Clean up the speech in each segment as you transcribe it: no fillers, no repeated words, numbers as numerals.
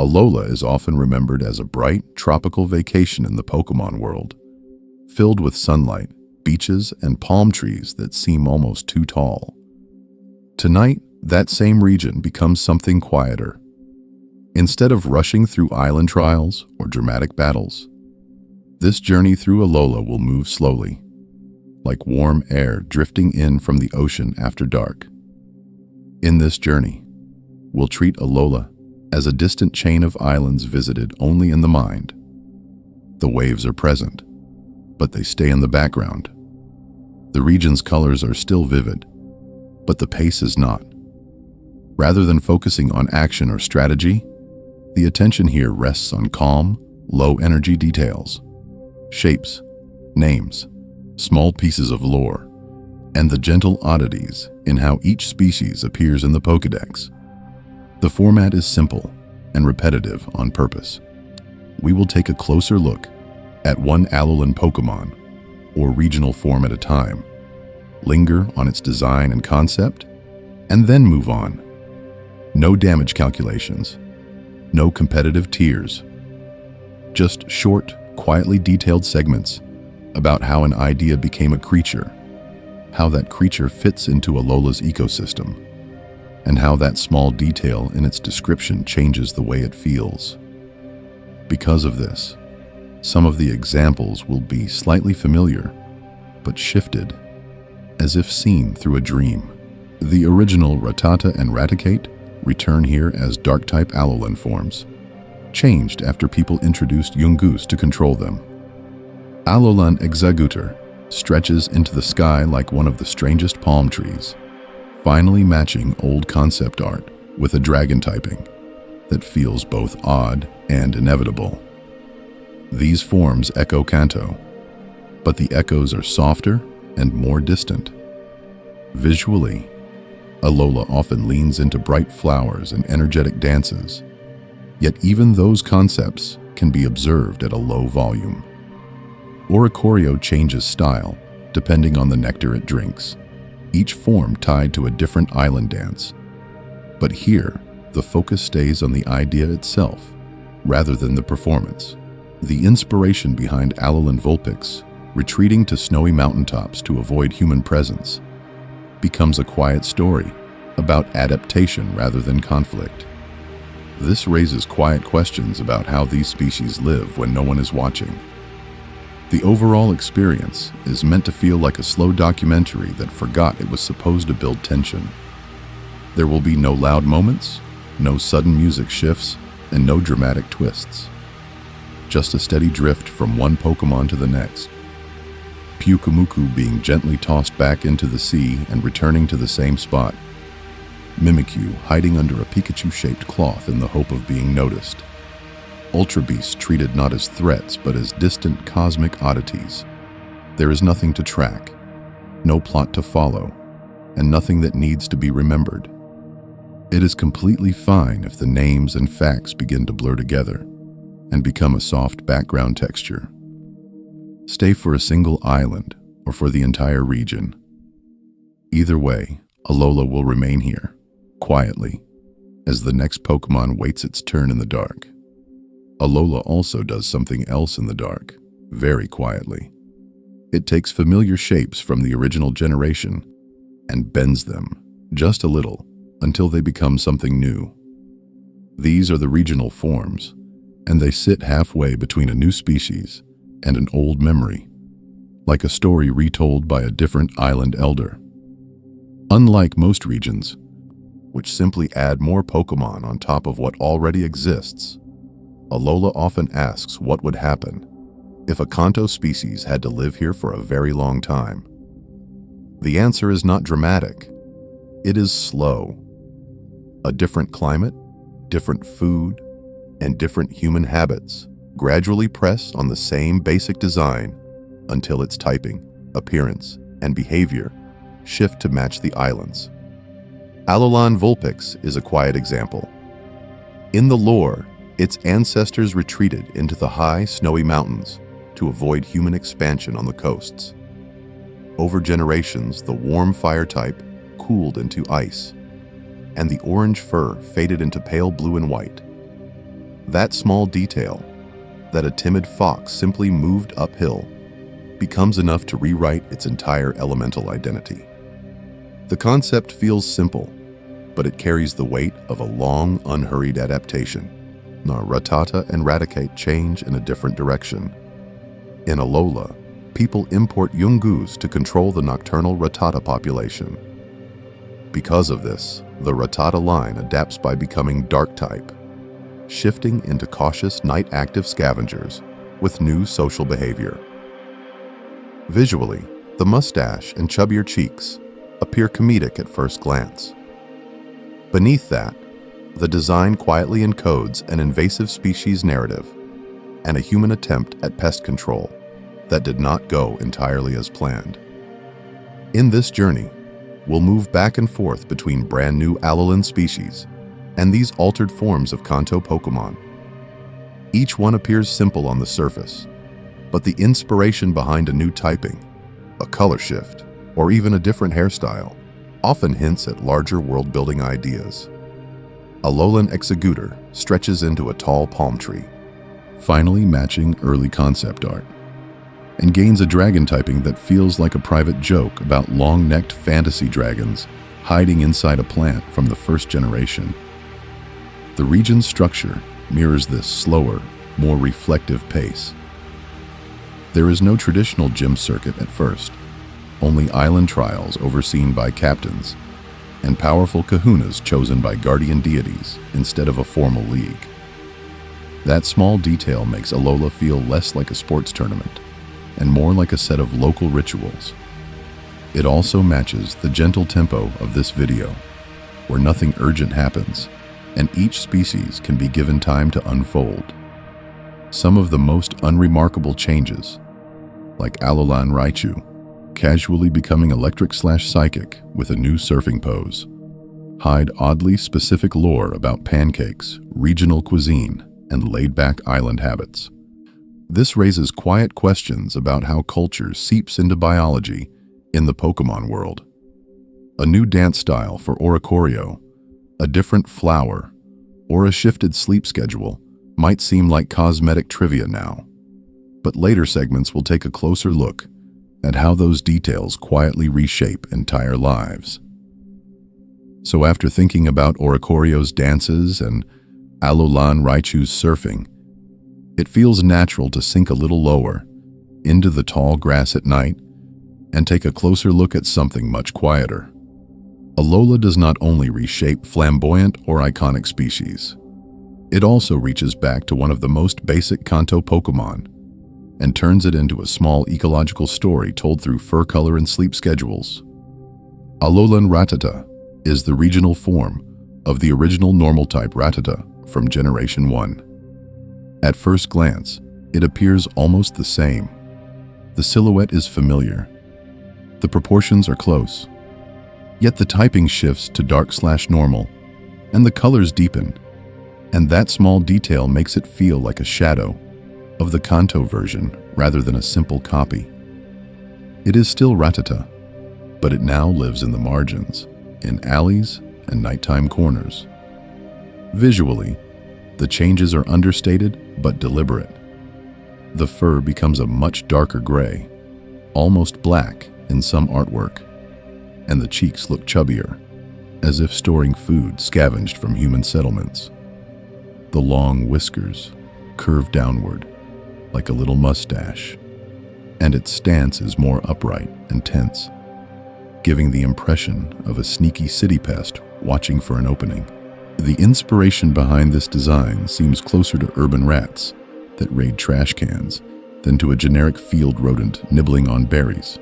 Alola is often remembered as a bright, tropical vacation in the Pokemon world, filled with sunlight, beaches, and palm trees that seem almost too tall. Tonight, that same region becomes something quieter. Instead of rushing through island trials or dramatic battles, this journey through Alola will move slowly, like warm air drifting in from the ocean after dark. In this journey, we'll treat Alola as a distant chain of islands visited only in the mind. The waves are present, but they stay in the background. The region's colors are still vivid, but the pace is not. Rather than focusing on action or strategy, the attention here rests on calm, low-energy details, shapes, names, small pieces of lore, and the gentle oddities in how each species appears in the Pokédex. The format is simple and repetitive on purpose. We will take a closer look at one Alolan Pokémon, or regional form at a time, linger on its design and concept, and then move on. No damage calculations, no competitive tiers, just short, quietly detailed segments about how an idea became a creature, how that creature fits into Alola's ecosystem, and how that small detail in its description changes the way it feels. Because of this, some of the examples will be slightly familiar, but shifted, as if seen through a dream. The original Rattata and Raticate return here as Dark-type Alolan forms, changed after people introduced Yungoos to control them. Alolan Exeggutor stretches into the sky like one of the strangest palm trees, finally matching old concept art with a dragon typing that feels both odd and inevitable. These forms echo Kanto, but the echoes are softer and more distant. Visually, Alola often leans into bright flowers and energetic dances, yet even those concepts can be observed at a low volume. Oricorio changes style depending on the nectar it drinks, each form tied to a different island dance. But here, the focus stays on the idea itself, rather than the performance. The inspiration behind Alolan Vulpix, retreating to snowy mountaintops to avoid human presence, becomes a quiet story about adaptation rather than conflict. This raises quiet questions about how these species live when no one is watching. The overall experience is meant to feel like a slow documentary that forgot it was supposed to build tension. There will be no loud moments, no sudden music shifts, and no dramatic twists. Just a steady drift from one Pokemon to the next. Pyukumuku being gently tossed back into the sea and returning to the same spot. Mimikyu hiding under a Pikachu-shaped cloth in the hope of being noticed. Ultra Beasts treated not as threats but as distant cosmic oddities. There is nothing to track, no plot to follow, and nothing that needs to be remembered. It is completely fine if the names and facts begin to blur together and become a soft background texture. Stay for a single island or for the entire region. Either way, Alola will remain here, quietly, as the next Pokemon waits its turn in the dark. Alola also does something else in the dark, very quietly. It takes familiar shapes from the original generation and bends them, just a little, until they become something new. These are the regional forms, and they sit halfway between a new species and an old memory, like a story retold by a different island elder. Unlike most regions, which simply add more Pokemon on top of what already exists, Alola often asks what would happen if a Kanto species had to live here for a very long time. The answer is not dramatic. It is slow. A different climate, different food, and different human habits gradually press on the same basic design until its typing, appearance, and behavior shift to match the islands. Alolan Vulpix is a quiet example. In the lore, its ancestors retreated into the high, snowy mountains to avoid human expansion on the coasts. Over generations, the warm fire type cooled into ice, and the orange fur faded into pale blue and white. That small detail, that a timid fox simply moved uphill, becomes enough to rewrite its entire elemental identity. The concept feels simple, but it carries the weight of a long, unhurried adaptation. Now, Rattata and Raticate change in a different direction. In Alola, people import Yungoos to control the nocturnal Rattata population. Because of this, the Rattata line adapts by becoming Dark-type, shifting into cautious night-active scavengers with new social behavior. Visually, the mustache and chubbier cheeks appear comedic at first glance. Beneath that, the design quietly encodes an invasive species narrative and a human attempt at pest control that did not go entirely as planned. In this journey, we'll move back and forth between brand new Alolan species and these altered forms of Kanto Pokemon. Each one appears simple on the surface, but the inspiration behind a new typing, a color shift, or even a different hairstyle often hints at larger world-building ideas. Alolan Executor stretches into a tall palm tree, finally matching early concept art, and gains a dragon typing that feels like a private joke about long-necked fantasy dragons hiding inside a plant from the first generation. The region's structure mirrors this slower, more reflective pace. There is no traditional gym circuit at first, only island trials overseen by captains, and powerful kahunas chosen by guardian deities instead of a formal league. That small detail makes Alola feel less like a sports tournament and more like a set of local rituals. It also matches the gentle tempo of this video, where nothing urgent happens, and each species can be given time to unfold. Some of the most unremarkable changes, like Alola and Raichu, casually becoming electric/psychic with a new surfing pose, hide oddly specific lore about pancakes, regional cuisine, and laid-back island habits. This raises quiet questions about how culture seeps into biology in the Pokemon world. A new dance style for Oricorio, a different flower, or a shifted sleep schedule might seem like cosmetic trivia now, but later segments will take a closer look at how those details quietly reshape entire lives. So after thinking about Oricorio's dances and Alola and Raichu's surfing, it feels natural to sink a little lower into the tall grass at night and take a closer look at something much quieter. Alola does not only reshape flamboyant or iconic species, it also reaches back to one of the most basic Kanto Pokemon and turns it into a small ecological story told through fur color and sleep schedules. Alolan Rattata is the regional form of the original normal-type Rattata from Generation 1. At first glance, it appears almost the same. The silhouette is familiar. The proportions are close. Yet the typing shifts to dark/normal, and the colors deepen, and that small detail makes it feel like a shadow of the Kanto version rather than a simple copy. It is still Rattata, but it now lives in the margins, in alleys and nighttime corners. Visually, the changes are understated but deliberate. The fur becomes a much darker gray, almost black in some artwork, and the cheeks look chubbier, as if storing food scavenged from human settlements. The long whiskers curve downward, like a little mustache, and its stance is more upright and tense, giving the impression of a sneaky city pest watching for an opening. The inspiration behind this design seems closer to urban rats that raid trash cans than to a generic field rodent nibbling on berries.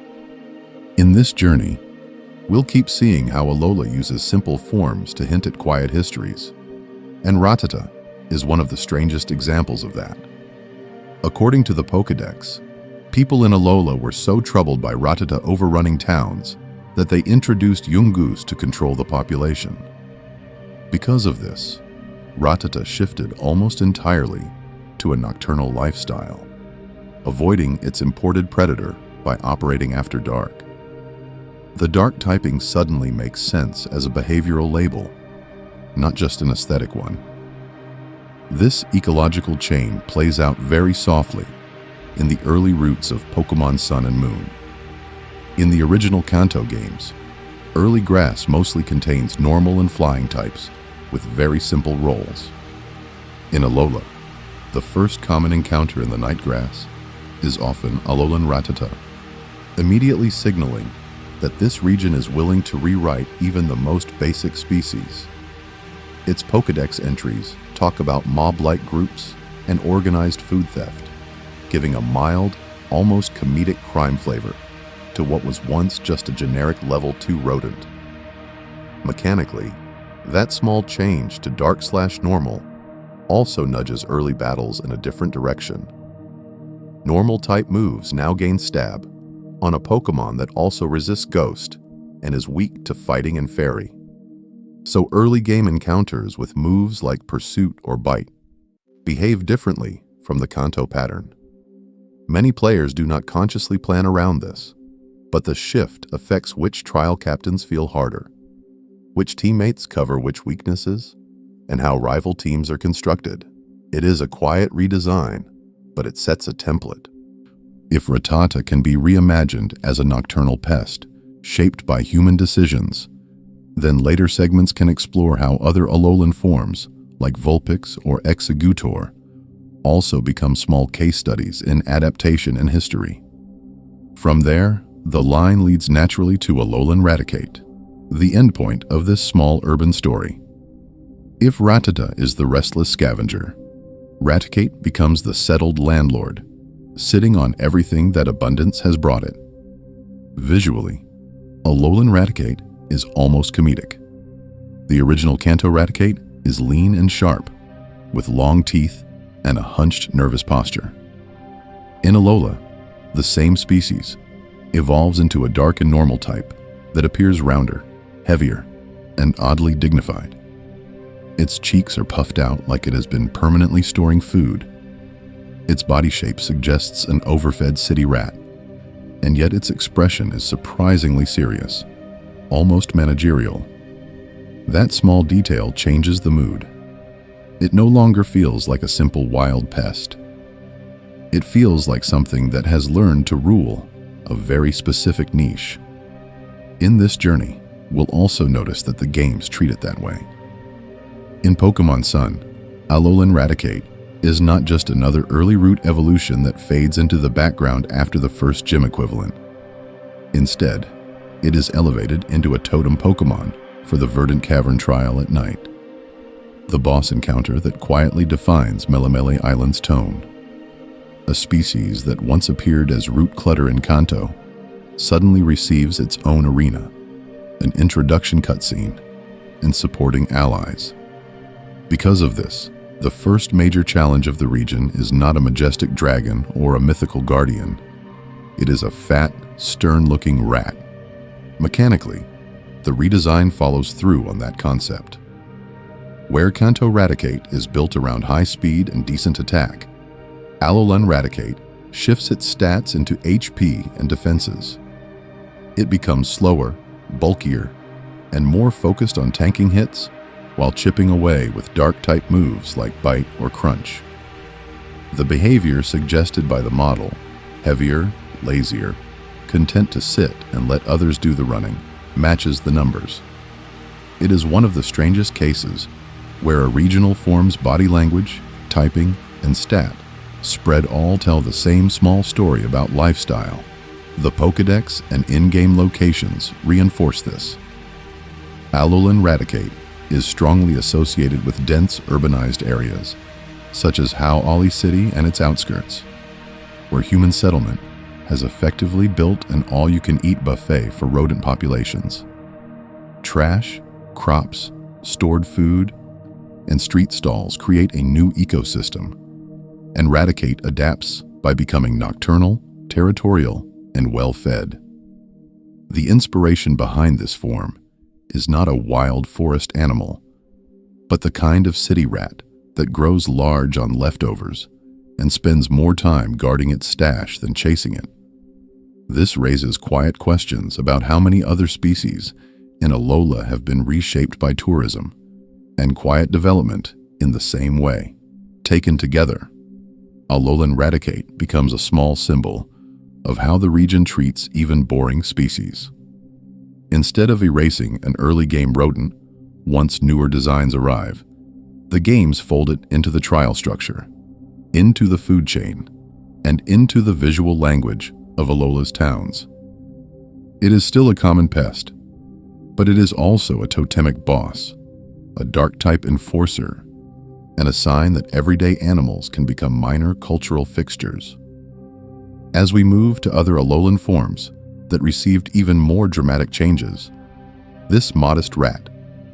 In this journey, we'll keep seeing how Alola uses simple forms to hint at quiet histories, and Rattata is one of the strangest examples of that. According to the Pokédex, people in Alola were so troubled by Rattata overrunning towns that they introduced Yungoos to control the population. Because of this, Rattata shifted almost entirely to a nocturnal lifestyle, avoiding its imported predator by operating after dark. The dark typing suddenly makes sense as a behavioral label, not just an aesthetic one. This ecological chain plays out very softly in the early roots of Pokemon Sun and Moon. In the original Kanto games, early grass mostly contains normal and flying types with very simple roles. In Alola, the first common encounter in the night grass is often Alolan Rattata, immediately signaling that this region is willing to rewrite even the most basic species. Its Pokédex entries talk about mob-like groups and organized food theft, giving a mild, almost comedic crime flavor to what was once just a generic level 2 rodent. Mechanically, that small change to dark/normal also nudges early battles in a different direction. Normal-type moves now gain stab on a Pokemon that also resists Ghost and is weak to fighting and Fairy. So early game encounters with moves like Pursuit or Bite behave differently from the Kanto pattern. Many players do not consciously plan around this, but the shift affects which trial captains feel harder, which teammates cover which weaknesses, and how rival teams are constructed. It is a quiet redesign, but it sets a template. If Rattata can be reimagined as a nocturnal pest, shaped by human decisions, then later segments can explore how other Alolan forms, like Vulpix or Executor, also become small case studies in adaptation and history. From there, the line leads naturally to Alolan Raticate, the endpoint of this small urban story. If Rattata is the restless scavenger, Raticate becomes the settled landlord, sitting on everything that abundance has brought it. Visually, Alolan Raticate is almost comedic. The original Kanto Raticate is lean and sharp, with long teeth and a hunched, nervous posture. In Alola, the same species evolves into a dark and normal type that appears rounder, heavier, and oddly dignified. Its cheeks are puffed out like it has been permanently storing food. Its body shape suggests an overfed city rat, and yet its expression is surprisingly serious, almost managerial. That small detail changes the mood. It no longer feels like a simple wild pest. It feels like something that has learned to rule a very specific niche. In this journey, we'll also notice that the games treat it that way. In Pokemon Sun, Alolan Raticate is not just another early root evolution that fades into the background after the first gym equivalent. Instead, it is elevated into a totem Pokemon for the Verdant Cavern trial at night, the boss encounter that quietly defines Melemele Island's tone. A species that once appeared as root clutter in Kanto suddenly receives its own arena, an introduction cutscene, and supporting allies. Because of this, the first major challenge of the region is not a majestic dragon or a mythical guardian. It is a fat, stern-looking rat. Mechanically, the redesign follows through on that concept. Where Kanto Raticate is built around high speed and decent attack, Alolan Raticate shifts its stats into HP and defenses. It becomes slower, bulkier, and more focused on tanking hits while chipping away with dark-type moves like Bite or Crunch. The behavior suggested by the model, heavier, lazier, content to sit and let others do the running, matches the numbers. It is one of the strangest cases where a regional form's body language, typing, and stat spread all tell the same small story about lifestyle. The Pokédex and in-game locations reinforce this. Alolan Raticate is strongly associated with dense urbanized areas, such as Hau'oli City and its outskirts, where human settlement has effectively built an all-you-can-eat buffet for rodent populations. Trash, crops, stored food, and street stalls create a new ecosystem, and Raticate adapts by becoming nocturnal, territorial, and well-fed. The inspiration behind this form is not a wild forest animal, but the kind of city rat that grows large on leftovers and spends more time guarding its stash than chasing it. This raises quiet questions about how many other species in Alola have been reshaped by tourism and quiet development in the same way. Taken together, Alola and Raticate becomes a small symbol of how the region treats even boring species. Instead of erasing an early game rodent once newer designs arrive, the games fold it into the trial structure, into the food chain, and into the visual language of Alola's towns. It is still a common pest, but it is also a totemic boss, a dark-type enforcer, and a sign that everyday animals can become minor cultural fixtures. As we move to other Alolan forms that received even more dramatic changes, this modest rat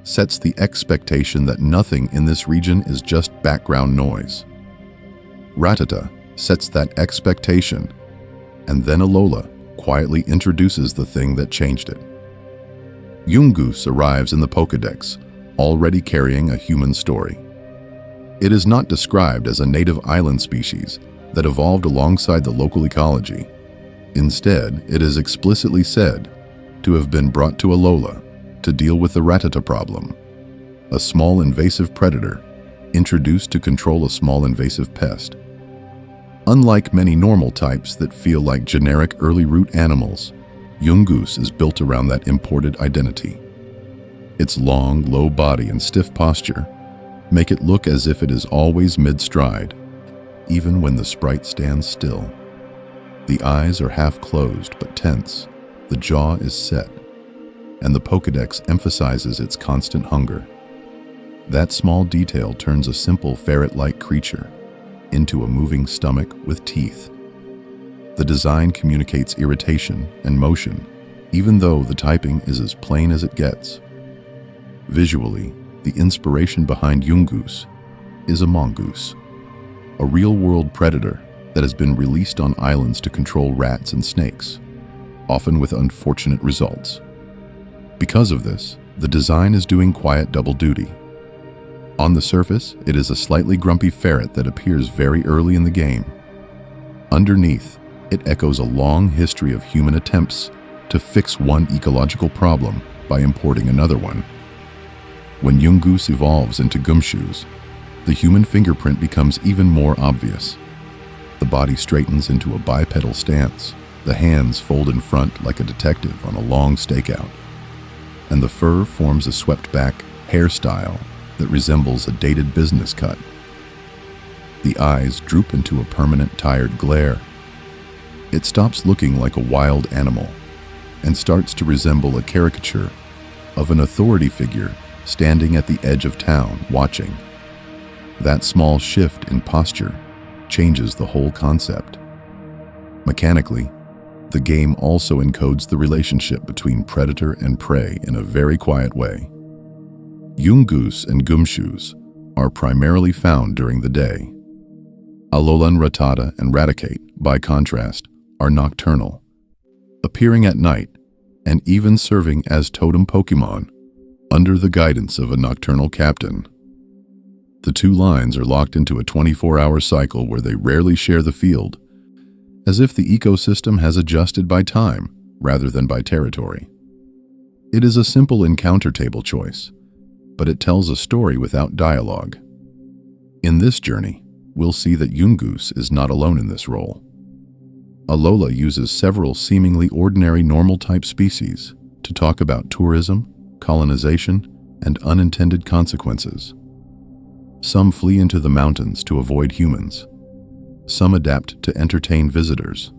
sets the expectation that nothing in this region is just background noise. Rattata sets that expectation, and then Alola quietly introduces the thing that changed it. Yungoos arrives in the Pokédex, already carrying a human story. It is not described as a native island species that evolved alongside the local ecology. Instead, it is explicitly said to have been brought to Alola to deal with the Rattata problem, a small invasive predator introduced to control a small invasive pest. Unlike many normal types that feel like generic early root animals, Yungoos is built around that imported identity. Its long, low body and stiff posture make it look as if it is always mid-stride, even when the sprite stands still. The eyes are half closed but tense, the jaw is set, and the Pokédex emphasizes its constant hunger. That small detail turns a simple ferret-like creature into a moving stomach with teeth. The design communicates irritation and motion, even though the typing is as plain as it gets. Visually, the inspiration behind Yungoos is a mongoose, a real-world predator that has been released on islands to control rats and snakes, often with unfortunate results. Because of this, the design is doing quiet double duty. On the surface, it is a slightly grumpy ferret that appears very early in the game. Underneath, it echoes a long history of human attempts to fix one ecological problem by importing another one. When Yungoos evolves into gumshoes, the human fingerprint becomes even more obvious. The body straightens into a bipedal stance, the hands fold in front like a detective on a long stakeout, and the fur forms a swept-back hairstyle that resembles a dated business cut. The eyes droop into a permanent tired glare. It stops looking like a wild animal and starts to resemble a caricature of an authority figure standing at the edge of town watching. That small shift in posture changes the whole concept. Mechanically, the game also encodes the relationship between predator and prey in a very quiet way. Yungoos and gumshoes are primarily found during the day. Alola and Rattata and Raticate, by contrast, are nocturnal, appearing at night and even serving as totem Pokémon under the guidance of a nocturnal captain. The two lines are locked into a 24-hour cycle where they rarely share the field, as if the ecosystem has adjusted by time rather than by territory. It is a simple encounter table choice, but it tells a story without dialogue. In this journey, we'll see that Yungoos is not alone in this role. Alola uses several seemingly ordinary normal-type species to talk about tourism, colonization, and unintended consequences. Some flee into the mountains to avoid humans. Some adapt to entertain visitors.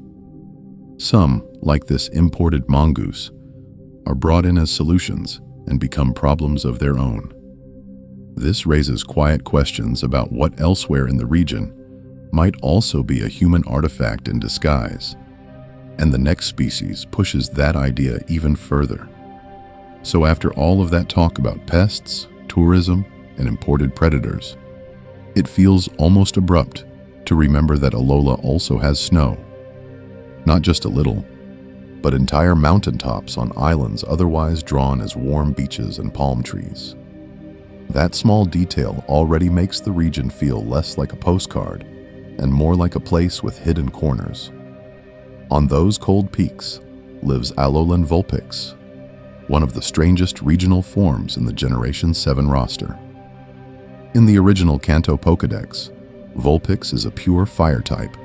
Some, like this imported mongoose, are brought in as solutions and become problems of their own. This raises quiet questions about what elsewhere in the region might also be a human artifact in disguise, and the next species pushes that idea even further. So after all of that talk about pests, tourism, and imported predators, it feels almost abrupt to remember that Alola also has snow. Not just a little, but entire mountaintops on islands otherwise drawn as warm beaches and palm trees. That small detail already makes the region feel less like a postcard and more like a place with hidden corners. On those cold peaks lives Alolan Vulpix, one of the strangest regional forms in the Generation 7 roster. In the original Kanto Pokédex, Vulpix is a pure fire type,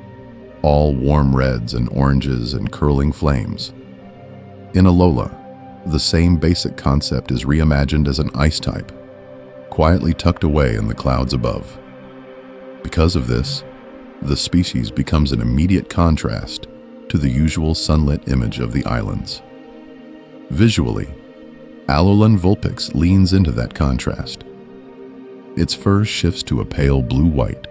all warm reds and oranges and curling flames. In Alola, the same basic concept is reimagined as an ice type, quietly tucked away in the clouds above. Because of this, the species becomes an immediate contrast to the usual sunlit image of the islands. Visually, Alolan Vulpix leans into that contrast. Its fur shifts to a pale blue-white,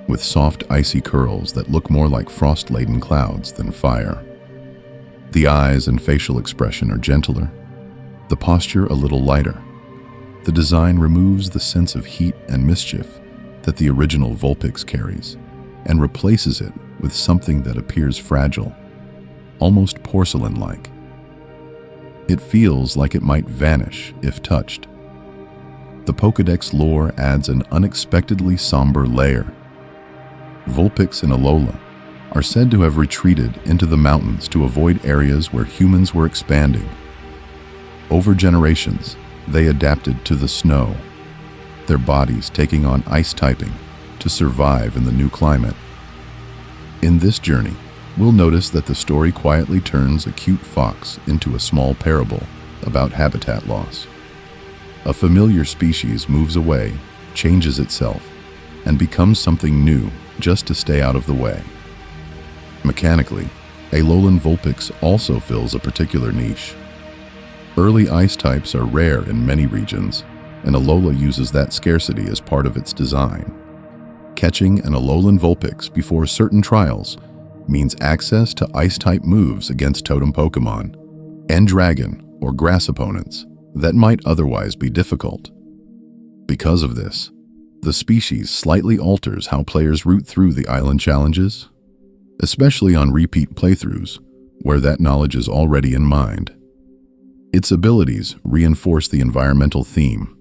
with soft icy curls that look more like frost-laden clouds than fire. The eyes and facial expression are gentler, the posture a little lighter. The design removes the sense of heat and mischief that the original Vulpix carries and replaces it with something that appears fragile, almost porcelain-like. It feels like it might vanish if touched. The Pokédex lore adds an unexpectedly somber layer. Vulpix and Alola are said to have retreated into the mountains to avoid areas where humans were expanding. Over generations, they adapted to the snow, their bodies taking on ice typing to survive in the new climate. In this journey, we'll notice that the story quietly turns a cute fox into a small parable about habitat loss. A familiar species moves away, changes itself, and becomes something new just to stay out of the way. Mechanically, Alolan Vulpix also fills a particular niche. Early ice types are rare in many regions, and Alola uses that scarcity as part of its design. Catching an Alolan Vulpix before certain trials means access to ice-type moves against totem Pokémon and dragon or grass opponents that might otherwise be difficult. Because of this, the species slightly alters how players route through the island challenges, especially on repeat playthroughs where that knowledge is already in mind. Its abilities reinforce the environmental theme.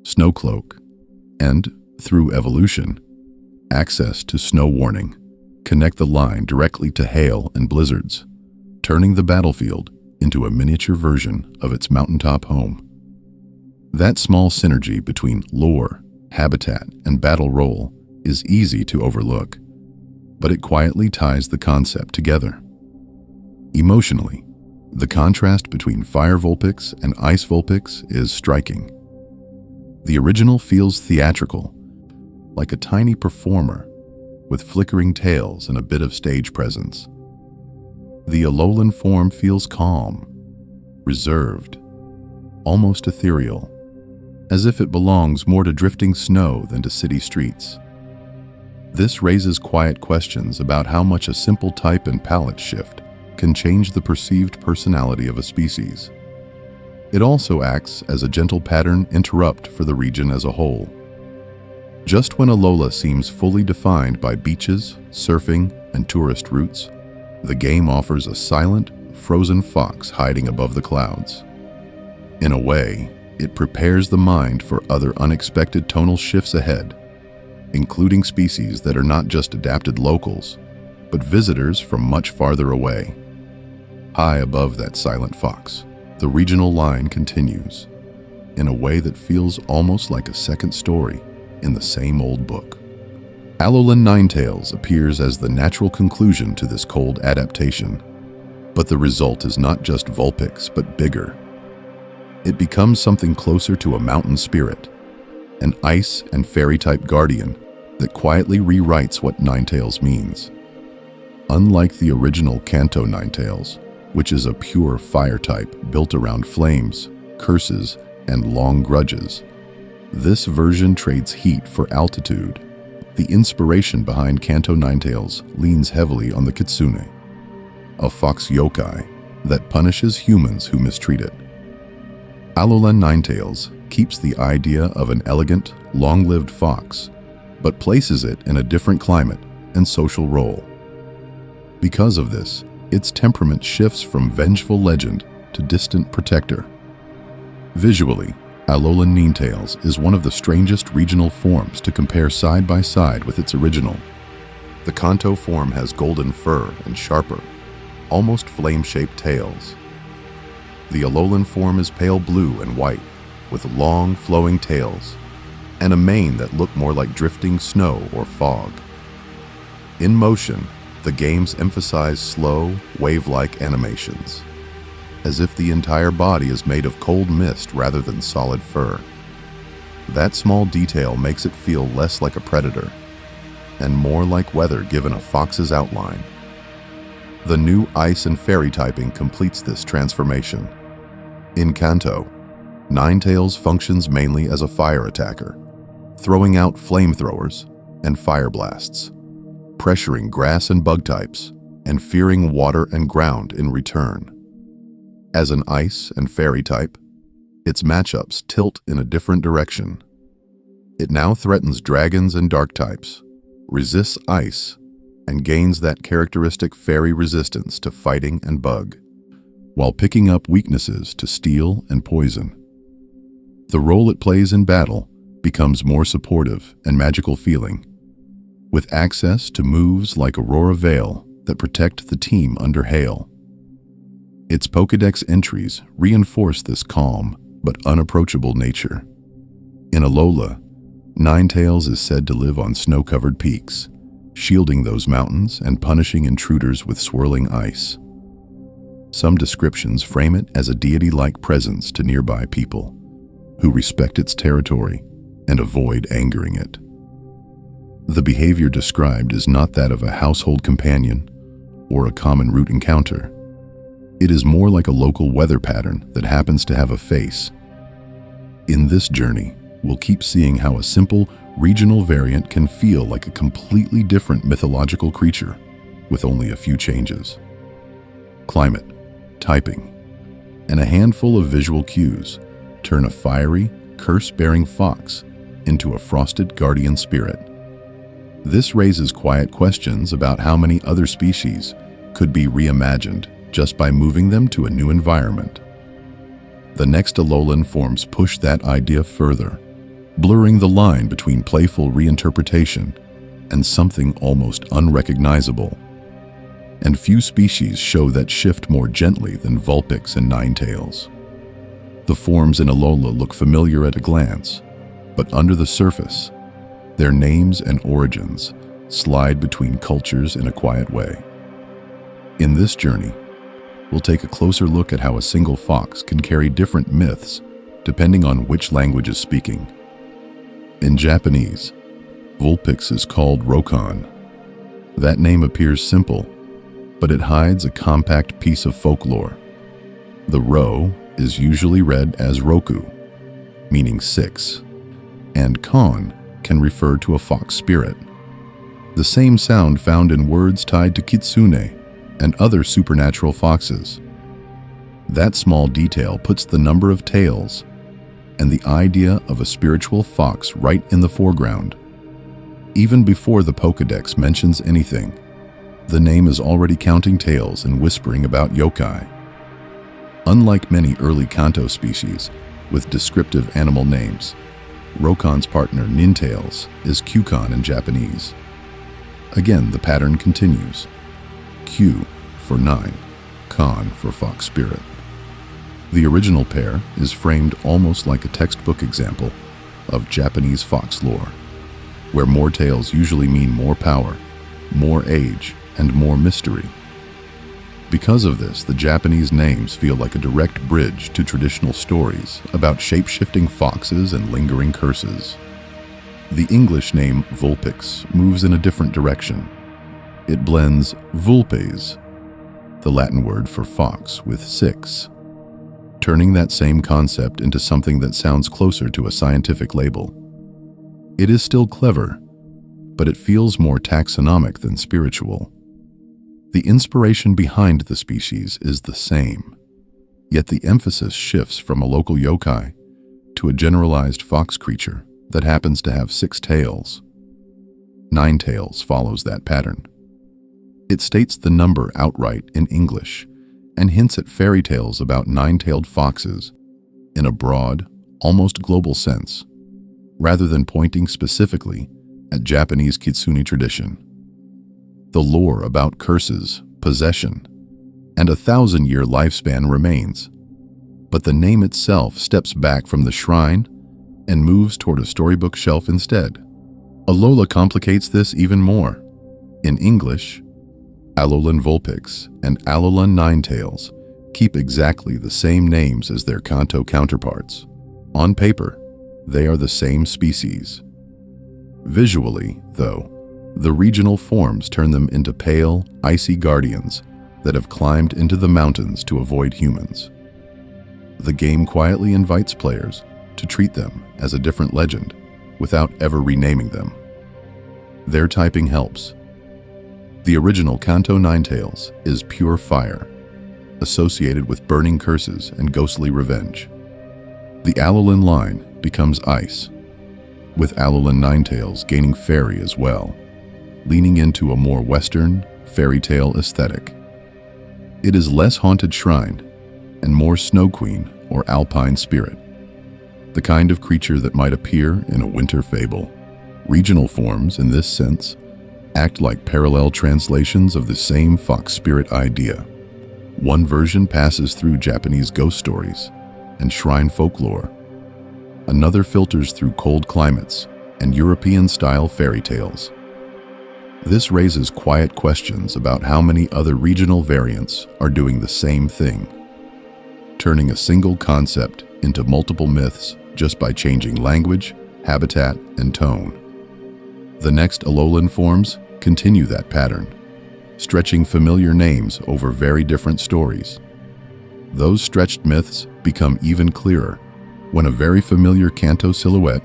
Snowcloak, and, through evolution, access to snow warning connect the line directly to hail and blizzards, turning the battlefield into a miniature version of its mountaintop home. That small synergy between lore, habitat, and battle role is easy to overlook, but it quietly ties the concept together. Emotionally, the contrast between Fire Vulpix and Ice Vulpix is striking. The original feels theatrical, like a tiny performer with flickering tails and a bit of stage presence. The Alolan form feels calm, reserved, almost ethereal, as if it belongs more to drifting snow than to city streets. This raises quiet questions about how much a simple type and palette shift can change the perceived personality of a species. It also acts as a gentle pattern interrupt for the region as a whole. Just when Alola seems fully defined by beaches, surfing, and tourist routes, the game offers a silent, frozen fox hiding above the clouds. In a way, it prepares the mind for other unexpected tonal shifts ahead, including species that are not just adapted locals, but visitors from much farther away. High above that silent fox, the regional line continues, in a way that feels almost like a second story in the same old book. Alolan Ninetales appears as the natural conclusion to this cold adaptation, but the result is not just Vulpix, but bigger. It becomes something closer to a mountain spirit, an ice and fairy-type guardian that quietly rewrites what Ninetales means. Unlike the original Kanto Ninetales, which is a pure fire type built around flames, curses, and long grudges, this version trades heat for altitude. The inspiration behind Kanto Ninetales leans heavily on the Kitsune, a fox yokai that punishes humans who mistreat it. Alolan Ninetales keeps the idea of an elegant, long-lived fox, but places it in a different climate and social role. Because of this, its temperament shifts from vengeful legend to distant protector. Visually, Alolan Ninetales is one of the strangest regional forms to compare side by side with its original. The Kanto form has golden fur and sharper, almost flame-shaped tails. The Alolan form is pale blue and white, with long, flowing tails. and a mane that looked more like drifting snow or fog. In motion, the games emphasize slow, wave-like animations, as if the entire body is made of cold mist rather than solid fur. That small detail makes it feel less like a predator and more like weather given a fox's outline. The new ice and fairy typing completes this transformation. In Kanto, Ninetales functions mainly as a fire attacker, throwing out flamethrowers and fire blasts, pressuring grass and bug types, and fearing water and ground in return. As an ice and fairy type, its matchups tilt in a different direction. It now threatens dragons and dark types, resists ice, and gains that characteristic fairy resistance to fighting and bug, while picking up weaknesses to steel and poison. The role it plays in battle becomes more supportive and magical feeling, with access to moves like Aurora Veil that protect the team under hail. Its Pokédex entries reinforce this calm but unapproachable nature. In Alola, Ninetales is said to live on snow-covered peaks, shielding those mountains and punishing intruders with swirling ice. Some descriptions frame it as a deity-like presence to nearby people, who respect its territory and avoid angering it. The behavior described is not that of a household companion or a common route encounter. It is more like a local weather pattern that happens to have a face. In this journey, we'll keep seeing how a simple, regional variant can feel like a completely different mythological creature, with only a few changes. Climate, typing, and a handful of visual cues turn a fiery, curse-bearing fox into a frosted guardian spirit. This raises quiet questions about how many other species could be reimagined just by moving them to a new environment. The next Alolan forms push that idea further, blurring the line between playful reinterpretation and something almost unrecognizable. And few species show that shift more gently than Vulpix and Ninetales. The forms in Alola look familiar at a glance, but under the surface, their names and origins slide between cultures in a quiet way. In this journey, we'll take a closer look at how a single fox can carry different myths depending on which language is speaking. In Japanese, Vulpix is called Rokon. That name appears simple, but it hides a compact piece of folklore. The Ro is usually read as Roku, meaning 6, and Kon can refer to a fox spirit, the same sound found in words tied to Kitsune and other supernatural foxes. That small detail puts the number of tails and the idea of a spiritual fox right in the foreground. Even before the Pokédex mentions anything, the name is already counting tails and whispering about yokai. Unlike many early Kanto species with descriptive animal names, Rokon's partner Ninetales is Qkon in Japanese. Again, the pattern continues. Q for 9, Kon for fox spirit. The original pair is framed almost like a textbook example of Japanese fox lore, where more tails usually mean more power, more age, and more mystery. Because of this, the Japanese names feel like a direct bridge to traditional stories about shape-shifting foxes and lingering curses. The English name Vulpix moves in a different direction. It blends vulpes, the Latin word for fox, with 6, turning that same concept into something that sounds closer to a scientific label. It is still clever, but it feels more taxonomic than spiritual. The inspiration behind the species is the same, yet the emphasis shifts from a local yokai to a generalized fox creature that happens to have 6 tails. Ninetales follows that pattern. It states the number outright in English and hints at fairy tales about 9-tailed foxes in a broad, almost global sense, rather than pointing specifically at Japanese kitsune tradition. The lore about curses, possession, and a 1,000-year lifespan remains, but the name itself steps back from the shrine and moves toward a storybook shelf instead. Alola complicates this even more. In English, Alolan Vulpix and Alolan Ninetales keep exactly the same names as their Kanto counterparts. On paper, they are the same species. Visually, though, the regional forms turn them into pale, icy guardians that have climbed into the mountains to avoid humans. The game quietly invites players to treat them as a different legend without ever renaming them. Their typing helps. The original Kanto Ninetales is pure fire, associated with burning curses and ghostly revenge. The Alolan line becomes ice, with Alolan Ninetales gaining fairy as well, leaning into a more Western, fairy tale aesthetic. It is less haunted shrine and more Snow Queen or Alpine spirit, the kind of creature that might appear in a winter fable. Regional forms, in this sense, act like parallel translations of the same fox spirit idea. One version passes through Japanese ghost stories and shrine folklore. Another filters through cold climates and European-style fairy tales. This raises quiet questions about how many other regional variants are doing the same thing, turning a single concept into multiple myths just by changing language, habitat, and tone. The next Alolan forms continue that pattern, stretching familiar names over very different stories. Those stretched myths become even clearer when a very familiar Kanto silhouette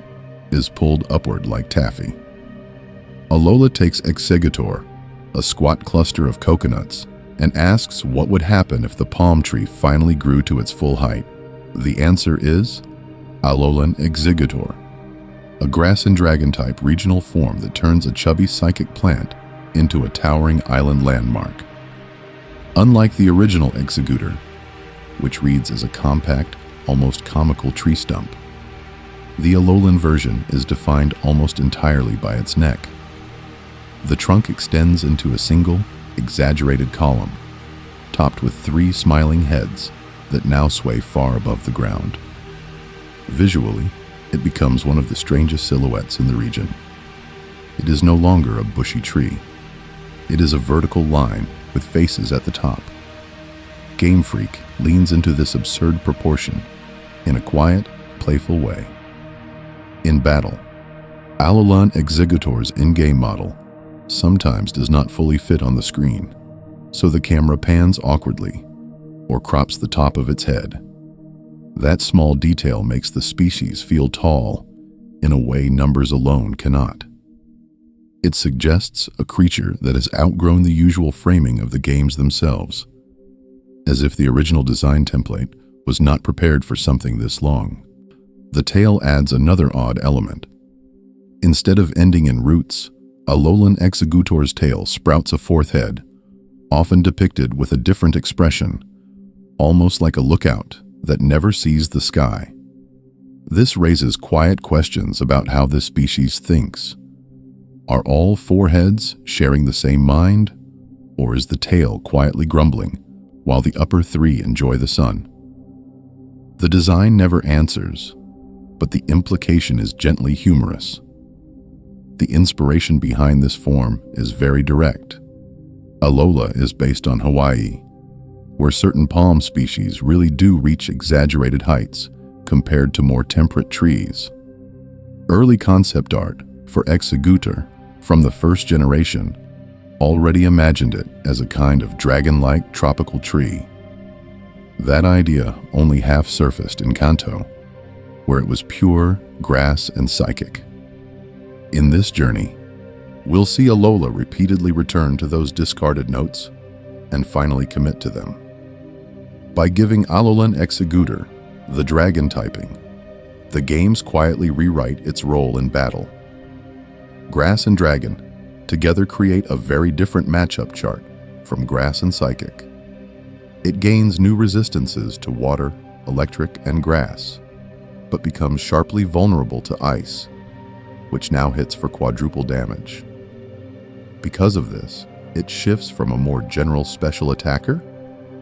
is pulled upward like taffy. Alola takes Executor, a squat cluster of coconuts, and asks what would happen if the palm tree finally grew to its full height. The answer is Alolan Executor, a grass and dragon type regional form that turns a chubby psychic plant into a towering island landmark. Unlike the original Executor, which reads as a compact, almost comical tree stump, the Alolan version is defined almost entirely by its neck. The trunk extends into a single, exaggerated column, topped with 3 smiling heads that now sway far above the ground. Visually, it becomes one of the strangest silhouettes in the region. It is no longer a bushy tree. It is a vertical line with faces at the top. Game Freak leans into this absurd proportion in a quiet, playful way. In battle, Alolan Executor's in-game model sometimes does not fully fit on the screen, so the camera pans awkwardly or crops the top of its head. That small detail makes the species feel tall in a way numbers alone cannot. It suggests a creature that has outgrown the usual framing of the games themselves, as if the original design template was not prepared for something this long. The tail adds another odd element. Instead of ending in roots, Alolan Executor's tail sprouts a 4th head, often depicted with a different expression, almost like a lookout that never sees the sky. This raises quiet questions about how this species thinks. Are all 4 heads sharing the same mind, or is the tail quietly grumbling while the upper 3 enjoy the sun? The design never answers, but the implication is gently humorous. The inspiration behind this form is very direct. Alola is based on Hawaii, where certain palm species really do reach exaggerated heights compared to more temperate trees. Early concept art for Executor from the first generation already imagined it as a kind of dragon-like tropical tree. That idea only half surfaced in Kanto, where it was pure grass and psychic. In this journey, we'll see Alola repeatedly return to those discarded notes and finally commit to them. By giving Alolan Executor the dragon typing, the games quietly rewrite its role in battle. Grass and dragon together create a very different matchup chart from grass and psychic. It gains new resistances to water, electric, and grass, but becomes sharply vulnerable to ice, which now hits for quadruple damage. Because of this, it shifts from a more general special attacker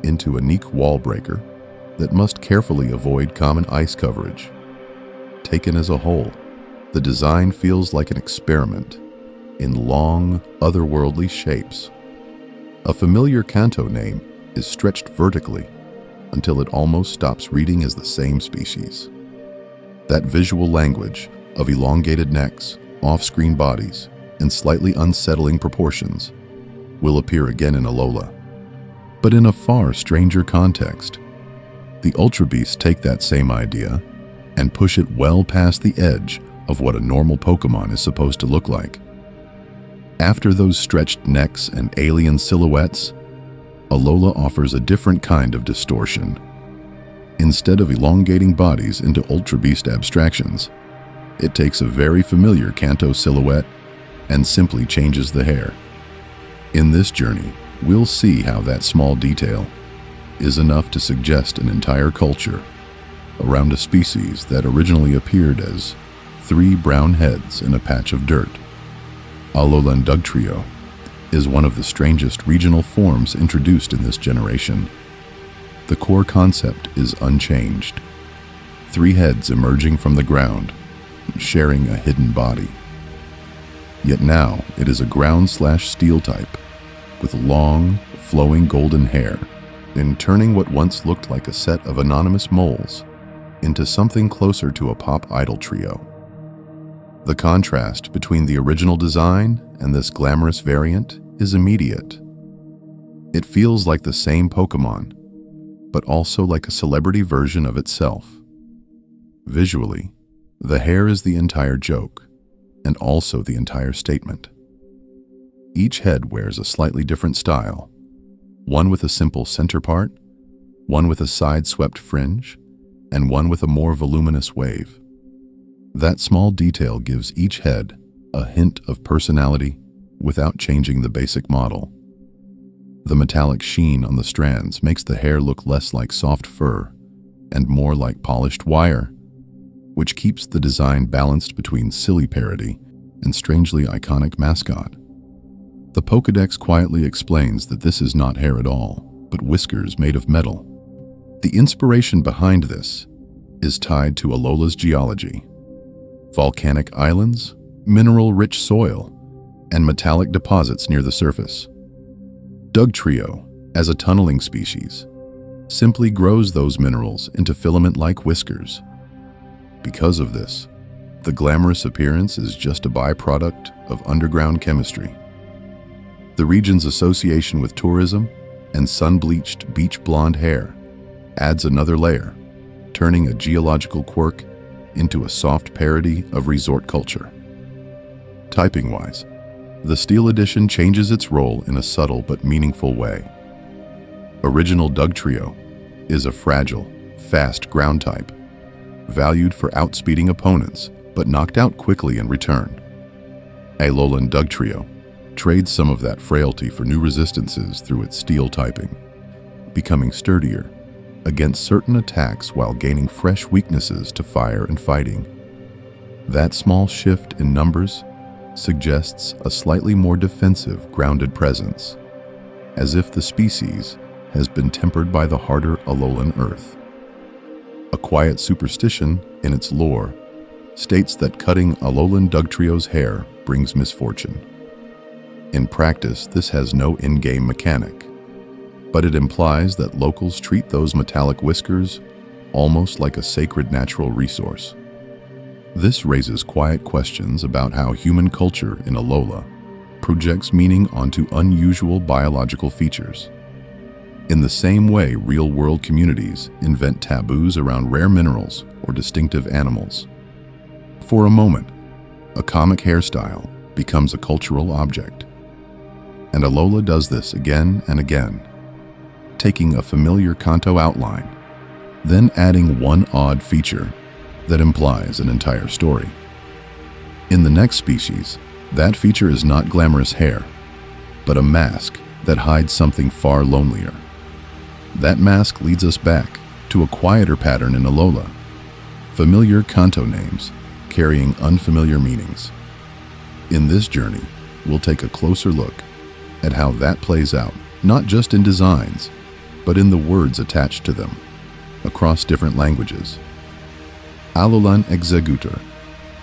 into a unique wall breaker that must carefully avoid common ice coverage. taken as a whole, the design feels like an experiment in long, otherworldly shapes. A familiar Kanto name is stretched vertically until it almost stops reading as the same species. That visual language of elongated necks, off-screen bodies, and slightly unsettling proportions will appear again in Alola, but in a far stranger context. The Ultra Beasts take that same idea and push it well past the edge of what a normal Pokemon is supposed to look like. After those stretched necks and alien silhouettes, Alola offers a different kind of distortion. Instead of elongating bodies into Ultra Beast abstractions, it takes a very familiar Kanto silhouette and simply changes the hair. In this journey, we'll see how that small detail is enough to suggest an entire culture around a species that originally appeared as 3 brown heads in a patch of dirt. Alolan Dugtrio is one of the strangest regional forms introduced in this generation. The core concept is unchanged. 3 heads emerging from the ground, sharing a hidden body. Yet now it is a ground/steel type with long, flowing golden hair, in turning what once looked like a set of anonymous moles into something closer to a pop idol trio. The contrast between the original design and this glamorous variant is immediate. It feels like the same Pokemon, but also like a celebrity version of itself. Visually, the hair is the entire joke, and also the entire statement. Each head wears a slightly different style, one with a simple center part, one with a side-swept fringe, and one with a more voluminous wave. That small detail gives each head a hint of personality without changing the basic model. The metallic sheen on the strands makes the hair look less like soft fur and more like polished wire, which keeps the design balanced between silly parody and strangely iconic mascot. The Pokédex quietly explains that this is not hair at all, but whiskers made of metal. The inspiration behind this is tied to Alola's geology: volcanic islands, mineral-rich soil, and metallic deposits near the surface. Dugtrio, as a tunneling species, simply grows those minerals into filament-like whiskers. Because of this, the glamorous appearance is just a byproduct of underground chemistry. The region's association with tourism and sun-bleached beach blonde hair adds another layer, turning a geological quirk into a soft parody of resort culture. Typing-wise, the Steel Edition changes its role in a subtle but meaningful way. Original Dugtrio is a fragile, fast ground type, valued for outspeeding opponents but knocked out quickly in return. Alolan Dugtrio trades some of that frailty for new resistances through its steel typing, becoming sturdier against certain attacks while gaining fresh weaknesses to fire and fighting. That small shift in numbers suggests a slightly more defensive, grounded presence, as if the species has been tempered by the harder Alolan earth. A quiet superstition in its lore states that cutting Alolan Dugtrio's hair brings misfortune. In practice, this has no in-game mechanic, but it implies that locals treat those metallic whiskers almost like a sacred natural resource. This raises quiet questions about how human culture in Alola projects meaning onto unusual biological features. In the same way real-world communities invent taboos around rare minerals or distinctive animals. For a moment, a comic hairstyle becomes a cultural object. And Alola does this again and again, taking a familiar Kanto outline, then adding one odd feature that implies an entire story. In the next species, that feature is not glamorous hair, but a mask that hides something far lonelier. That mask leads us back to a quieter pattern in Alola: familiar Kanto names carrying unfamiliar meanings. In this journey, we'll take a closer look at how that plays out, not just in designs, but in the words attached to them, across different languages. Alolan executor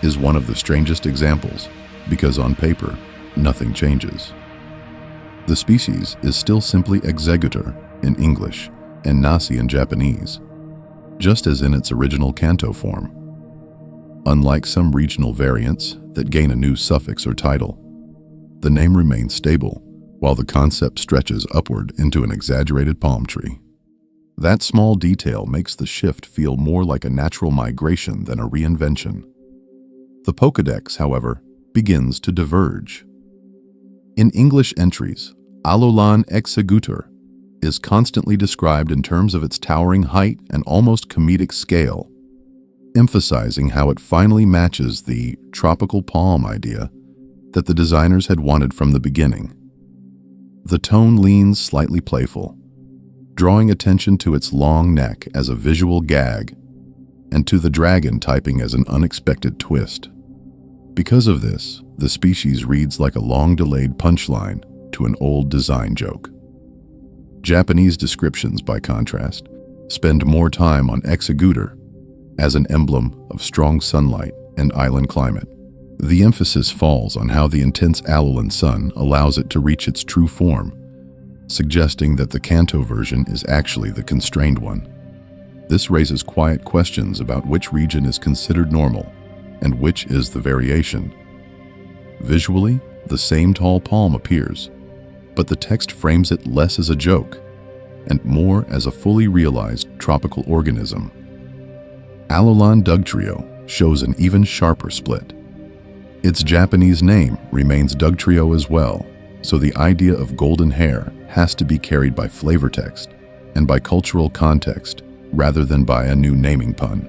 is one of the strangest examples because on paper, nothing changes. The species is still simply executor in English and nasi in Japanese, just as in its original Kanto form. Unlike some regional variants that gain a new suffix or title, the name remains stable while the concept stretches upward into an exaggerated palm tree. That small detail makes the shift feel more like a natural migration than a reinvention. The Pokédex, however, begins to diverge. In English entries, Alolan executor is constantly described in terms of its towering height and almost comedic scale, emphasizing how it finally matches the tropical palm idea that the designers had wanted from the beginning. The tone leans slightly playful, drawing attention to its long neck as a visual gag and to the dragon typing as an unexpected twist. Because of this, the species reads like a long-delayed punchline to an old design joke. Japanese descriptions, by contrast, spend more time on executor as an emblem of strong sunlight and island climate. The emphasis falls on how the intense Alolan sun allows it to reach its true form, suggesting that the Kanto version is actually the constrained one. This raises quiet questions about which region is considered normal and which is the variation. Visually, the same tall palm appears, but the text frames it less as a joke and more as a fully realized tropical organism. Alolan Dugtrio shows an even sharper split. Its Japanese name remains Dugtrio as well, so the idea of golden hair has to be carried by flavor text and by cultural context rather than by a new naming pun.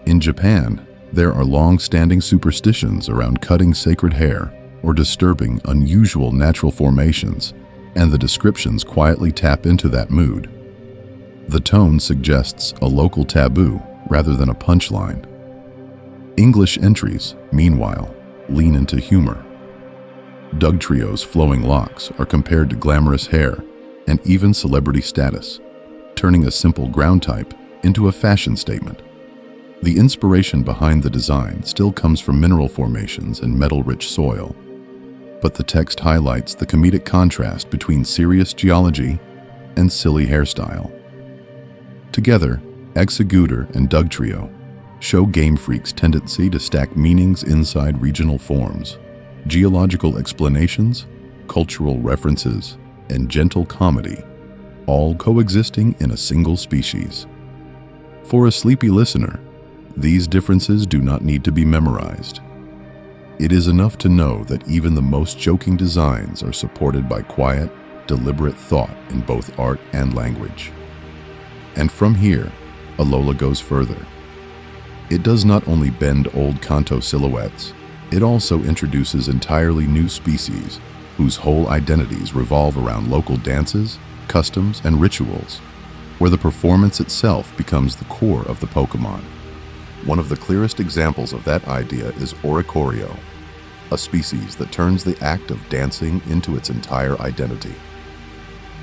In Japan, there are long-standing superstitions around cutting sacred hair or disturbing unusual natural formations, and the descriptions quietly tap into that mood. The tone suggests a local taboo rather than a punchline. English entries, meanwhile, lean into humor. Dugtrio's flowing locks are compared to glamorous hair and even celebrity status, turning a simple ground type into a fashion statement. The inspiration behind the design still comes from mineral formations and metal-rich soil, but the text highlights the comedic contrast between serious geology and silly hairstyle. Together, Executor and Dugtrio show Game Freak's tendency to stack meanings inside regional forms, geological explanations, cultural references, and gentle comedy, all coexisting in a single species. For a sleepy listener, these differences do not need to be memorized. It is enough to know that even the most joking designs are supported by quiet, deliberate thought in both art and language. And from here, Alola goes further. It does not only bend old Kanto silhouettes, it also introduces entirely new species whose whole identities revolve around local dances, customs, and rituals, where the performance itself becomes the core of the Pokémon. One of the clearest examples of that idea is Oricorio, a species that turns the act of dancing into its entire identity.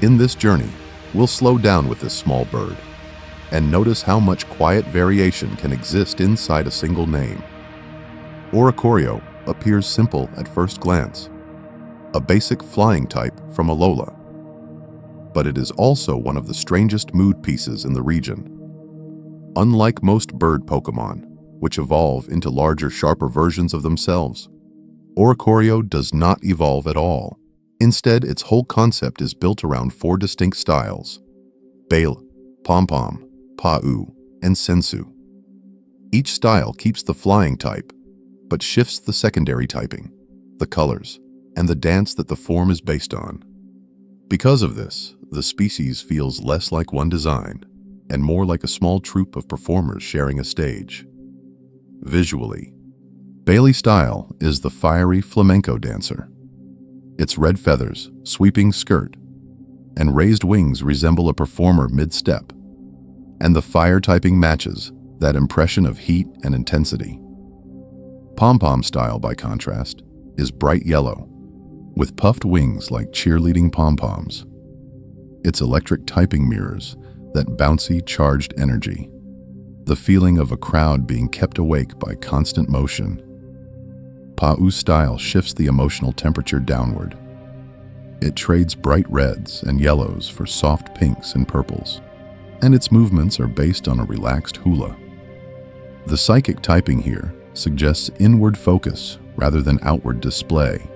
In this journey, we'll slow down with this small bird and notice how much quiet variation can exist inside a single name. Oricorio appears simple at first glance, a basic flying type from Alola, but it is also one of the strangest mood pieces in the region. Unlike most bird Pokémon, which evolve into larger, sharper versions of themselves, Oricorio does not evolve at all. Instead, its whole concept is built around 4 distinct styles: Bale, Pom-Pom, Pau, and Sensu. Each style keeps the flying type, but shifts the secondary typing, the colors, and the dance that the form is based on. Because of this, the species feels less like one design and more like a small troupe of performers sharing a stage. Visually, Bailey's style is the fiery flamenco dancer. Its red feathers, sweeping skirt, and raised wings resemble a performer mid-step, and the fire typing matches that impression of heat and intensity. Pom-Pom style, by contrast, is bright yellow, with puffed wings like cheerleading pom-poms. Its electric typing mirrors that bouncy, charged energy. the feeling of a crowd being kept awake by constant motion. Pa'u style shifts the emotional temperature downward. It trades bright reds and yellows for soft pinks and purples, and its movements are based on a relaxed hula. The psychic typing here suggests inward focus rather than outward display,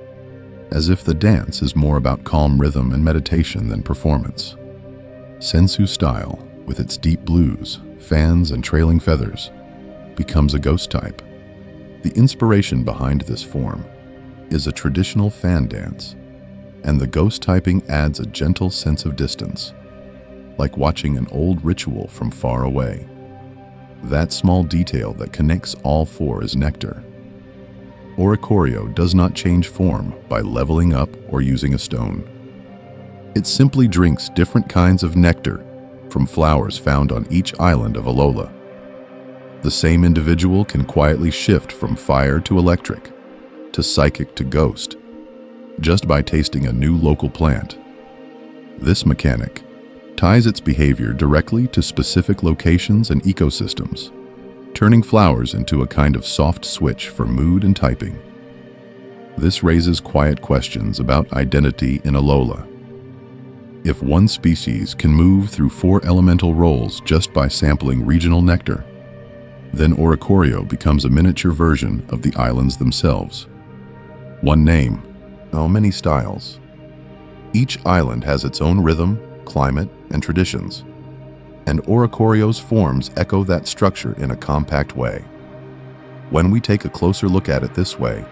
as if the dance is more about calm rhythm and meditation than performance. Sensu style, with its deep blues, fans, and trailing feathers, becomes a ghost type. The inspiration behind this form is a traditional fan dance, and the ghost typing adds a gentle sense of distance, like watching an old ritual from far away. That small detail that connects all four is nectar. Oricorio does not change form by leveling up or using a stone. It simply drinks different kinds of nectar from flowers found on each island of Alola. The same individual can quietly shift from fire to electric, to psychic to ghost, just by tasting a new local plant. This mechanic ties its behavior directly to specific locations and ecosystems, turning flowers into a kind of soft switch for mood and typing. This raises quiet questions about identity in Alola. If one species can move through four elemental roles just by sampling regional nectar, then Oricorio becomes a miniature version of the islands themselves. One name, many styles. Each island has its own rhythm, climate, and traditions, and Oricorio's forms echo that structure in a compact way. When we take a closer look at it this way,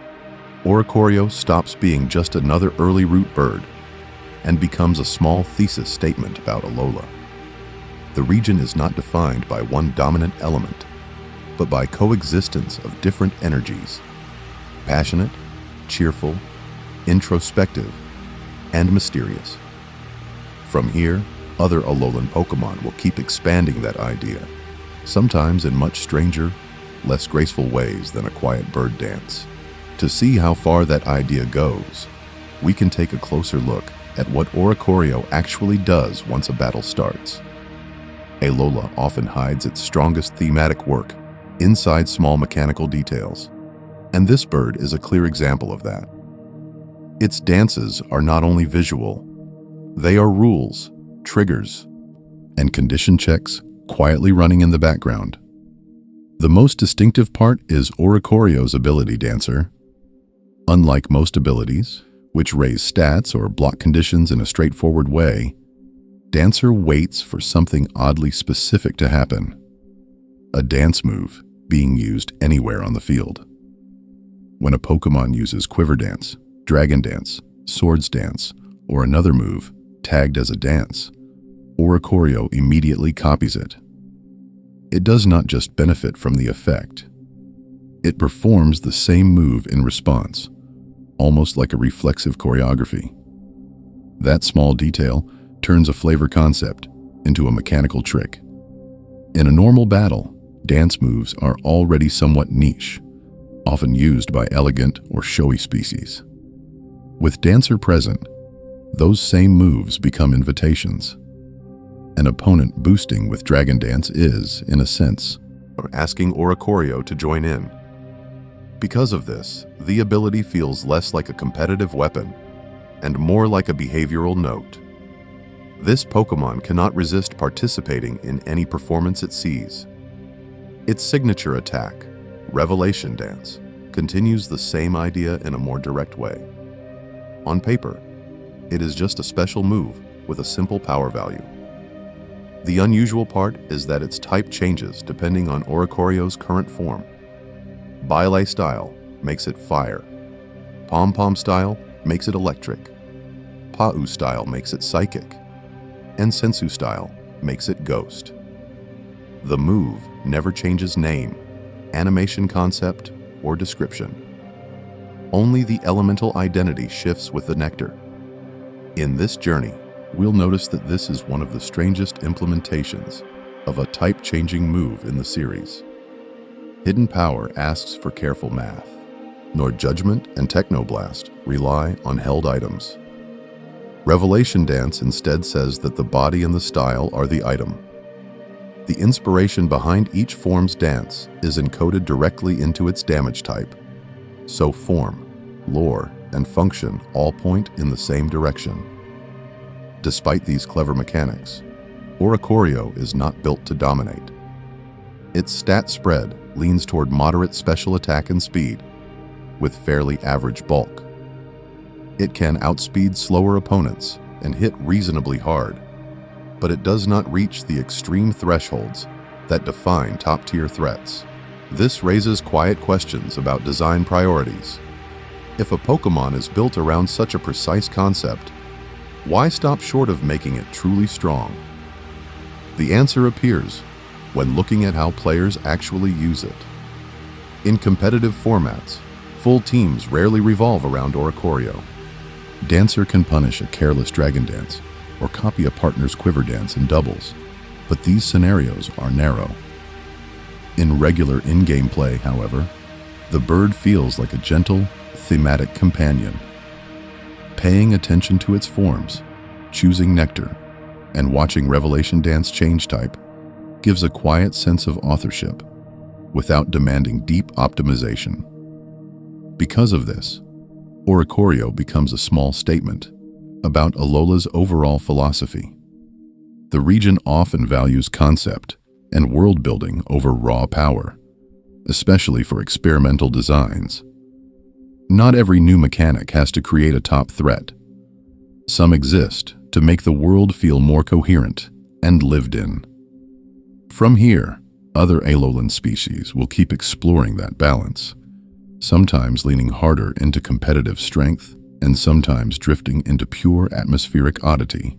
Oricorio stops being just another early root bird and becomes a small thesis statement about Alola. The region is not defined by one dominant element, but by coexistence of different energies: passionate, cheerful, introspective, and mysterious. From here, other Alolan Pokemon will keep expanding that idea, sometimes in much stranger, less graceful ways than a quiet bird dance. To see how far that idea goes, we can take a closer look at what Oricorio actually does once a battle starts. Alola often hides its strongest thematic work inside small mechanical details, and this bird is a clear example of that. Its dances are not only visual, they are rules, triggers, and condition checks quietly running in the background. The most distinctive part is Oricorio's ability dancer. Unlike most abilities, which raise stats or block conditions in a straightforward way, Dancer waits for something oddly specific to happen. A dance move being used anywhere on the field. When a Pokemon uses Quiver Dance, Dragon Dance, Swords Dance, or another move tagged as a dance, Oricorio immediately copies it. It does not just benefit from the effect. It performs the same move in response, almost like a reflexive choreography. That small detail turns a flavor concept into a mechanical trick. In a normal battle, dance moves are already somewhat niche, often used by elegant or showy species. With Dancer present, those same moves become invitations. An opponent boosting with Dragon Dance is, in a sense, asking Oricorio to join in. Because of this, the ability feels less like a competitive weapon and more like a behavioral note. This Pokemon cannot resist participating in any performance it sees. Its signature attack, Revelation Dance, continues the same idea in a more direct way. On paper, it is just a special move with a simple power value. The unusual part is that its type changes depending on Oricorio's current form. Bylay style makes it fire. Pom-Pom style makes it electric. Pa'u style makes it psychic. And Sensu style makes it ghost. The move never changes name, animation concept, or description. Only the elemental identity shifts with the nectar. In this journey, we'll notice that this is one of the strangest implementations of a type-changing move in the series. Hidden Power asks for careful math, nor Judgment and Technoblast rely on held items. Revelation Dance instead says that the body and the style are the item. The inspiration behind each form's dance is encoded directly into its damage type, so form, lore, and function all point in the same direction. Despite these clever mechanics, Oricorio is not built to dominate. Its stat spread leans toward moderate special attack and speed, with fairly average bulk. It can outspeed slower opponents and hit reasonably hard, but it does not reach the extreme thresholds that define top-tier threats. This raises quiet questions about design priorities. If a Pokémon is built around such a precise concept, why stop short of making it truly strong? The answer appears when looking at how players actually use it. In competitive formats, full teams rarely revolve around Oricorio. Dancer can punish a careless Dragon Dance or copy a partner's Quiver Dance in doubles, but these scenarios are narrow. In regular in-game play, however, the bird feels like a gentle, thematic companion. Paying attention to its forms, choosing nectar, and watching Revelation Dance change type gives a quiet sense of authorship without demanding deep optimization. Because of this, Oricorio becomes a small statement about Alola's overall philosophy. The region often values concept and world building over raw power, especially for experimental designs. Not every new mechanic has to create a top threat. Some exist to make the world feel more coherent and lived in. From here, other Alolan species will keep exploring that balance, sometimes leaning harder into competitive strength and sometimes drifting into pure atmospheric oddity.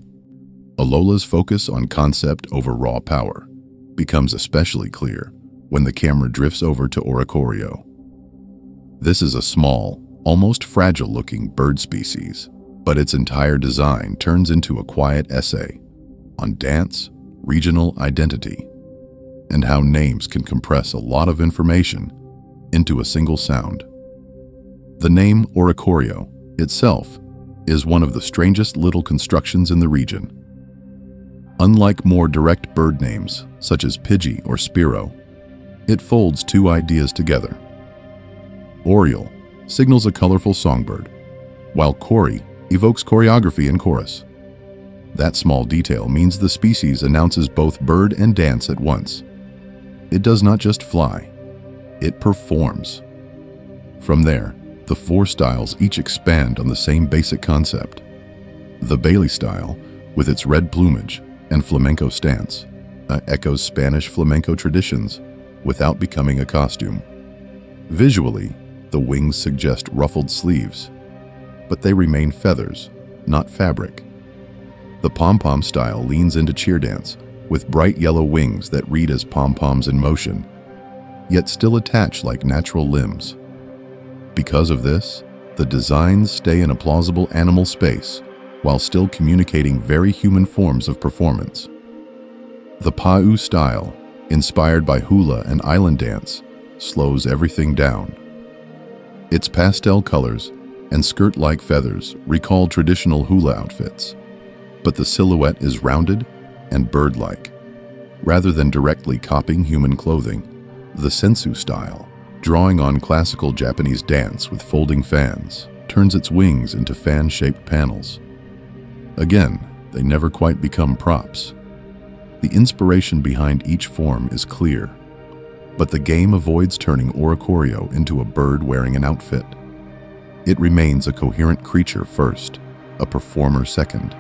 Alola's focus on concept over raw power becomes especially clear when the camera drifts over to Oricorio. This is a small, almost fragile-looking bird species, but its entire design turns into a quiet essay on dance, regional identity, and how names can compress a lot of information into a single sound. The name Oricorio itself is one of the strangest little constructions in the region. Unlike more direct bird names, such as Pidgey or Spearow, it folds two ideas together. Oriole signals a colorful songbird, while Cori evokes choreography and chorus. That small detail means the species announces both bird and dance at once. It does not just fly, it performs. From there, the four styles each expand on the same basic concept. The Bailey style, with its red plumage and flamenco stance, echoes Spanish flamenco traditions without becoming a costume. Visually, the wings suggest ruffled sleeves, but they remain feathers, not fabric. The pom-pom style leans into cheer dance, with bright yellow wings that read as pom-poms in motion, yet still attach like natural limbs. Because of this, the designs stay in a plausible animal space while still communicating very human forms of performance. The Pau style, inspired by hula and island dance, slows everything down. Its pastel colors and skirt-like feathers recall traditional hula outfits, but the silhouette is rounded and bird-like. Rather than directly copying human clothing, the sensu style, drawing on classical Japanese dance with folding fans, turns its wings into fan-shaped panels. Again, they never quite become props. The inspiration behind each form is clear, but the game avoids turning Oricorio into a bird wearing an outfit. It remains a coherent creature first, a performer second.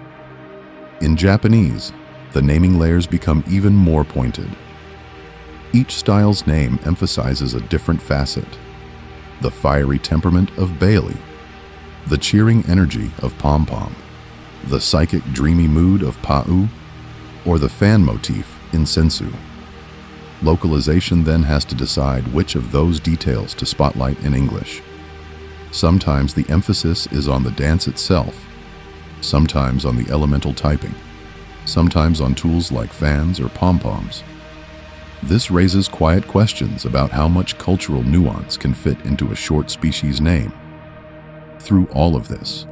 In Japanese, the naming layers become even more pointed. Each style's name emphasizes a different facet: the fiery temperament of Bailey, the cheering energy of Pom Pom, the psychic dreamy mood of Pau, or the fan motif in Sensu. Localization then has to decide which of those details to spotlight in English. Sometimes the emphasis is on the dance itself, sometimes on the elemental typing, sometimes on tools like fans or pom-poms. This raises quiet questions about how much cultural nuance can fit into a short species name. Through all of this,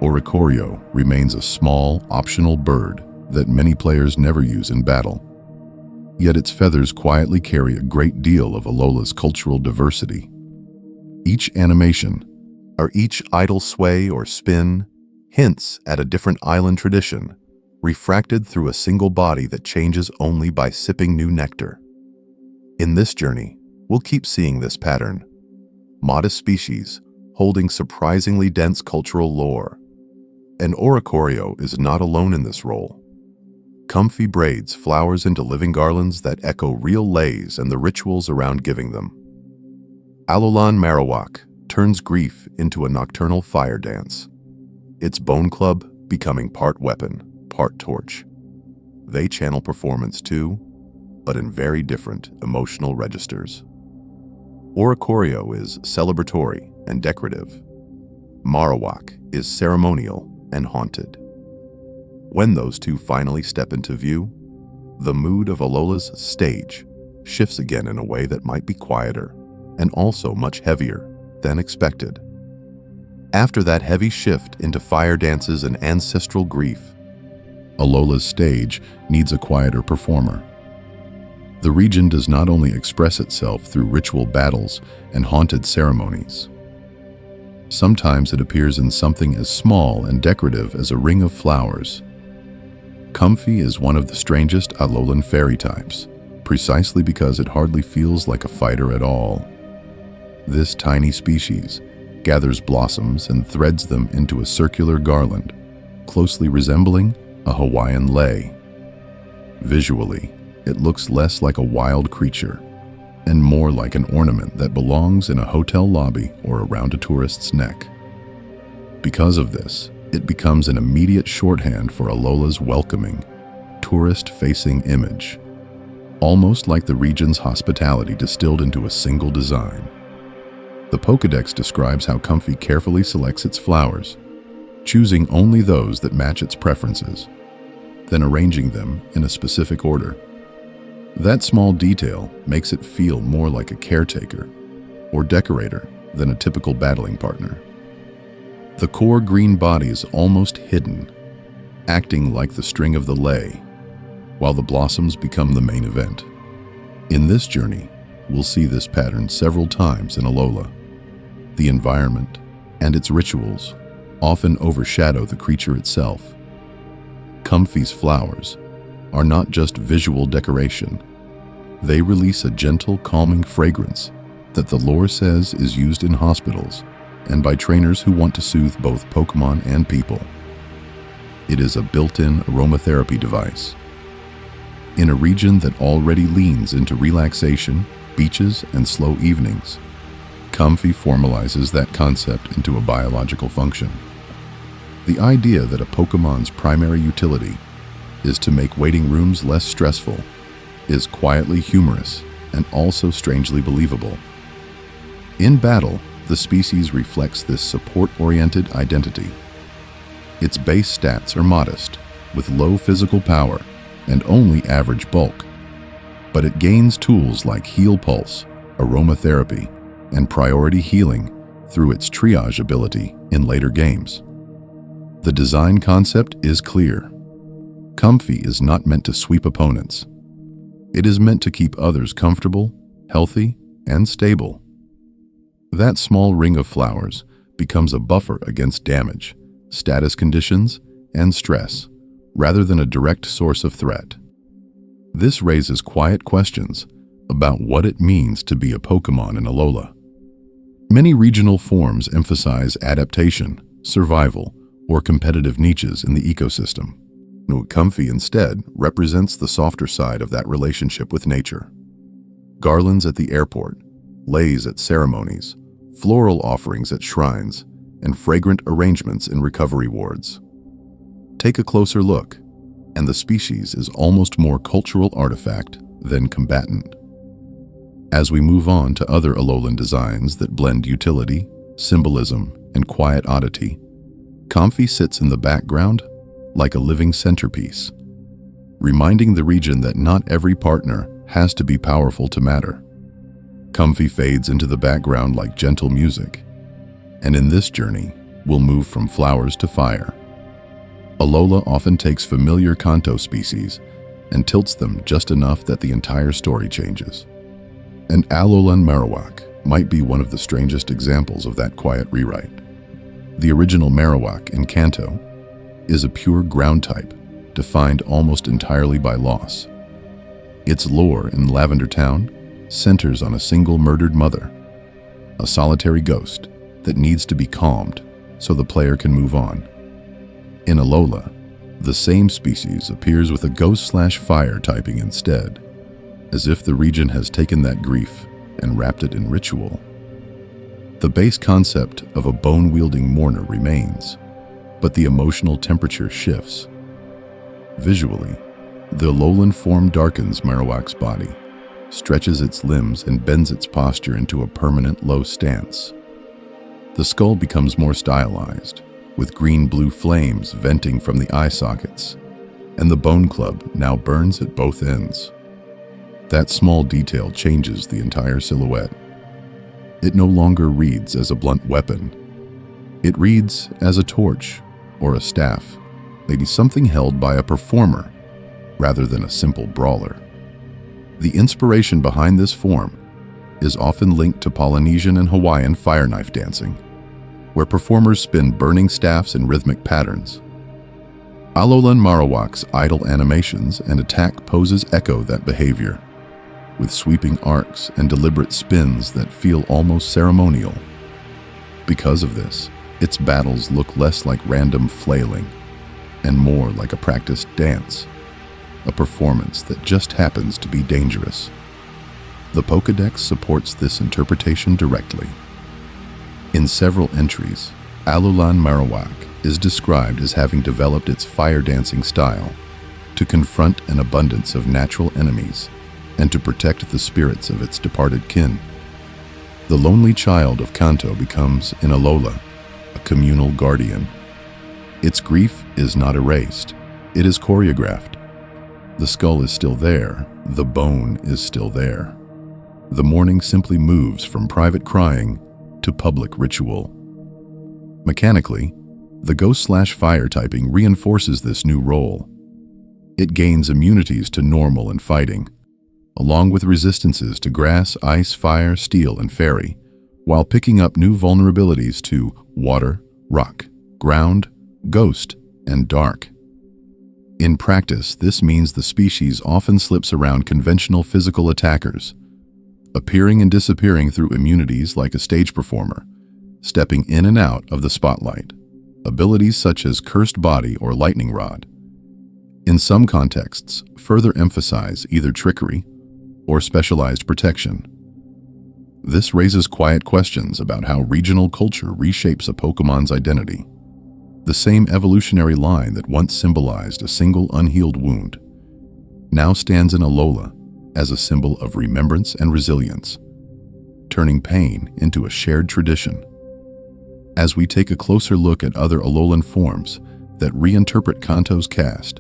Oricorio remains a small, optional bird that many players never use in battle. Yet its feathers quietly carry a great deal of Alola's cultural diversity. Each animation, or each idle sway or spin, hints at a different island tradition, refracted through a single body that changes only by sipping new nectar. In this journey, we'll keep seeing this pattern. Modest species, holding surprisingly dense cultural lore. And Oricorio is not alone in this role. Comfy braids flowers into living garlands that echo real lays and the rituals around giving them. Alolan Marowak turns grief into a nocturnal fire dance, its bone club becoming part weapon, part torch. They channel performance too, but in very different emotional registers. Oricorio is celebratory and decorative. Marowak is ceremonial and haunted. When those two finally step into view, the mood of Alola's stage shifts again in a way that might be quieter and also much heavier than expected. After that heavy shift into fire dances and ancestral grief, Alola's stage needs a quieter performer. The region does not only express itself through ritual battles and haunted ceremonies. Sometimes it appears in something as small and decorative as a ring of flowers. Comfy is one of the strangest Alolan fairy types, precisely because it hardly feels like a fighter at all. This tiny species gathers blossoms and threads them into a circular garland, closely resembling a Hawaiian lei. Visually, it looks less like a wild creature and more like an ornament that belongs in a hotel lobby or around a tourist's neck. Because of this, it becomes an immediate shorthand for Alola's welcoming, tourist-facing image, almost like the region's hospitality distilled into a single design. The Pokédex describes how Comfy carefully selects its flowers, choosing only those that match its preferences, then arranging them in a specific order. That small detail makes it feel more like a caretaker or decorator than a typical battling partner. The core green body is almost hidden, acting like the string of the lei, while the blossoms become the main event. In this journey, we'll see this pattern several times in Alola. The environment and its rituals often overshadow the creature itself. Comfy's flowers are not just visual decoration. They release a gentle, calming fragrance that the lore says is used in hospitals and by trainers who want to soothe both Pokémon and people. It is a built-in aromatherapy device. In a region that already leans into relaxation, beaches, and slow evenings, Comfy formalizes that concept into a biological function. The idea that a Pokémon's primary utility is to make waiting rooms less stressful is quietly humorous and also strangely believable. In battle, the species reflects this support-oriented identity. Its base stats are modest, with low physical power and only average bulk, but it gains tools like Heal Pulse, aromatherapy, and priority healing through its triage ability in later games. The design concept is clear. Comfy is not meant to sweep opponents. It is meant to keep others comfortable, healthy, and stable. That small ring of flowers becomes a buffer against damage, status conditions, and stress, rather than a direct source of threat. This raises quiet questions about what it means to be a Pokémon in Alola. Many regional forms emphasize adaptation, survival, or competitive niches in the ecosystem. Comfy instead represents the softer side of that relationship with nature. Garlands at the airport, leis at ceremonies, floral offerings at shrines, and fragrant arrangements in recovery wards. Take a closer look, and the species is almost more cultural artifact than combatant. As we move on to other Alolan designs that blend utility, symbolism, and quiet oddity, Comfy sits in the background like a living centerpiece, reminding the region that not every partner has to be powerful to matter. Comfy fades into the background like gentle music, and in this journey, we'll move from flowers to fire. Alola often takes familiar Kanto species and tilts them just enough that the entire story changes. And Alola Marowak might be one of the strangest examples of that quiet rewrite. The original Marowak in Kanto is a pure ground type, defined almost entirely by loss. Its lore in Lavender Town centers on a single murdered mother, a solitary ghost that needs to be calmed so the player can move on. In Alola, the same species appears with a ghost/fire typing instead, as if the region has taken that grief and wrapped it in ritual. The base concept of a bone-wielding mourner remains, but the emotional temperature shifts. Visually, the Alolan form darkens Marowak's body, stretches its limbs, and bends its posture into a permanent low stance. The skull becomes more stylized, with green-blue flames venting from the eye sockets, and the bone club now burns at both ends. That small detail changes the entire silhouette. It no longer reads as a blunt weapon. It reads as a torch or a staff, maybe something held by a performer rather than a simple brawler. The inspiration behind this form is often linked to Polynesian and Hawaiian fire knife dancing, where performers spin burning staffs in rhythmic patterns. Alolan Marowak's idle animations and attack poses echo that behavior, with sweeping arcs and deliberate spins that feel almost ceremonial. Because of this, its battles look less like random flailing and more like a practiced dance, a performance that just happens to be dangerous. The Pokédex supports this interpretation directly. In several entries, Alolan Marowak is described as having developed its fire dancing style to confront an abundance of natural enemies and to protect the spirits of its departed kin. The lonely child of Kanto becomes, in Alola, a communal guardian. Its grief is not erased, it is choreographed. The skull is still there, the bone is still there. The mourning simply moves from private crying to public ritual. Mechanically, the ghost/fire typing reinforces this new role. It gains immunities to normal and fighting, along with resistances to grass, ice, fire, steel, and fairy, while picking up new vulnerabilities to water, rock, ground, ghost, and dark. In practice, this means the species often slips around conventional physical attackers, appearing and disappearing through immunities like a stage performer, stepping in and out of the spotlight, abilities such as Cursed Body or Lightning Rod. In some contexts, further emphasize either trickery or specialized protection. This raises quiet questions about how regional culture reshapes a Pokémon's identity. The same evolutionary line that once symbolized a single unhealed wound now stands in Alola as a symbol of remembrance and resilience, turning pain into a shared tradition. As we take a closer look at other Alolan forms that reinterpret Kanto's cast,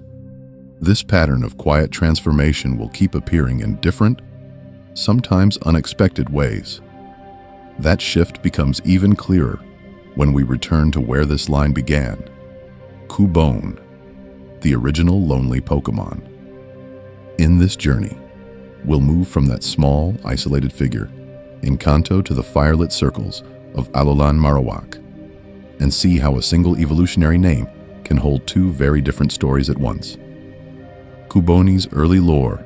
this pattern of quiet transformation will keep appearing in different, sometimes unexpected ways. That shift becomes even clearer when we return to where this line began: Cubone, the original lonely Pokémon. In this journey, we'll move from that small, isolated figure in Kanto to the firelit circles of Alolan Marowak, and see how a single evolutionary name can hold two very different stories at once. Cubone's early lore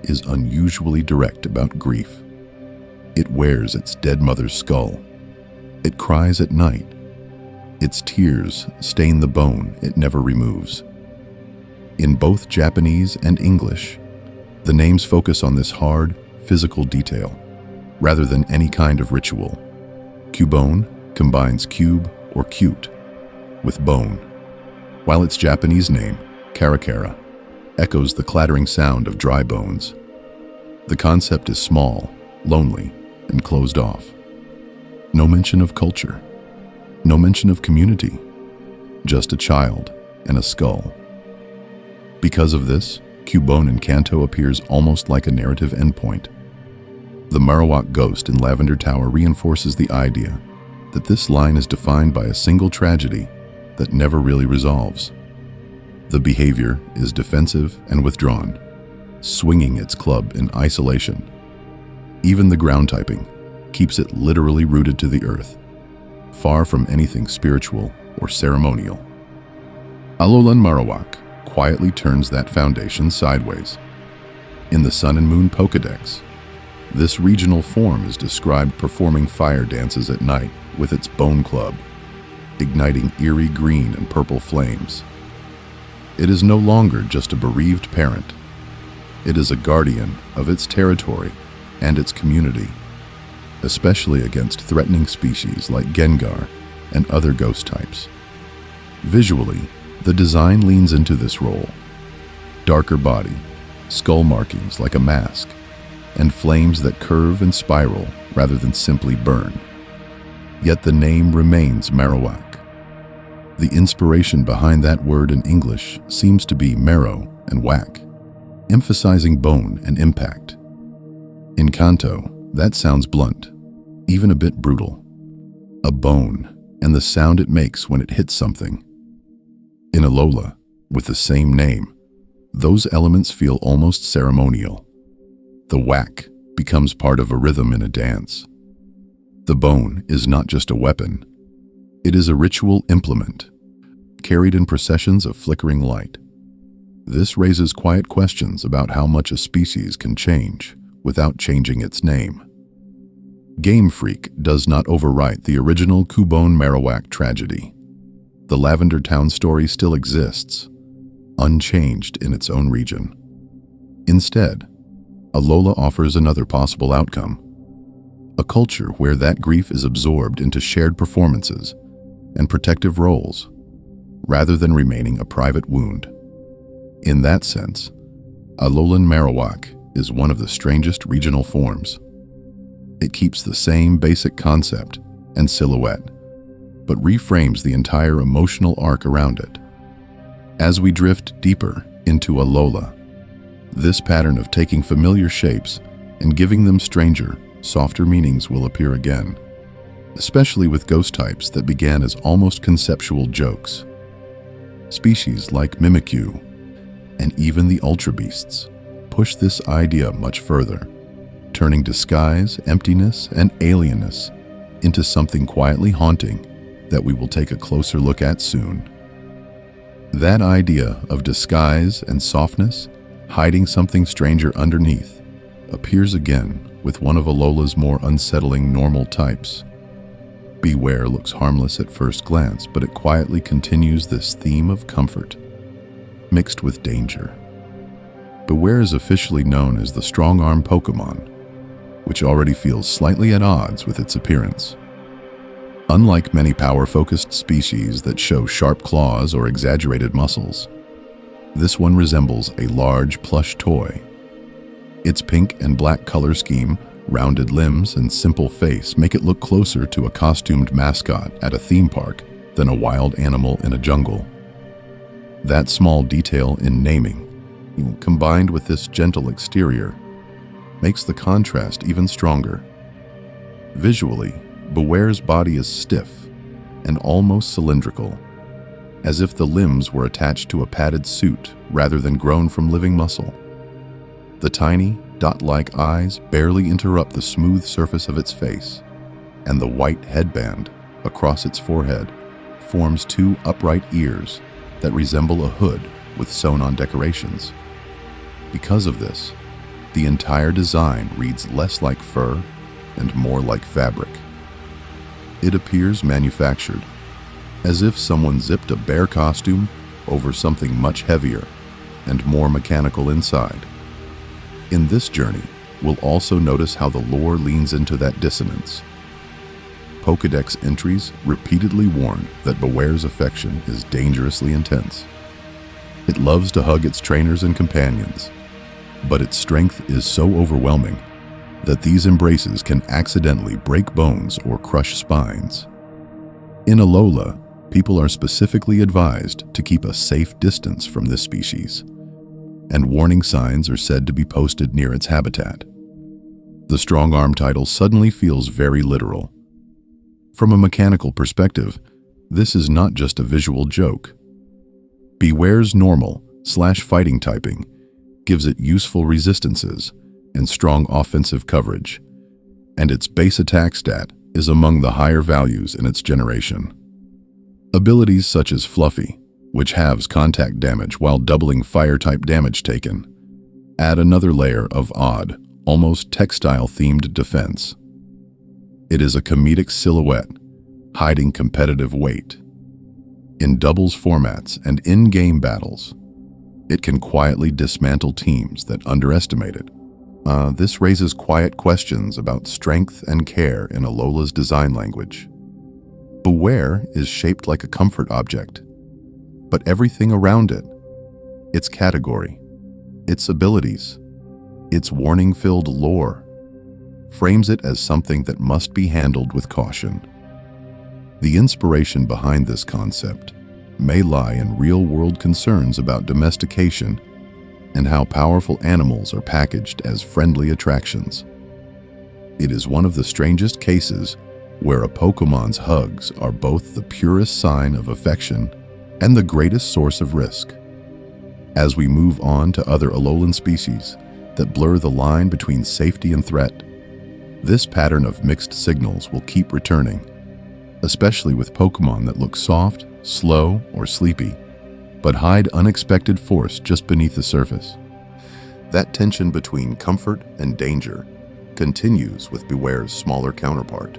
is unusually direct about grief. It wears its dead mother's skull. It cries at night. Its tears stain the bone it never removes. In both Japanese and English, the names focus on this hard, physical detail, rather than any kind of ritual. Cubone combines cube or cute with bone, while its Japanese name, Karakara, echoes the clattering sound of dry bones. The concept is small, lonely, and closed off. No mention of culture, no mention of community, just a child and a skull. Because of this, Cubone in Kanto appears almost like a narrative endpoint. The Marowak ghost in Lavender Tower reinforces the idea that this line is defined by a single tragedy that never really resolves. The behavior is defensive and withdrawn, swinging its club in isolation. Even the ground typing keeps it literally rooted to the earth, far from anything spiritual or ceremonial. Alola Marowak quietly turns that foundation sideways. In the Sun and Moon Pokédex, this regional form is described performing fire dances at night with its bone club, igniting eerie green and purple flames. It is no longer just a bereaved parent. It is a guardian of its territory and its community, especially against threatening species like Gengar and other ghost types. Visually, the design leans into this role. Darker body, skull markings like a mask, and flames that curve and spiral rather than simply burn. Yet the name remains Marowak. The inspiration behind that word in English seems to be marrow and whack, emphasizing bone and impact. In Kanto, that sounds blunt, even a bit brutal. A bone and the sound it makes when it hits something. In Alola, with the same name, those elements feel almost ceremonial. The whack becomes part of a rhythm in a dance. The bone is not just a weapon. It is a ritual implement, carried in processions of flickering light. This raises quiet questions about how much a species can change without changing its name. Game Freak does not overwrite the original Cubone Marowak tragedy. The Lavender Town story still exists, unchanged in its own region. Instead, Alola offers another possible outcome. A culture where that grief is absorbed into shared performances and protective roles, rather than remaining a private wound. In that sense, Alolan Marowak is one of the strangest regional forms. It keeps the same basic concept and silhouette, but reframes the entire emotional arc around it. As we drift deeper into Alola, this pattern of taking familiar shapes and giving them stranger, softer meanings will appear again, especially with ghost types that began as almost conceptual jokes. Species like Mimikyu and even the Ultra Beasts push this idea much further, turning disguise, emptiness, and alienness into something quietly haunting that we will take a closer look at soon. That idea of disguise and softness, hiding something stranger underneath, appears again with one of Alola's more unsettling normal types. Beware looks harmless at first glance, but it quietly continues this theme of comfort, mixed with danger. Beware is officially known as the strong-arm Pokemon, which already feels slightly at odds with its appearance. Unlike many power-focused species that show sharp claws or exaggerated muscles, this one resembles a large plush toy. Its pink and black color scheme, rounded limbs, and simple face make it look closer to a costumed mascot at a theme park than a wild animal in a jungle. That small detail in naming, combined with this gentle exterior, makes the contrast even stronger. Visually, Beware's body is stiff and almost cylindrical, as if the limbs were attached to a padded suit rather than grown from living muscle. The tiny, dot-like eyes barely interrupt the smooth surface of its face, and the white headband across its forehead forms two upright ears that resemble a hood with sewn-on decorations. Because of this, the entire design reads less like fur and more like fabric. It appears manufactured, as if someone zipped a bear costume over something much heavier and more mechanical inside. In this journey, we'll also notice how the lore leans into that dissonance. Pokédex entries repeatedly warn that Beware's affection is dangerously intense. It loves to hug its trainers and companions, but its strength is so overwhelming that these embraces can accidentally break bones or crush spines. In Alola, people are specifically advised to keep a safe distance from this species, and warning signs are said to be posted near its habitat. The strong arm title suddenly feels very literal. From a mechanical perspective, this is not just a visual joke. Beware's normal/fighting typing gives it useful resistances and strong offensive coverage, and its base attack stat is among the higher values in its generation. Abilities such as Fluffy, which halves contact damage while doubling fire-type damage taken, add another layer of odd, almost textile-themed defense. It is a comedic silhouette, hiding competitive weight. In doubles formats and in-game battles, it can quietly dismantle teams that underestimate it. This raises quiet questions about strength and care in Alola's design language. Beware is shaped like a comfort object, but everything around it, its category, its abilities, its warning-filled lore, frames it as something that must be handled with caution. The inspiration behind this concept may lie in real-world concerns about domestication and how powerful animals are packaged as friendly attractions. It is one of the strangest cases where a Pokemon's hugs are both the purest sign of affection and the greatest source of risk. As we move on to other Alolan species that blur the line between safety and threat, this pattern of mixed signals will keep returning, especially with Pokemon that look soft, slow, or sleepy, but hide unexpected force just beneath the surface. That tension between comfort and danger continues with Beware's smaller counterpart.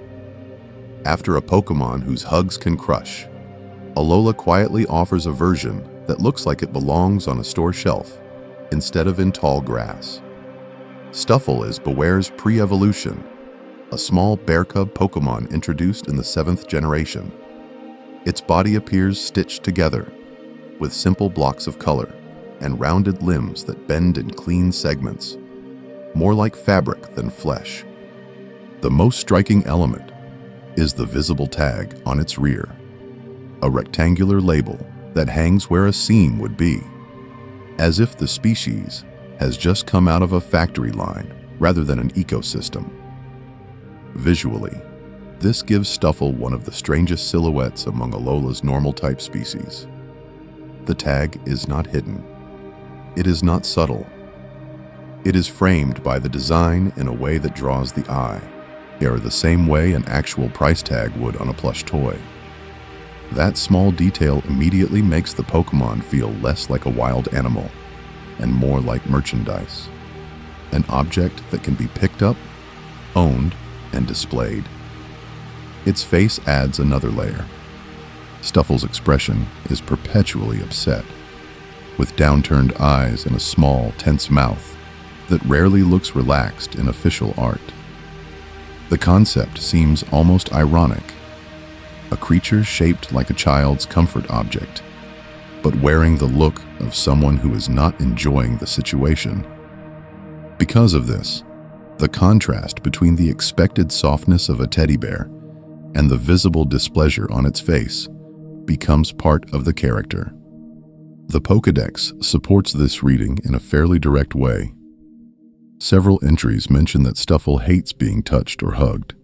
After a Pokemon whose hugs can crush, Alola quietly offers a version that looks like it belongs on a store shelf instead of in tall grass. Stuffle is Beware's pre-evolution, a small bear cub Pokemon introduced in the 7th generation. Its body appears stitched together, with simple blocks of color and rounded limbs that bend in clean segments, more like fabric than flesh. The most striking element is the visible tag on its rear, a rectangular label that hangs where a seam would be, as if the species has just come out of a factory line rather than an ecosystem. Visually, this gives Stuffle one of the strangest silhouettes among Alola's normal-type species. The tag is not hidden. It is not subtle. It is framed by the design in a way that draws the eye, or the same way an actual price tag would on a plush toy. That small detail immediately makes the Pokemon feel less like a wild animal and more like merchandise, an object that can be picked up, owned, and displayed. Its face adds another layer. Stuffle's expression is perpetually upset, with downturned eyes and a small, tense mouth that rarely looks relaxed in official art. The concept seems almost ironic, a creature shaped like a child's comfort object, but wearing the look of someone who is not enjoying the situation. Because of this, the contrast between the expected softness of a teddy bear and the visible displeasure on its face becomes part of the character. The Pokédex supports this reading in a fairly direct way. Several entries mention that Stuffle hates being touched or hugged,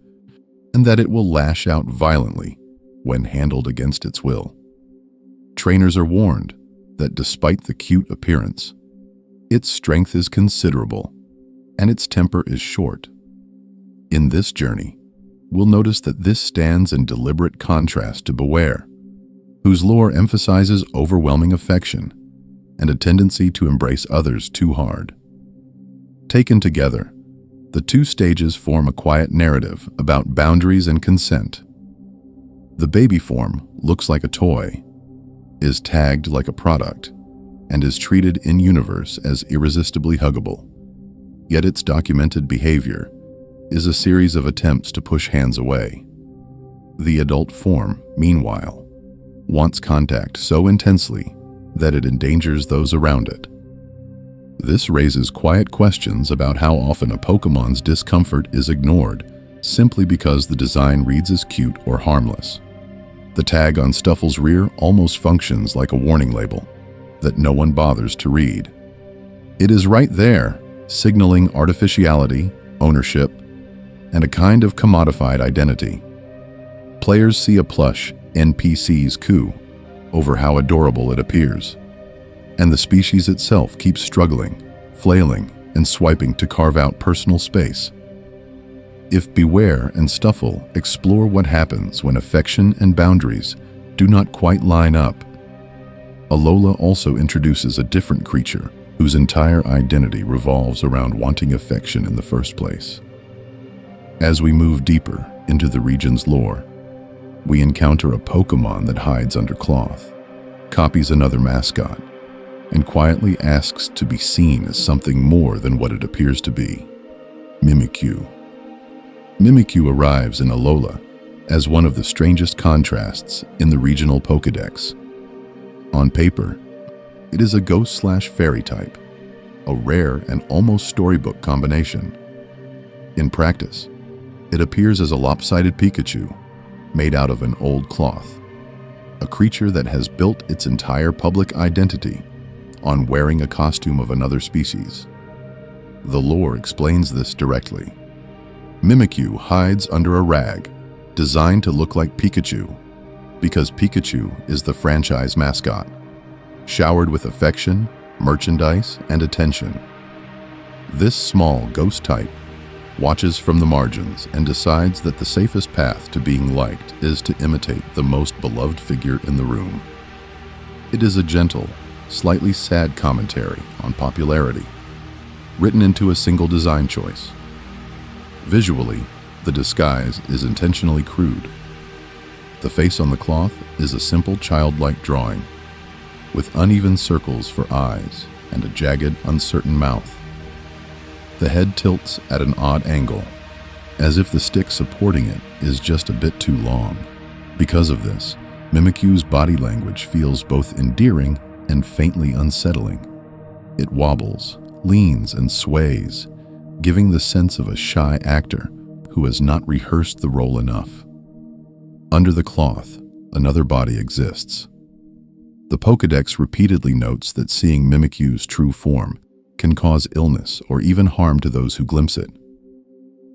and that it will lash out violently when handled against its will. Trainers are warned that despite the cute appearance, its strength is considerable and its temper is short. In this journey, we'll notice that this stands in deliberate contrast to Beware, whose lore emphasizes overwhelming affection and a tendency to embrace others too hard. Taken together, the two stages form a quiet narrative about boundaries and consent. The baby form looks like a toy, is tagged like a product, and is treated in-universe as irresistibly huggable. Yet its documented behavior is a series of attempts to push hands away. The adult form, meanwhile, wants contact so intensely that it endangers those around it. This raises quiet questions about how often a Pokemon's discomfort is ignored simply because the design reads as cute or harmless. The tag on Stuffle's rear almost functions like a warning label that no one bothers to read. It is right there, signaling artificiality, ownership, and a kind of commodified identity. Players see a plush NPC's coo over how adorable it appears, and the species itself keeps struggling, flailing and swiping to carve out personal space. If Beware and Stuffle explore what happens when affection and boundaries do not quite line up, Alola also introduces a different creature whose entire identity revolves around wanting affection in the first place. As we move deeper into the region's lore, we encounter a Pokémon that hides under cloth, copies another mascot, and quietly asks to be seen as something more than what it appears to be: Mimikyu. Mimikyu arrives in Alola as one of the strangest contrasts in the regional Pokédex. On paper, it is a ghost/fairy type, a rare and almost storybook combination. In practice, it appears as a lopsided Pikachu made out of an old cloth, a creature that has built its entire public identity on wearing a costume of another species. The lore explains this directly. Mimikyu hides under a rag designed to look like Pikachu because Pikachu is the franchise mascot, showered with affection, merchandise, and attention. This small ghost type watches from the margins and decides that the safest path to being liked is to imitate the most beloved figure in the room. It is a gentle, slightly sad commentary on popularity, written into a single design choice. Visually, the disguise is intentionally crude. The face on the cloth is a simple childlike drawing, with uneven circles for eyes and a jagged, uncertain mouth. The head tilts at an odd angle, as if the stick supporting it is just a bit too long. Because of this, Mimikyu's body language feels both endearing and faintly unsettling. It wobbles, leans, and sways, giving the sense of a shy actor who has not rehearsed the role enough. Under the cloth, another body exists. The Pokédex repeatedly notes that seeing Mimikyu's true form can cause illness or even harm to those who glimpse it.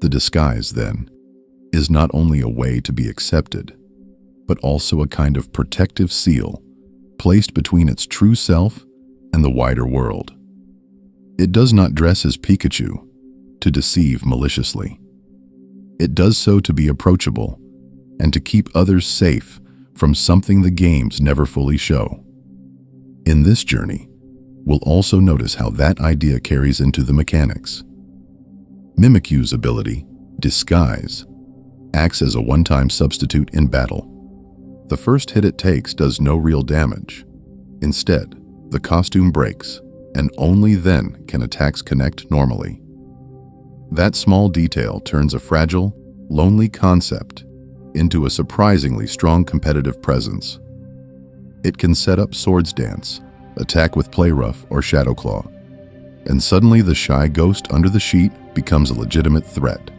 The disguise, then, is not only a way to be accepted, but also a kind of protective seal placed between its true self and the wider world. It does not dress as Pikachu to deceive maliciously. It does so to be approachable and to keep others safe from something the games never fully show. In this journey, we'll also notice how that idea carries into the mechanics. Mimikyu's ability, Disguise, acts as a one-time substitute in battle. The first hit it takes does no real damage. Instead, the costume breaks, and only then can attacks connect normally. That small detail turns a fragile, lonely concept into a surprisingly strong competitive presence. It can set up Swords Dance, attack with Play Rough or Shadow Claw, and suddenly the shy ghost under the sheet becomes a legitimate threat.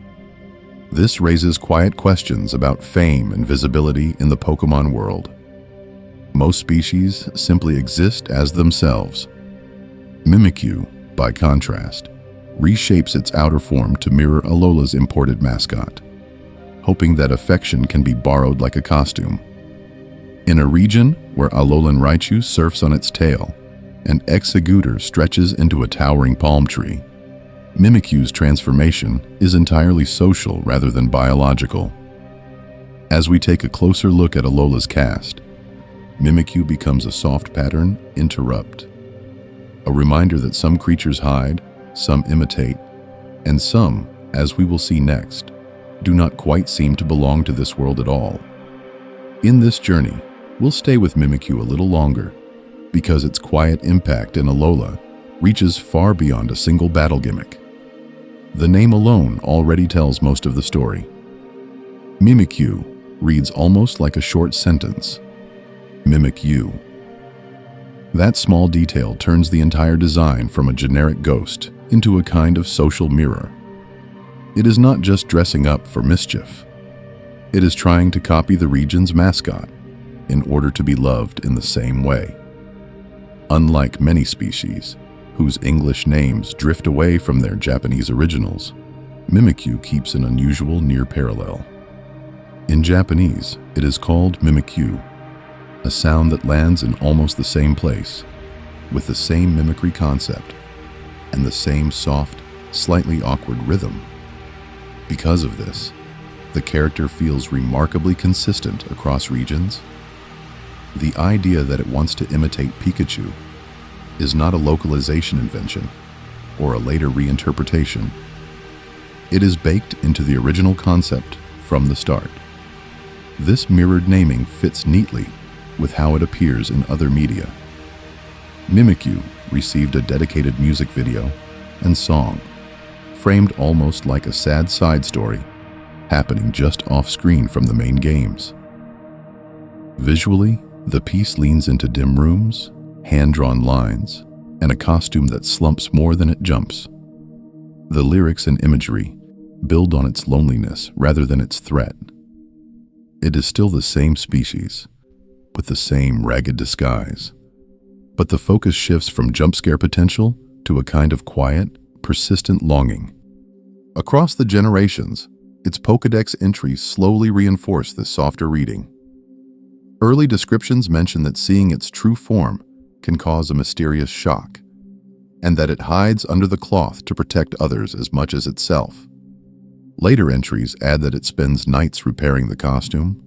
This raises quiet questions about fame and visibility in the Pokémon world. Most species simply exist as themselves. Mimikyu, by contrast, reshapes its outer form to mirror Alola's imported mascot, hoping that affection can be borrowed like a costume. In a region where Alolan Raichu surfs on its tail and Exeggutor stretches into a towering palm tree, Mimikyu's transformation is entirely social rather than biological. As we take a closer look at Alola's cast, Mimikyu becomes a soft pattern interrupt, a reminder that some creatures hide, some imitate, and some, as we will see next, do not quite seem to belong to this world at all. In this journey, we'll stay with Mimikyu a little longer, because its quiet impact in Alola reaches far beyond a single battle gimmick. The name alone already tells most of the story. Mimikyu reads almost like a short sentence. Mimikyu. That small detail turns the entire design from a generic ghost into a kind of social mirror. It is not just dressing up for mischief. It is trying to copy the region's mascot in order to be loved in the same way. Unlike many species, whose English names drift away from their Japanese originals, Mimikyu keeps an unusual near parallel. In Japanese, it is called Mimikyu, a sound that lands in almost the same place, with the same mimicry concept. and the same soft, slightly awkward rhythm. Because of this, the character feels remarkably consistent across regions. The idea that it wants to imitate Pikachu is not a localization invention or a later reinterpretation. It is baked into the original concept from the start. This mirrored naming fits neatly with how it appears in other media. Mimikyu received a dedicated music video and song, framed almost like a sad side story, happening just off-screen from the main games. Visually, the piece leans into dim rooms, hand-drawn lines, and a costume that slumps more than it jumps. The lyrics and imagery build on its loneliness rather than its threat. It is still the same species, with the same ragged disguise, but the focus shifts from jump scare potential to a kind of quiet, persistent longing. Across the generations, its Pokédex entries slowly reinforce this softer reading. Early descriptions mention that seeing its true form can cause a mysterious shock, and that it hides under the cloth to protect others as much as itself. Later entries add that it spends nights repairing the costume,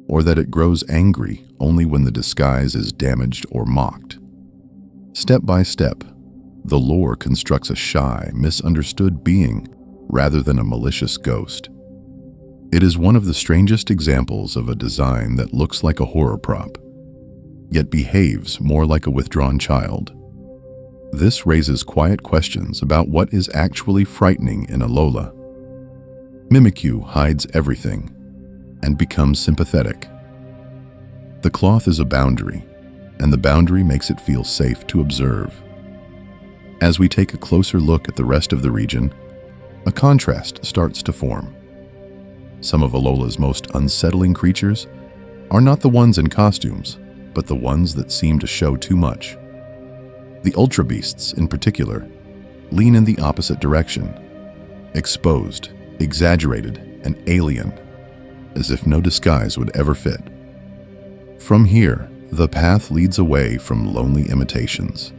or that it grows angry only when the disguise is damaged or mocked. Step by step, the lore constructs a shy, misunderstood being rather than a malicious ghost. It is one of the strangest examples of a design that looks like a horror prop, yet behaves more like a withdrawn child. This raises quiet questions about what is actually frightening in Alola. Mimikyu hides everything and becomes sympathetic. The cloth is a boundary, and the boundary makes it feel safe to observe. As we take a closer look at the rest of the region, a contrast starts to form. Some of Alola's most unsettling creatures are not the ones in costumes, but the ones that seem to show too much. The Ultra Beasts, in particular, lean in the opposite direction, exposed, exaggerated, and alien, as if no disguise would ever fit. From here, the path leads away from lonely imitations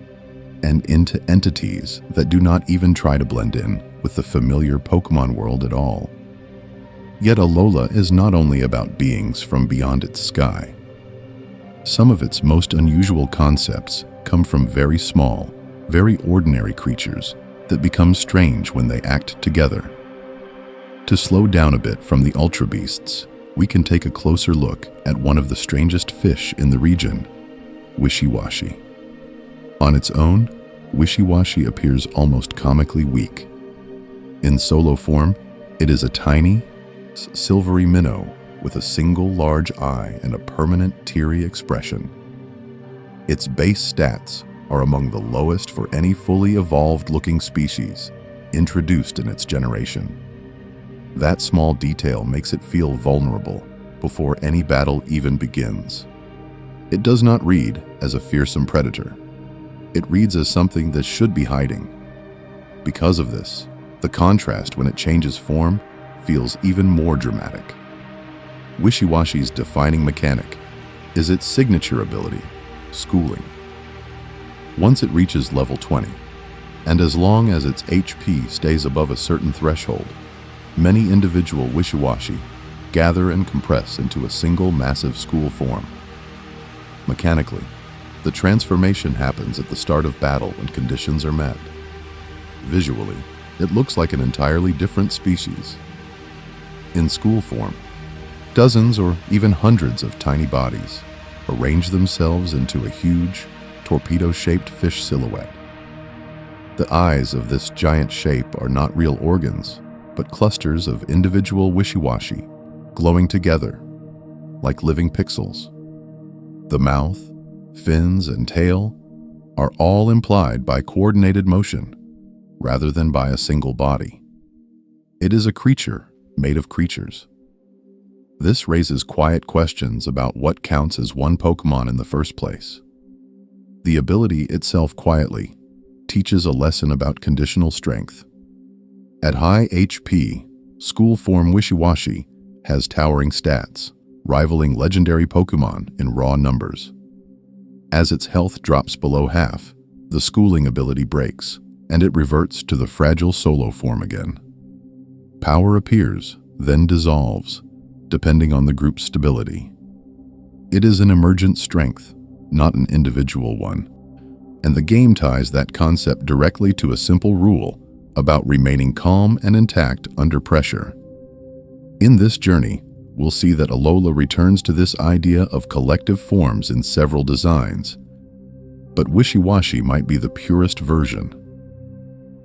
and into entities that do not even try to blend in with the familiar Pokémon world at all. Yet Alola is not only about beings from beyond its sky. Some of its most unusual concepts come from very small, very ordinary creatures that become strange when they act together. To slow down a bit from the Ultra Beasts, we can take a closer look at one of the strangest fish in the region, Wishiwashi. On its own, Wishiwashi appears almost comically weak. In solo form, it is a tiny, silvery minnow with a single large eye and a permanent teary expression. Its base stats are among the lowest for any fully evolved-looking species introduced in its generation. That small detail makes it feel vulnerable before any battle even begins. It does not read as a fearsome predator. It reads as something that should be hiding. Because of this, the contrast when it changes form feels even more dramatic. Wishiwashi's defining mechanic is its signature ability, schooling. Once it reaches level 20, and as long as its HP stays above a certain threshold, many individual Wishiwashi gather and compress into a single massive school form. Mechanically, the transformation happens at the start of battle when conditions are met. Visually, it looks like an entirely different species. In school form, dozens or even hundreds of tiny bodies arrange themselves into a huge, torpedo-shaped fish silhouette. The eyes of this giant shape are not real organs, but clusters of individual Wishiwashi glowing together like living pixels. The mouth, fins, and tail are all implied by coordinated motion rather than by a single body. It is a creature made of creatures. This raises quiet questions about what counts as one Pokémon in the first place. The ability itself quietly teaches a lesson about conditional strength. At high HP, school form Wishiwashi has towering stats, rivaling legendary Pokémon in raw numbers. As its health drops below half, the schooling ability breaks, and it reverts to the fragile solo form again. Power appears, then dissolves, depending on the group's stability. It is an emergent strength, not an individual one, and the game ties that concept directly to a simple rule about remaining calm and intact under pressure. In this journey, we'll see that Alola returns to this idea of collective forms in several designs, but Wishiwashi might be the purest version.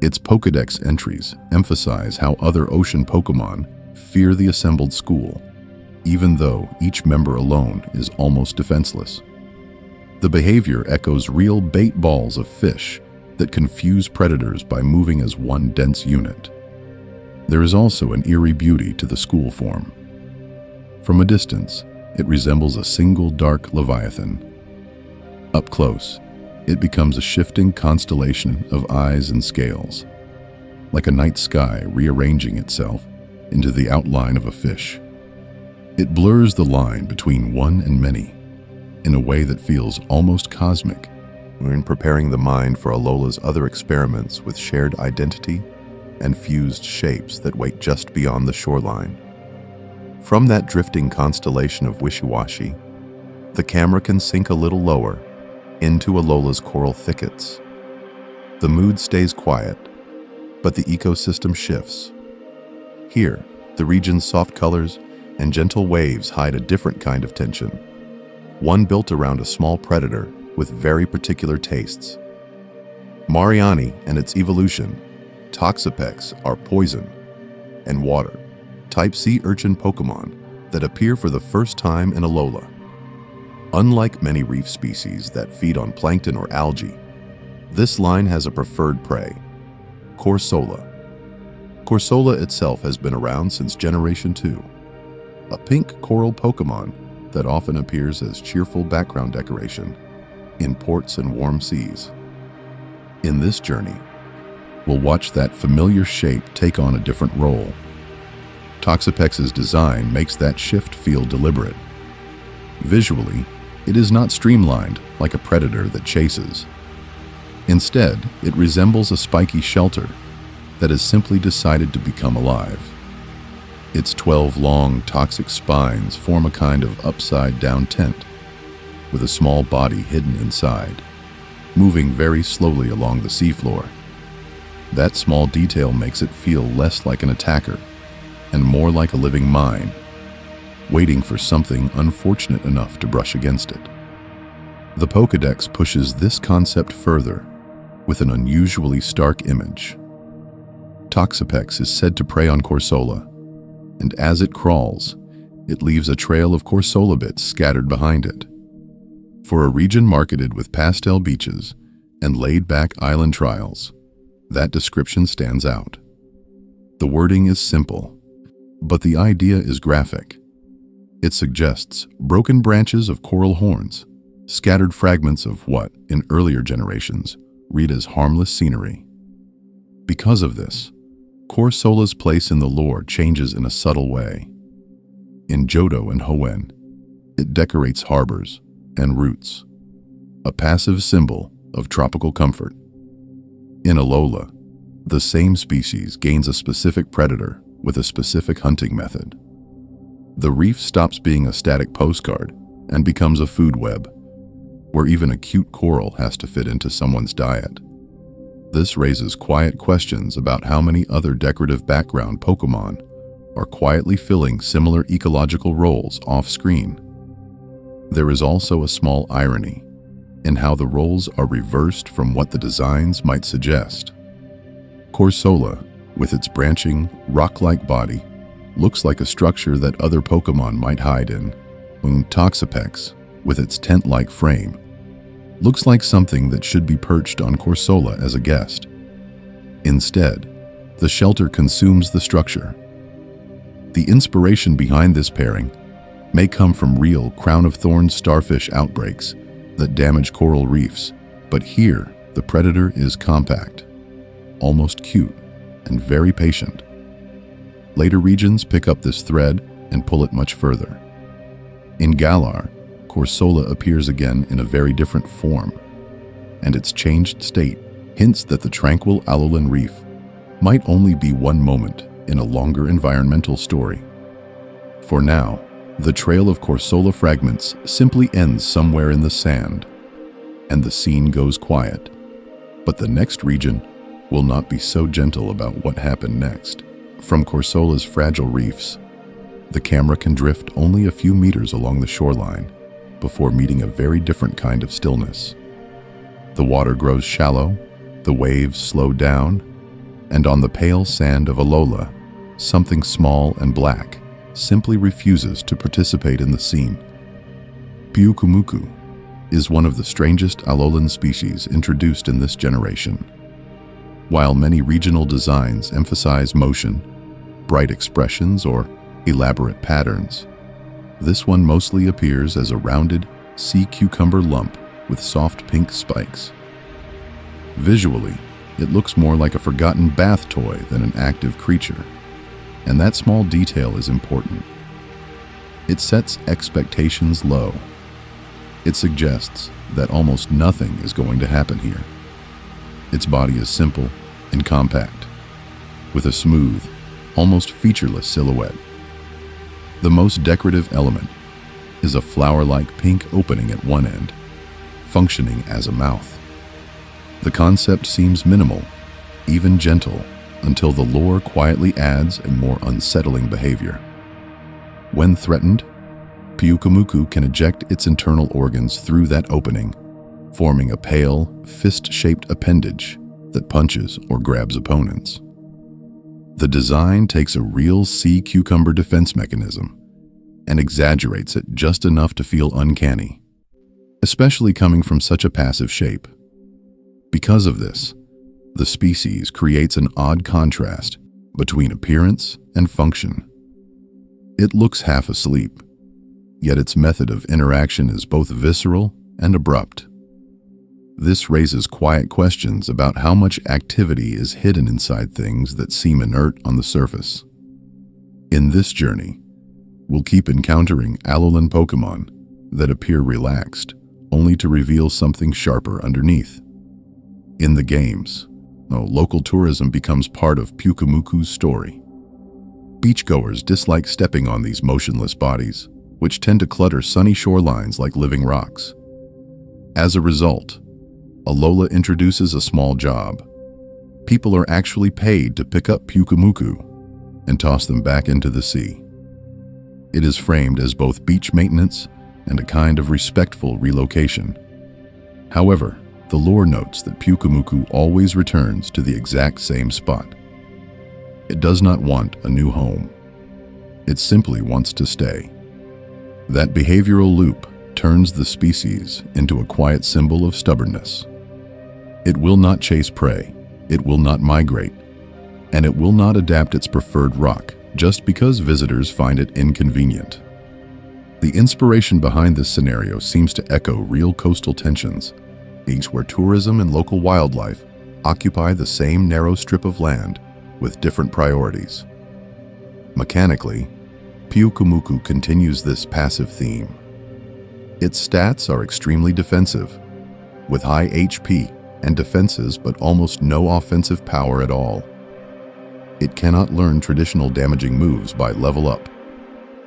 Its Pokédex entries emphasize how other ocean Pokémon fear the assembled school, even though each member alone is almost defenseless. The behavior echoes real bait balls of fish that confuse predators by moving as one dense unit. There is also an eerie beauty to the school form. From a distance, it resembles a single dark leviathan. Up close, it becomes a shifting constellation of eyes and scales, like a night sky rearranging itself into the outline of a fish. It blurs the line between one and many in a way that feels almost cosmic. We're in preparing the mind for Alola's other experiments with shared identity and fused shapes that wait just beyond the shoreline. From that drifting constellation of Wishiwashi, the camera can sink a little lower into Alola's coral thickets. The mood stays quiet, but the ecosystem shifts. Here, the region's soft colors and gentle waves hide a different kind of tension, one built around a small predator with very particular tastes. Mariani and its evolution, Toxapex, are poison and water, type sea urchin Pokémon that appear for the first time in Alola. Unlike many reef species that feed on plankton or algae, this line has a preferred prey, Corsola. Corsola itself has been around since Generation 2, a pink coral Pokémon that often appears as cheerful background decoration in ports and warm seas. In this journey, we'll watch that familiar shape take on a different role. Toxapex's design makes that shift feel deliberate. Visually, it is not streamlined like a predator that chases. Instead, it resembles a spiky shelter that has simply decided to become alive. Its 12 long, toxic spines form a kind of upside-down tent, with a small body hidden inside, moving very slowly along the seafloor. That small detail makes it feel less like an attacker and more like a living mine, waiting for something unfortunate enough to brush against it. The Pokédex pushes this concept further with an unusually stark image. Toxapex is said to prey on Corsola, and as it crawls, it leaves a trail of Corsola bits scattered behind it. For a region marketed with pastel beaches and laid-back island trials, that description stands out. The wording is simple, but the idea is graphic. It suggests broken branches of coral horns, scattered fragments of what, in earlier generations, read as harmless scenery. Because of this, Corsola's place in the lore changes in a subtle way. In Johto and Hoenn, it decorates harbors and routes, a passive symbol of tropical comfort. In Alola, the same species gains a specific predator with a specific hunting method. The reef stops being a static postcard and becomes a food web, where even a cute coral has to fit into someone's diet. This raises quiet questions about how many other decorative background Pokémon are quietly filling similar ecological roles off-screen. There is also a small irony in how the roles are reversed from what the designs might suggest. Corsola, with its branching, rock-like body, looks like a structure that other Pokémon might hide in, when Toxapex, with its tent-like frame, looks like something that should be perched on Corsola as a guest. Instead, the shelter consumes the structure. The inspiration behind this pairing may come from real crown-of-thorns starfish outbreaks that damage coral reefs, but here the predator is compact, almost cute, and very patient. Later regions pick up this thread and pull it much further. In Galar, Corsola appears again in a very different form, and its changed state hints that the tranquil Alolan Reef might only be one moment in a longer environmental story. For now, the trail of Corsola fragments simply ends somewhere in the sand, and the scene goes quiet. But the next region will not be so gentle about what happened next. From Corsola's fragile reefs, the camera can drift only a few meters along the shoreline before meeting a very different kind of stillness. The water grows shallow, the waves slow down, and on the pale sand of Alola, something small and black simply refuses to participate in the scene. Pyukumuku is one of the strangest Alolan species introduced in this generation. While many regional designs emphasize motion, bright expressions, or elaborate patterns, this one mostly appears as a rounded sea cucumber lump with soft pink spikes. Visually, it looks more like a forgotten bath toy than an active creature, and that small detail is important. It sets expectations low. It suggests that almost nothing is going to happen here. Its body is simple and compact, with a smooth, almost featureless silhouette. The most decorative element is a flower-like pink opening at one end, functioning as a mouth. The concept seems minimal, even gentle, until the lore quietly adds a more unsettling behavior. When threatened, Pyukumuku can eject its internal organs through that opening, forming a pale, fist-shaped appendage that punches or grabs opponents. The design takes a real sea cucumber defense mechanism and exaggerates it just enough to feel uncanny, especially coming from such a passive shape. Because of this, the species creates an odd contrast between appearance and function. It looks half asleep, yet its method of interaction is both visceral and abrupt. This raises quiet questions about how much activity is hidden inside things that seem inert on the surface. In this journey, we'll keep encountering Alolan Pokemon that appear relaxed, only to reveal something sharper underneath. In the games, local tourism becomes part of Pyukumuku's story. Beachgoers dislike stepping on these motionless bodies, which tend to clutter sunny shorelines like living rocks. As a result, Alola introduces a small job. People are actually paid to pick up Pyukumuku and toss them back into the sea. It is framed as both beach maintenance and a kind of respectful relocation. However, the lore notes that Pyukumuku always returns to the exact same spot. It does not want a new home. It simply wants to stay. That behavioral loop turns the species into a quiet symbol of stubbornness. It will not chase prey, it will not migrate, and it will not adapt its preferred rock just because visitors find it inconvenient. The inspiration behind this scenario seems to echo real coastal tensions, each where tourism and local wildlife occupy the same narrow strip of land with different priorities. Mechanically, Pyukumuku continues this passive theme. Its stats are extremely defensive, with high HP and defenses but almost no offensive power at all. It cannot learn traditional damaging moves by level up,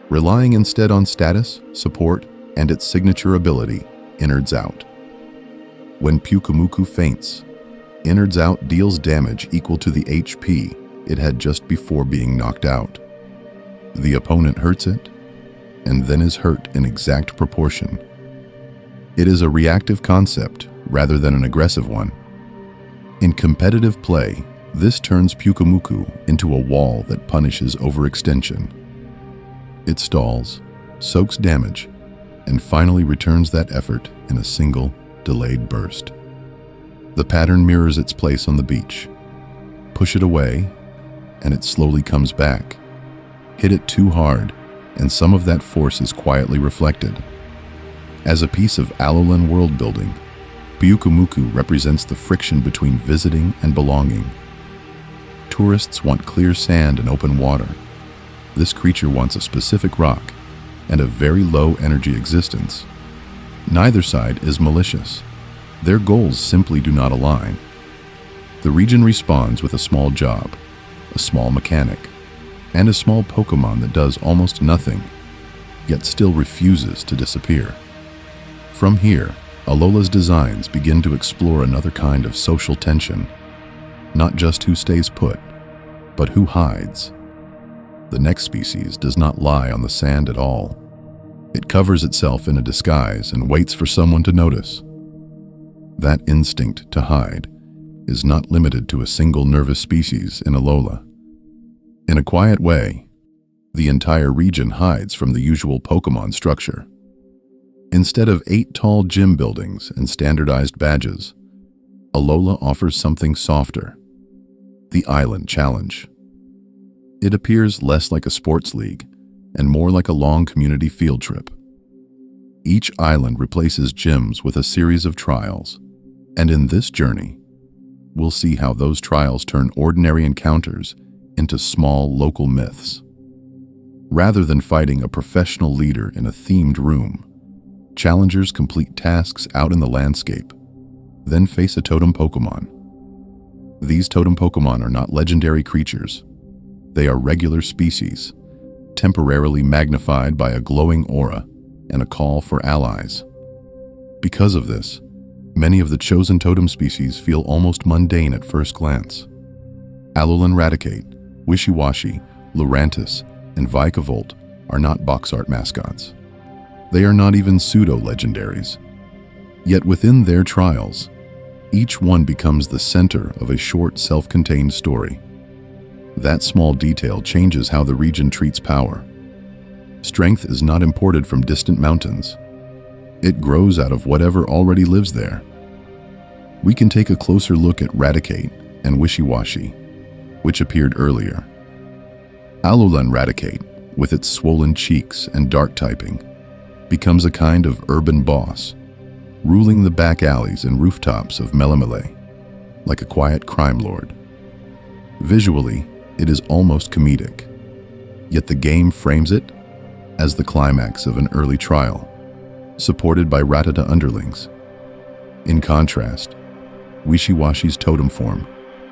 relying instead on status, support, and its signature ability, Innards Out. When Pyukumuku faints, Innards Out deals damage equal to the HP it had just before being knocked out. The opponent hurts it, and then is hurt in exact proportion. It is a reactive concept rather than an aggressive one. In competitive play, this turns Pyukumuku into a wall that punishes overextension. It stalls, soaks damage, and finally returns that effort in a single, delayed burst. The pattern mirrors its place on the beach. Push it away, and it slowly comes back. Hit it too hard, and some of that force is quietly reflected. As a piece of Alolan world building, Pyukumuku represents the friction between visiting and belonging. Tourists want clear sand and open water. This creature wants a specific rock and a very low energy existence. Neither side is malicious. Their goals simply do not align. The region responds with a small job, a small mechanic, and a small Pokemon that does almost nothing, yet still refuses to disappear. From here, Alola's designs begin to explore another kind of social tension, not just who stays put, but who hides. The next species does not lie on the sand at all. It covers itself in a disguise and waits for someone to notice. That instinct to hide is not limited to a single nervous species in Alola. In a quiet way, the entire region hides from the usual Pokemon structure. Instead of 8 tall gym buildings and standardized badges, Alola offers something softer: the Island Challenge. It appears less like a sports league and more like a long community field trip. Each island replaces gyms with a series of trials, and in this journey, we'll see how those trials turn ordinary encounters into small local myths. Rather than fighting a professional leader in a themed room, challengers complete tasks out in the landscape, then face a totem Pokemon. These totem Pokemon are not legendary creatures. They are regular species, temporarily magnified by a glowing aura and a call for allies. Because of this, many of the chosen totem species feel almost mundane at first glance. Alolan Raticate, Wishiwashi, Lurantis, and Vikavolt are not box art mascots. They are not even pseudo-legendaries. Yet within their trials, each one becomes the center of a short, self-contained story. That small detail changes how the region treats power. Strength is not imported from distant mountains. It grows out of whatever already lives there. We can take a closer look at Raticate and Wishiwashi, which appeared earlier. Alolan Raticate, with its swollen cheeks and dark typing, becomes a kind of urban boss, ruling the back alleys and rooftops of Melemele, like a quiet crime lord. Visually, it is almost comedic, yet the game frames it as the climax of an early trial, supported by Rattata underlings. In contrast, Wishiwashi's totem form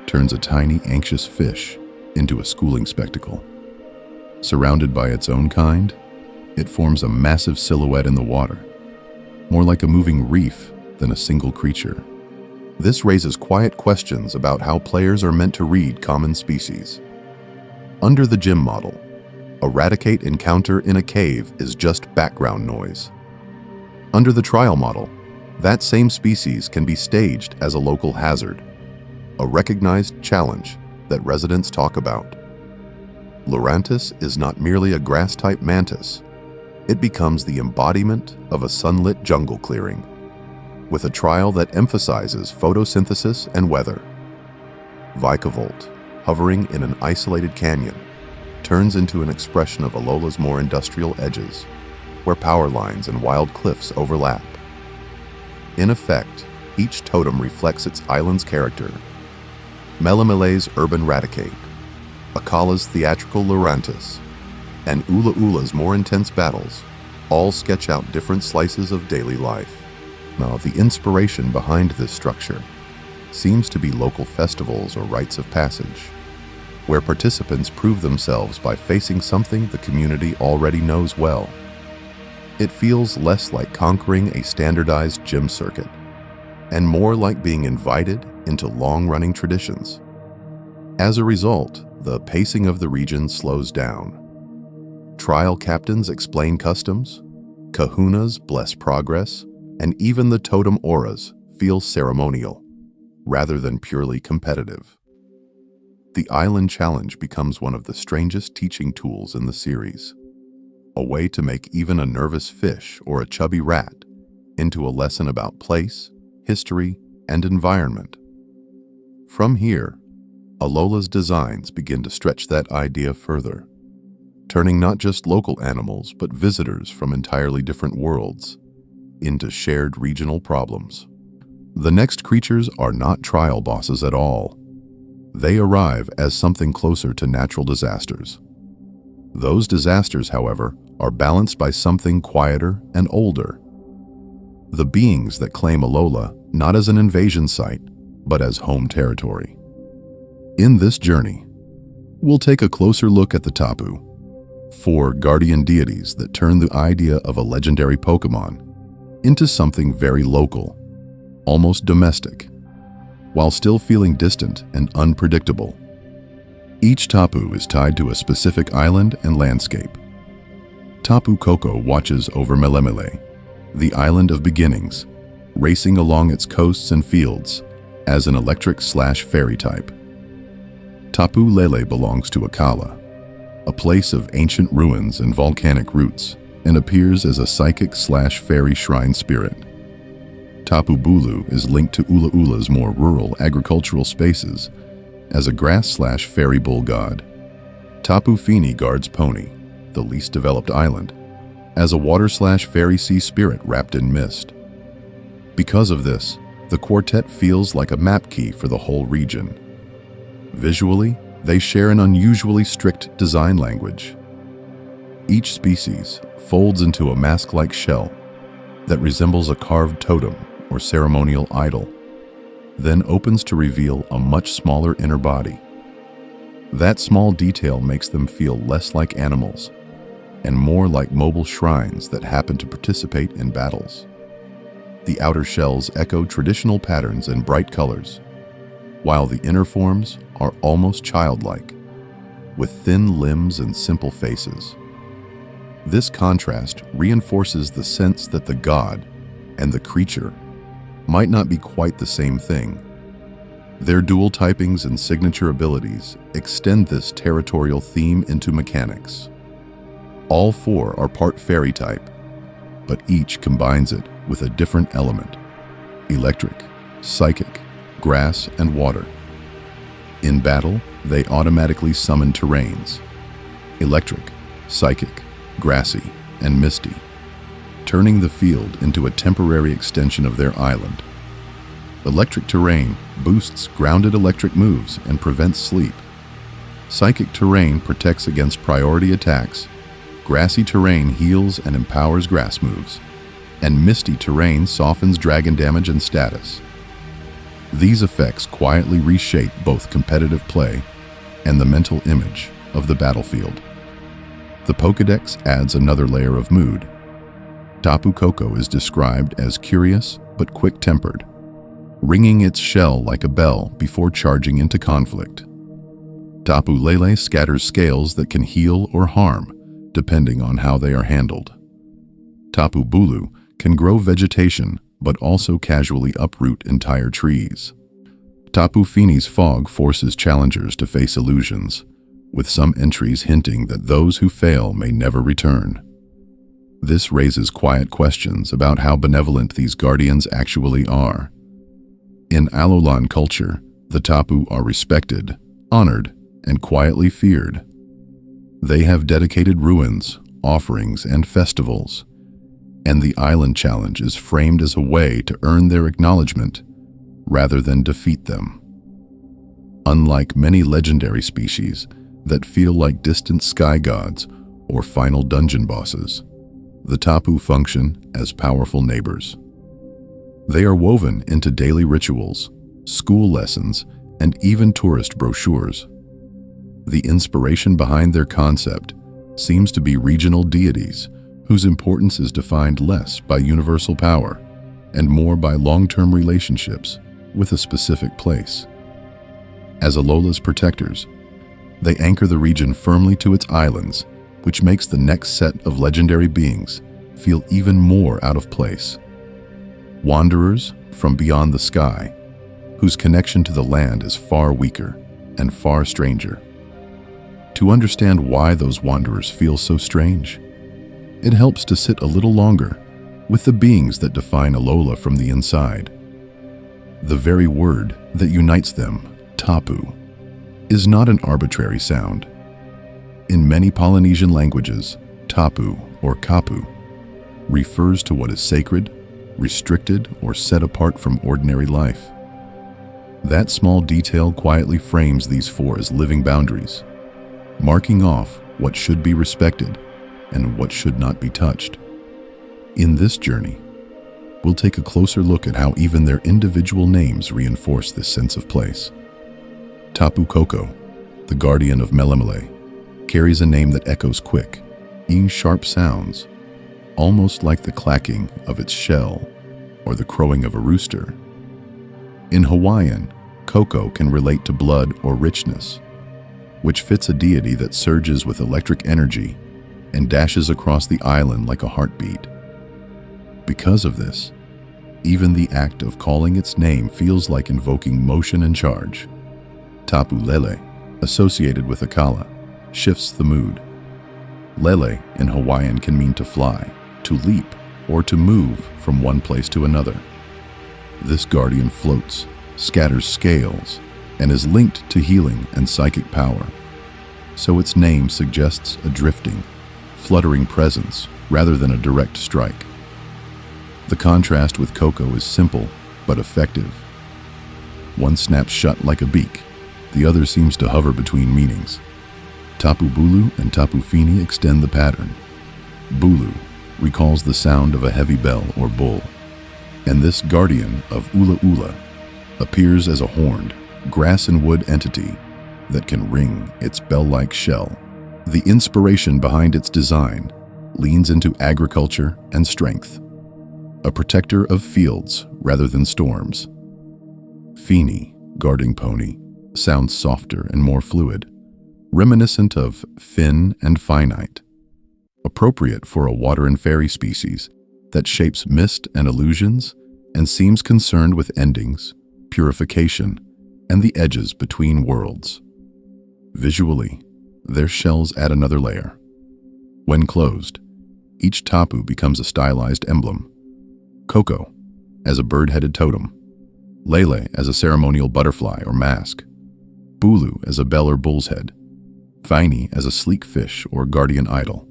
turns a tiny, anxious fish into a schooling spectacle. Surrounded by its own kind, it forms a massive silhouette in the water, more like a moving reef than a single creature. This raises quiet questions about how players are meant to read common species. Under the gym model, a Raticate encounter in a cave is just background noise. Under the trial model, that same species can be staged as a local hazard, a recognized challenge that residents talk about. Lurantis is not merely a grass-type mantis. It becomes the embodiment of a sunlit jungle clearing, with a trial that emphasizes photosynthesis and weather. Vikavolt, hovering in an isolated canyon, turns into an expression of Alola's more industrial edges, where power lines and wild cliffs overlap. In effect, each totem reflects its island's character. Melemele's urban Raticate, Akala's theatrical Lurantis, and Ula Ula's more intense battles all sketch out different slices of daily life. Now, the inspiration behind this structure seems to be local festivals or rites of passage, where participants prove themselves by facing something the community already knows well. It feels less like conquering a standardized gym circuit, and more like being invited into long-running traditions. As a result, the pacing of the region slows down. Trial captains explain customs, kahunas bless progress, and even the totem auras feel ceremonial, rather than purely competitive. The Island Challenge becomes one of the strangest teaching tools in the series, a way to make even a nervous fish or a chubby rat into a lesson about place, history, and environment. From here, Alola's designs begin to stretch that idea further, turning not just local animals but visitors from entirely different worlds into shared regional problems. The next creatures are not trial bosses at all. They arrive as something closer to natural disasters. Those disasters, however, are balanced by something quieter and older. The beings that claim Alola not as an invasion site, but as home territory. In this journey, we'll take a closer look at the Tapu, four guardian deities that turn the idea of a legendary Pokemon into something very local, almost domestic, while still feeling distant and unpredictable. Each Tapu is tied to a specific island and landscape. Tapu Koko watches over Melemele, the island of beginnings, racing along its coasts and fields as an electric/fairy type. Tapu Lele belongs to Akala, a place of ancient ruins and volcanic roots, and appears as a psychic/fairy shrine spirit. Tapu Bulu is linked to Ula Ula's more rural agricultural spaces as a grass/fairy bull god. Tapu Fini guards Pony, the least developed island, as a water/fairy sea spirit wrapped in mist. Because of this, the quartet feels like a map key for the whole region. Visually, they share an unusually strict design language. Each species folds into a mask-like shell that resembles a carved totem or ceremonial idol, then opens to reveal a much smaller inner body. That small detail makes them feel less like animals and more like mobile shrines that happen to participate in battles. The outer shells echo traditional patterns and bright colors, while the inner forms are almost childlike, with thin limbs and simple faces. This contrast reinforces the sense that the god and the creature might not be quite the same thing. Their dual typings and signature abilities extend this territorial theme into mechanics. All four are part fairy type, but each combines it with a different element: electric, psychic, grass, and water. In battle, they automatically summon terrains: electric, psychic, grassy, and misty, turning the field into a temporary extension of their island. Electric terrain boosts grounded electric moves and prevents sleep. Psychic terrain protects against priority attacks. Grassy terrain heals and empowers grass moves. And misty terrain softens dragon damage and status. These effects quietly reshape both competitive play and the mental image of the battlefield. The Pokédex adds another layer of mood. Tapu Koko is described as curious but quick-tempered, ringing its shell like a bell before charging into conflict. Tapu Lele scatters scales that can heal or harm, depending on how they are handled. Tapu Bulu can grow vegetation but also casually uproot entire trees. Tapu Fini's fog forces challengers to face illusions, with some entries hinting that those who fail may never return. This raises quiet questions about how benevolent these guardians actually are. In Alolan culture, the Tapu are respected, honored, and quietly feared. They have dedicated ruins, offerings, and festivals, and the island challenge is framed as a way to earn their acknowledgement rather than defeat them. Unlike many legendary species that feel like distant sky gods or final dungeon bosses, the Tapu function as powerful neighbors. They are woven into daily rituals, school lessons, and even tourist brochures. The inspiration behind their concept seems to be regional deities whose importance is defined less by universal power and more by long-term relationships with a specific place. As Alola's protectors, they anchor the region firmly to its islands, which makes the next set of legendary beings feel even more out of place. Wanderers from beyond the sky, whose connection to the land is far weaker and far stranger. To understand why those wanderers feel so strange, it helps to sit a little longer with the beings that define Alola from the inside. The very word that unites them, Tapu, is not an arbitrary sound. In many Polynesian languages, Tapu or Kapu refers to what is sacred, restricted, or set apart from ordinary life. That small detail quietly frames these four as living boundaries, marking off what should be respected and what should not be touched. In this journey, we'll take a closer look at how even their individual names reinforce this sense of place. Tapu Koko, the guardian of Melemele, carries a name that echoes quick, sharp sounds, almost like the clacking of its shell or the crowing of a rooster. In Hawaiian, Koko can relate to blood or richness, which fits a deity that surges with electric energy and dashes across the island like a heartbeat. Because of this, even the act of calling its name feels like invoking motion and charge. Tapu Lele, associated with Akala, shifts the mood. Lele in Hawaiian can mean to fly, to leap, or to move from one place to another. This guardian floats, scatters scales, and is linked to healing and psychic power. So its name suggests a drifting, fluttering presence rather than a direct strike. The contrast with Koko is simple but effective. One snaps shut like a beak, the other seems to hover between meanings. Tapu Bulu and Tapu Fini extend the pattern. Bulu recalls the sound of a heavy bell or bull, and this guardian of Ula Ula appears as a horned, grass and wood entity that can ring its bell-like shell. The inspiration behind its design leans into agriculture and strength, a protector of fields rather than storms. Fini, guarding pony, sounds softer and more fluid, reminiscent of fin and finite, appropriate for a water and fairy species that shapes mist and illusions and seems concerned with endings, purification, and the edges between worlds. Visually, their shells add another layer. When closed, each tapu becomes a stylized emblem. Koko as a bird-headed totem, Lele as a ceremonial butterfly or mask, Bulu as a bell or bull's head, Fini as a sleek fish or guardian idol.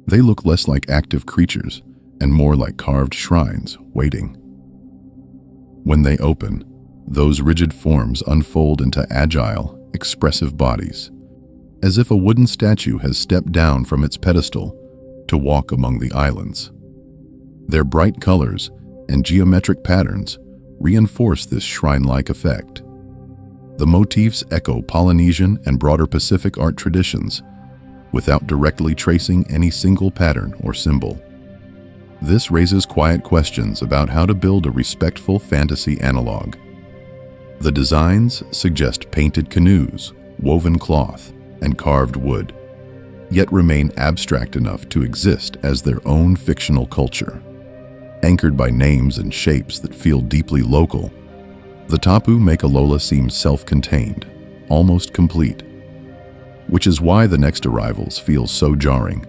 They look less like active creatures and more like carved shrines waiting. When they open, those rigid forms unfold into agile, expressive bodies, as if a wooden statue has stepped down from its pedestal to walk among the islands. Their bright colors and geometric patterns reinforce this shrine-like effect. The motifs echo Polynesian and broader Pacific art traditions without directly tracing any single pattern or symbol. This raises quiet questions about how to build a respectful fantasy analog. The designs suggest painted canoes, woven cloth, and carved wood, yet remain abstract enough to exist as their own fictional culture. Anchored by names and shapes that feel deeply local, the tapu make Alola seem self-contained, almost complete, which is why the next arrivals feel so jarring.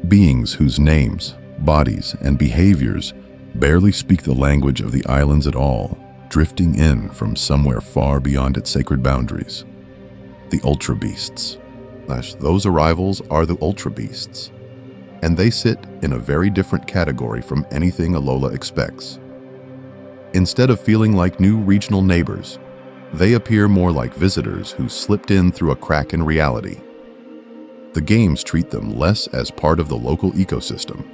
Beings whose names, bodies, and behaviors barely speak the language of the islands at all, drifting in from somewhere far beyond its sacred boundaries. The Ultra Beasts. Those arrivals are the Ultra Beasts, and they sit in a very different category from anything Alola expects. Instead of feeling like new regional neighbors, they appear more like visitors who slipped in through a crack in reality. The games treat them less as part of the local ecosystem,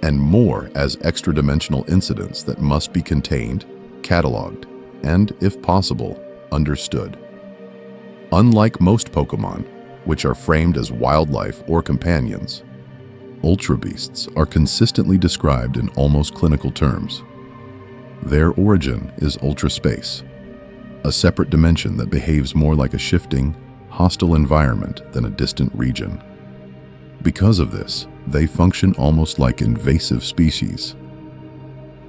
and more as extra-dimensional incidents that must be contained, cataloged, and, if possible, understood. Unlike most Pokémon, which are framed as wildlife or companions, Ultra Beasts are consistently described in almost clinical terms. Their origin is Ultra Space, a separate dimension that behaves more like a shifting, hostile environment than a distant region. Because of this, they function almost like invasive species.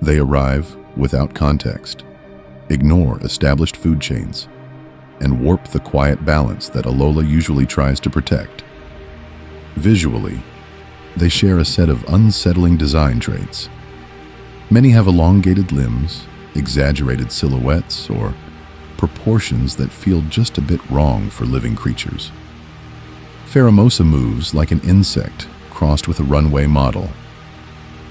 They arrive without context, ignore established food chains, and warp the quiet balance that Alola usually tries to protect. Visually, they share a set of unsettling design traits. Many have elongated limbs, exaggerated silhouettes, or proportions that feel just a bit wrong for living creatures. Pheromosa moves like an insect crossed with a runway model.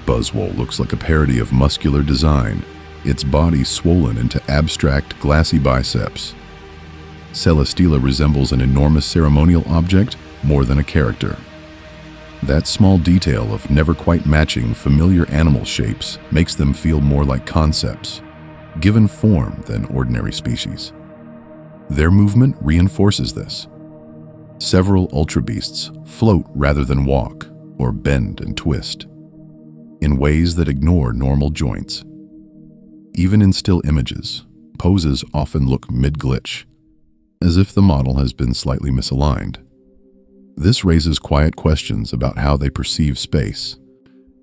Buzzwole looks like a parody of muscular design, its body swollen into abstract, glassy biceps. Celesteela resembles an enormous ceremonial object more than a character. That small detail of never quite matching familiar animal shapes makes them feel more like concepts, given form than ordinary species. Their movement reinforces this. Several Ultra Beasts float rather than walk, or bend and twist, in ways that ignore normal joints. Even in still images, poses often look mid-glitch, as if the model has been slightly misaligned. This raises quiet questions about how they perceive space,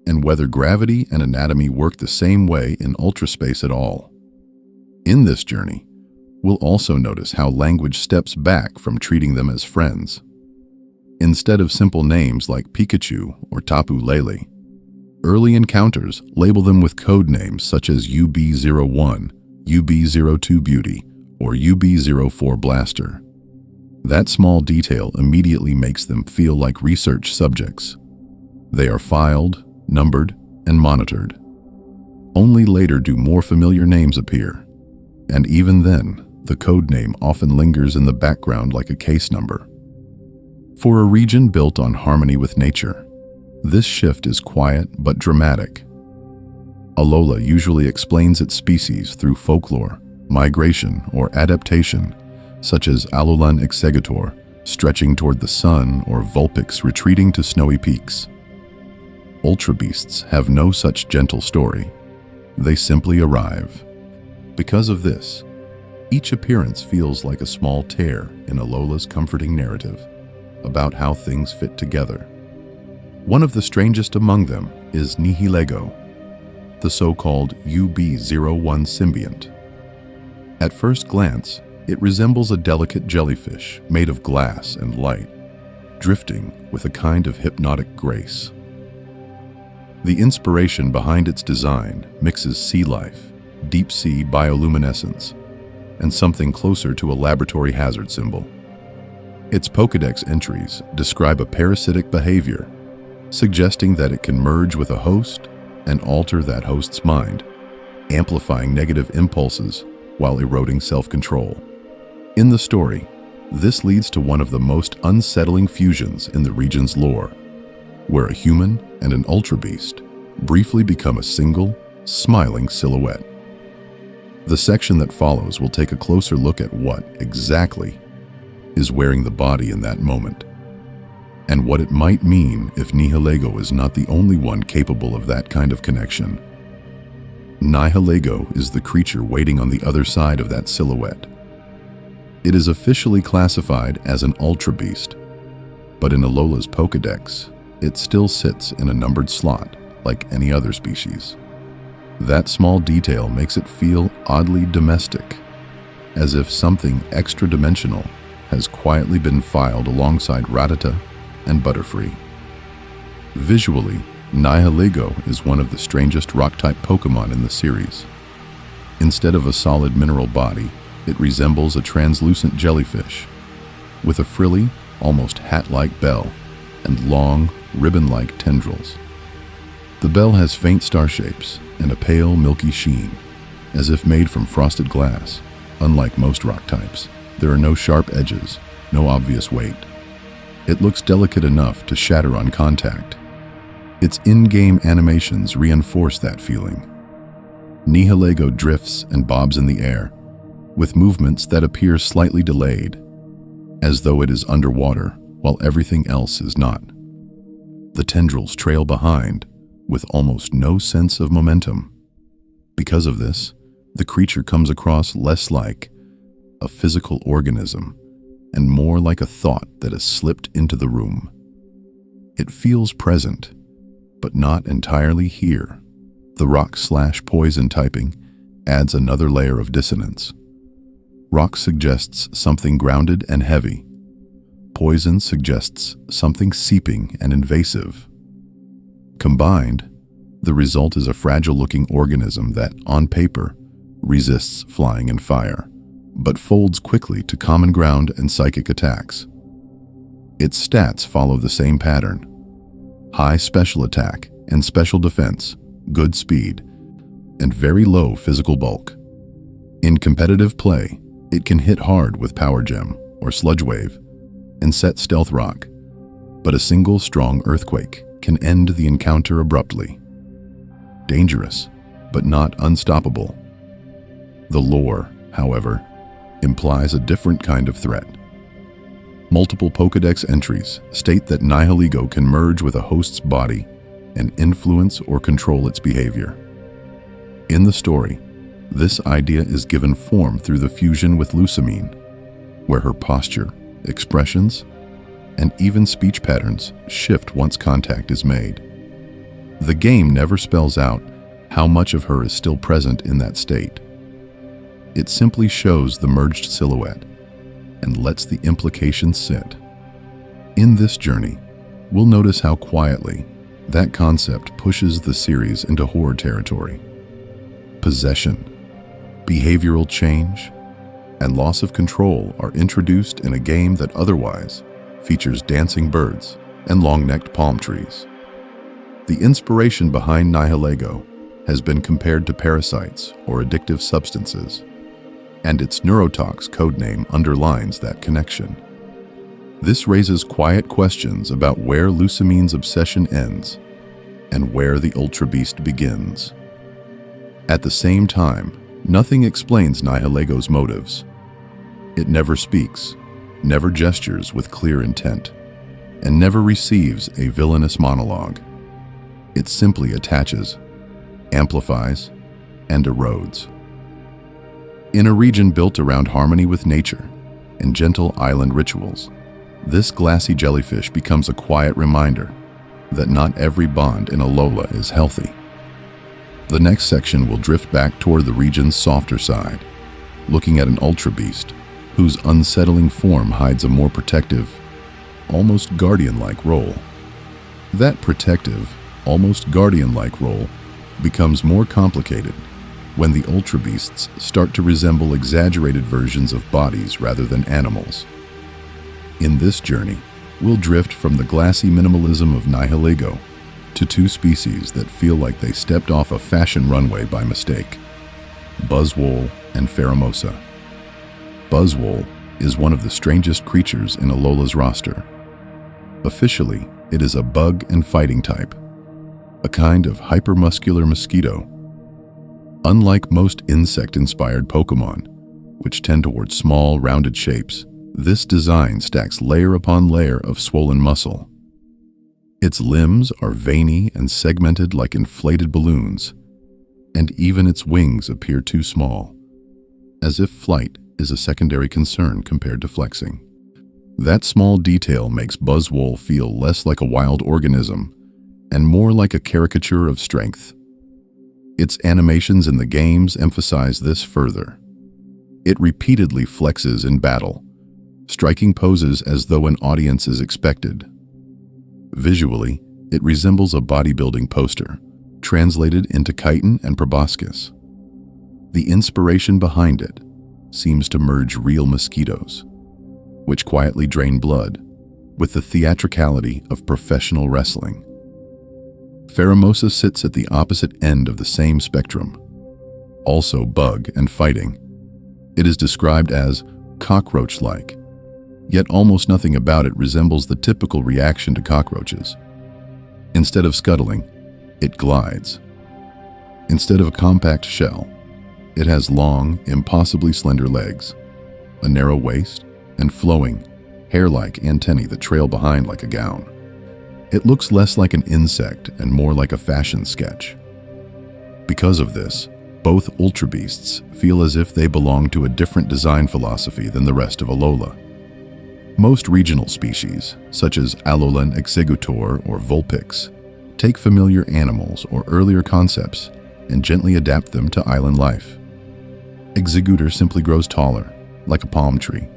and whether gravity and anatomy work the same way in ultraspace at all. In this journey, we'll also notice how language steps back from treating them as friends. Instead of simple names like Pikachu or Tapu Lele, early encounters label them with code names such as UB01, UB02 Beauty, or UB04 Blaster. That small detail immediately makes them feel like research subjects. They are filed, numbered, and monitored. Only later do more familiar names appear, and even then, the code name often lingers in the background like a case number. For a region built on harmony with nature, this shift is quiet but dramatic. Alola usually explains its species through folklore, migration, or adaptation, such as Alolan Executor stretching toward the sun or Vulpix retreating to snowy peaks. Ultra Beasts have no such gentle story. They simply arrive. Because of this, each appearance feels like a small tear in Alola's comforting narrative about how things fit together. One of the strangest among them is Nihilego, the so-called UB01 symbiont. At first glance, it resembles a delicate jellyfish made of glass and light, drifting with a kind of hypnotic grace. The inspiration behind its design mixes sea life, deep-sea bioluminescence, and something closer to a laboratory hazard symbol. Its Pokédex entries describe a parasitic behavior, suggesting that it can merge with a host and alter that host's mind, amplifying negative impulses while eroding self-control. In the story, this leads to one of the most unsettling fusions in the region's lore, where a human and an Ultra Beast briefly become a single, smiling silhouette. The section that follows will take a closer look at what, exactly, is wearing the body in that moment, and what it might mean if Nihilego is not the only one capable of that kind of connection. Nihilego is the creature waiting on the other side of that silhouette. It is officially classified as an Ultra Beast, but in Alola's Pokédex, it still sits in a numbered slot like any other species. That small detail makes it feel oddly domestic, as if something extra-dimensional has quietly been filed alongside Rattata and Butterfree. Visually, Nihilego is one of the strangest rock-type Pokémon in the series. Instead of a solid mineral body, it resembles a translucent jellyfish, with a frilly, almost hat-like bell and long, ribbon-like tendrils. The bell has faint star shapes and a pale, milky sheen, as if made from frosted glass. Unlike most rock types, there are no sharp edges, no obvious weight. It looks delicate enough to shatter on contact. Its in-game animations reinforce that feeling. Nihilego drifts and bobs in the air, with movements that appear slightly delayed, as though it is underwater while everything else is not. The tendrils trail behind, with almost no sense of momentum. Because of this, the creature comes across less like a physical organism and more like a thought that has slipped into the room. It feels present, but not entirely here. The rock/poison typing adds another layer of dissonance. Rock suggests something grounded and heavy. Poison suggests something seeping and invasive. Combined, the result is a fragile-looking organism that, on paper, resists flying and fire, but folds quickly to common ground and psychic attacks. Its stats follow the same pattern: high special attack and special defense, good speed, and very low physical bulk. In competitive play, it can hit hard with Power Gem or Sludge Wave and set Stealth Rock, but a single strong Earthquake can end the encounter abruptly. Dangerous, but not unstoppable. The lore, however, implies a different kind of threat. Multiple Pokédex entries state that Nihilego can merge with a host's body and influence or control its behavior. In the story, this idea is given form through the fusion with Lusamine, where her posture, expressions, and even speech patterns shift once contact is made. The game never spells out how much of her is still present in that state. It simply shows the merged silhouette and lets the implications sit. In this journey, we'll notice how quietly that concept pushes the series into horror territory. Possession, behavioral change, and loss of control are introduced in a game that otherwise features dancing birds and long-necked palm trees. The inspiration behind Nihilego has been compared to parasites or addictive substances, and its neurotox codename underlines that connection. This raises quiet questions about where Lusamine's obsession ends and where the Ultra Beast begins. At the same time, nothing explains Nihilego's motives. It never speaks, never gestures with clear intent, and never receives a villainous monologue. It simply attaches, amplifies, and erodes. In a region built around harmony with nature and gentle island rituals, this glassy jellyfish becomes a quiet reminder that not every bond in Alola is healthy. The next section will drift back toward the region's softer side, looking at an Ultra Beast whose unsettling form hides a more protective, almost guardian-like role. That protective, almost guardian-like role becomes more complicated when the Ultra Beasts start to resemble exaggerated versions of bodies rather than animals. In this journey, we'll drift from the glassy minimalism of Nihilego to two species that feel like they stepped off a fashion runway by mistake: Buzzwole and Pheromosa. Buzzwole is one of the strangest creatures in Alola's roster. Officially, it is a bug and fighting type, a kind of hypermuscular mosquito. Unlike most insect-inspired Pokémon, which tend towards small, rounded shapes, this design stacks layer upon layer of swollen muscle. Its limbs are veiny and segmented like inflated balloons, and even its wings appear too small, as if flight is a secondary concern compared to flexing. That small detail makes Buzzwole feel less like a wild organism and more like a caricature of strength. Its animations in the games emphasize this further. It repeatedly flexes in battle, striking poses as though an audience is expected. Visually, it resembles a bodybuilding poster, translated into chitin and proboscis. The inspiration behind it seems to merge real mosquitoes, which quietly drain blood, with the theatricality of professional wrestling. Pheromosa sits at the opposite end of the same spectrum, also bug and fighting. It is described as cockroach-like, yet almost nothing about it resembles the typical reaction to cockroaches. Instead of scuttling, it glides. Instead of a compact shell, it has long, impossibly slender legs, a narrow waist, and flowing, hair-like antennae that trail behind like a gown. It looks less like an insect and more like a fashion sketch. Because of this, both Ultra Beasts feel as if they belong to a different design philosophy than the rest of Alola. Most regional species, such as Alolan Executor or Vulpix, take familiar animals or earlier concepts and gently adapt them to island life. Executor simply grows taller, like a palm tree.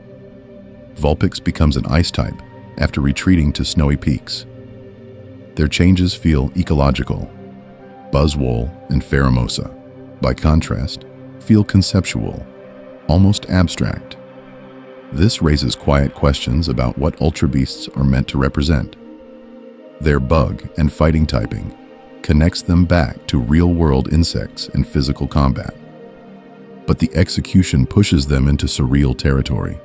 Vulpix becomes an ice type after retreating to snowy peaks. Their changes feel ecological. Buzzwole and Pheromosa, by contrast, feel conceptual, almost abstract. This raises quiet questions about what Ultra Beasts are meant to represent. Their bug and fighting typing connects them back to real-world insects and physical combat. But the execution pushes them into surreal territory.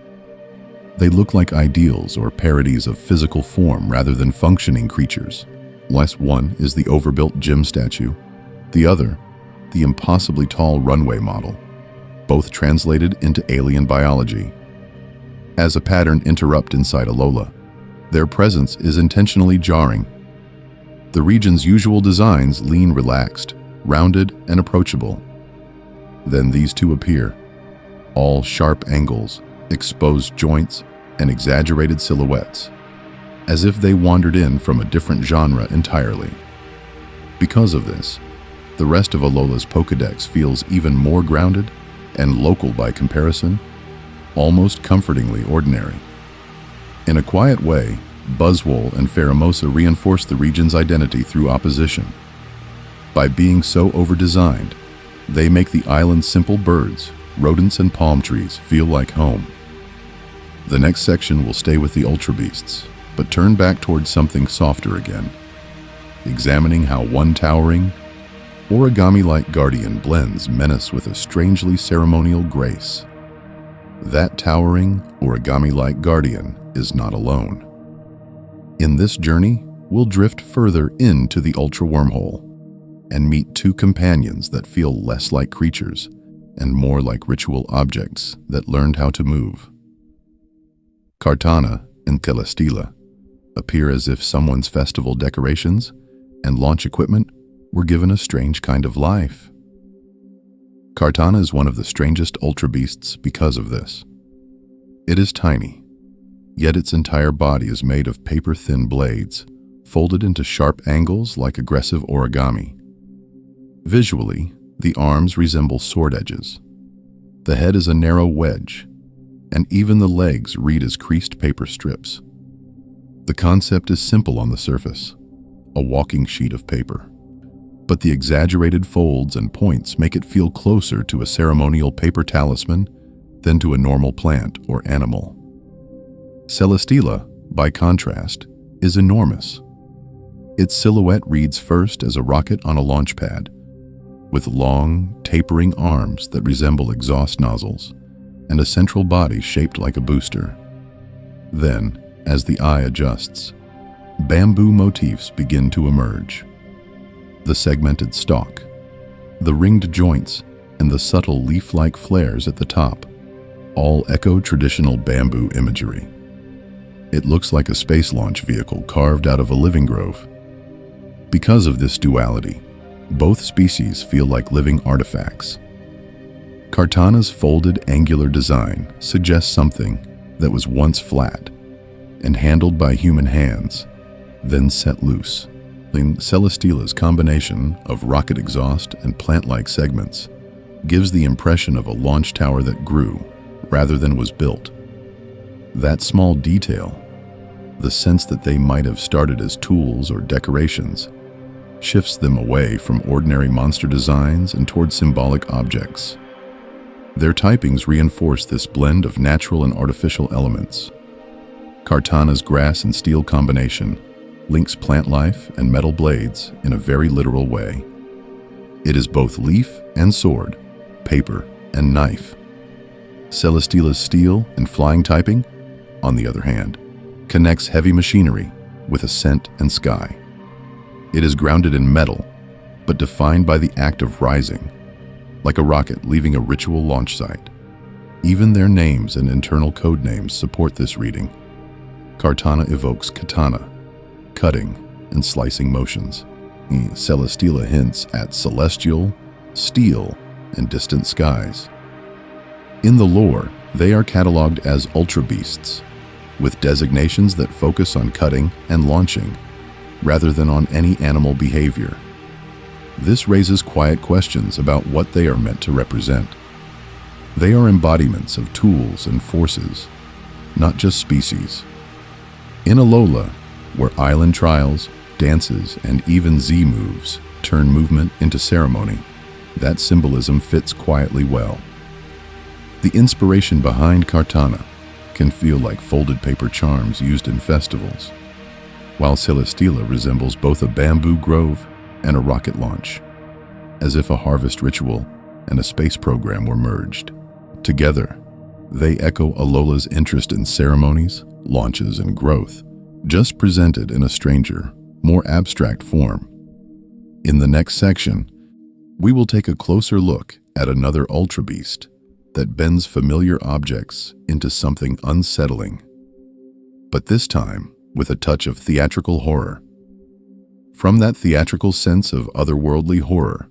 They look like ideals or parodies of physical form rather than functioning creatures. One is the overbuilt gym statue, the other, the impossibly tall runway model. both translated into alien biology. As a pattern interrupt inside Alola, their presence is intentionally jarring. The region's usual designs lean relaxed, rounded, and approachable. Then these two appear, all sharp angles, exposed joints, and exaggerated silhouettes, as if they wandered in from a different genre entirely. Because of this, the rest of Alola's Pokédex feels even more grounded and local by comparison, almost comfortingly ordinary. In a quiet way, Buzzwole and Pheromosa reinforce the region's identity through opposition. By being so over-designed, they make the island's simple birds, rodents, and palm trees feel like home. The next section will stay with the Ultra Beasts, but turn back towards something softer again, examining how one towering, origami-like guardian blends menace with a strangely ceremonial grace. That towering, origami-like guardian is not alone. In this journey, we'll drift further into the Ultra Wormhole and meet two companions that feel less like creatures and more like ritual objects that learned how to move. Kartana and Celesteela appear as if someone's festival decorations and launch equipment were given a strange kind of life. Kartana is one of the strangest Ultra Beasts because of this. It is tiny, yet its entire body is made of paper-thin blades, folded into sharp angles like aggressive origami. Visually, the arms resemble sword edges. The head is a narrow wedge, and even the legs read as creased paper strips. The concept is simple on the surface, a walking sheet of paper. But the exaggerated folds and points make it feel closer to a ceremonial paper talisman than to a normal plant or animal. Celesteela, by contrast, is enormous. Its silhouette reads first as a rocket on a launch pad, with long, tapering arms that resemble exhaust nozzles, and a central body shaped like a booster. Then, as the eye adjusts, bamboo motifs begin to emerge. The segmented stalk, the ringed joints, and the subtle leaf-like flares at the top all echo traditional bamboo imagery. It looks like a space launch vehicle carved out of a living grove. Because of this duality, both species feel like living artifacts. Kartana's folded angular design suggests something that was once flat and handled by human hands, then set loose. Celesteela's combination of rocket exhaust and plant-like segments gives the impression of a launch tower that grew rather than was built. That small detail, the sense that they might have started as tools or decorations, shifts them away from ordinary monster designs and toward symbolic objects. Their typings reinforce this blend of natural and artificial elements. Kartana's grass and steel combination links plant life and metal blades in a very literal way. It is both leaf and sword, paper and knife. Celesteela's steel and flying typing, on the other hand, connects heavy machinery with ascent and sky. It is grounded in metal, but defined by the act of rising, like a rocket leaving a ritual launch site. Even their names and internal code names support this reading. Kartana evokes katana, cutting and slicing motions. Celesteela hints at celestial, steel, and distant skies. In the lore, they are cataloged as Ultra Beasts, with designations that focus on cutting and launching, rather than on any animal behavior. This raises quiet questions about what they are meant to represent. They are embodiments of tools and forces, not just species. In Alola, where island trials, dances, and even Z-moves turn movement into ceremony, that symbolism fits quietly well. The inspiration behind Kartana can feel like folded paper charms used in festivals, while Celesteela resembles both a bamboo grove and a rocket launch, as if a harvest ritual and a space program were merged. Together, they echo Alola's interest in ceremonies, launches, and growth, just presented in a stranger, more abstract form. In the next section, we will take a closer look at another Ultra Beast, that bends familiar objects into something unsettling, but this time with a touch of theatrical horror. From that theatrical sense of otherworldly horror,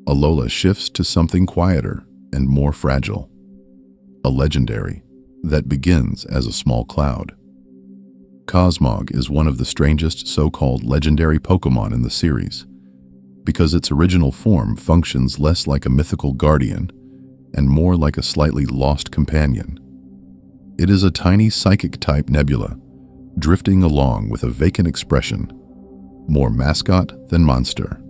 Alola shifts to something quieter and more fragile, a legendary that begins as a small cloud. Cosmog is one of the strangest so-called legendary Pokémon in the series, because its original form functions less like a mythical guardian and more like a slightly lost companion. It is a tiny psychic-type nebula, drifting along with a vacant expression, more mascot than monster.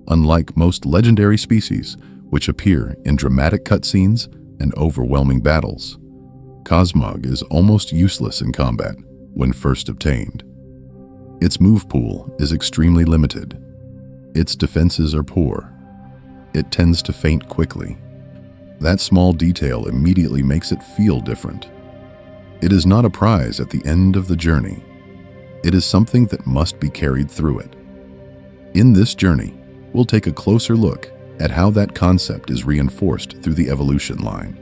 Unlike most legendary species, which appear in dramatic cutscenes and overwhelming battles, Cosmog is almost useless in combat when first obtained. Its move pool is extremely limited. Its defenses are poor. It tends to faint quickly. That small detail immediately makes it feel different. It is not a prize at the end of the journey. It is something that must be carried through it. In this journey, we'll take a closer look at how that concept is reinforced through the evolution line.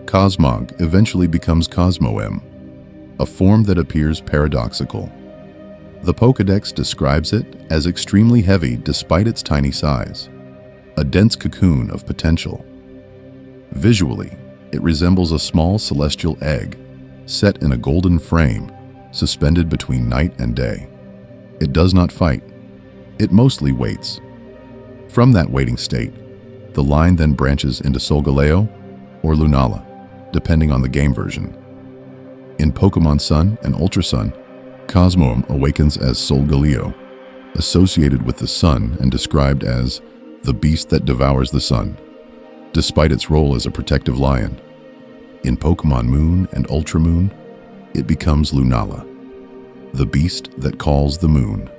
Cosmog eventually becomes Cosmoem, a form that appears paradoxical. The Pokédex describes it as extremely heavy despite its tiny size, a dense cocoon of potential. Visually, it resembles a small celestial egg set in a golden frame, suspended between night and day. It does not fight. It mostly waits. From that waiting state, the line then branches into Solgaleo or Lunala, depending on the game version. In Pokémon Sun and Ultra Sun, Cosmoem awakens as Solgaleo, associated with the sun and described as the beast that devours the sun, despite its role as a protective lion. In Pokémon Moon and Ultra Moon, it becomes Lunala, the beast that calls the moon,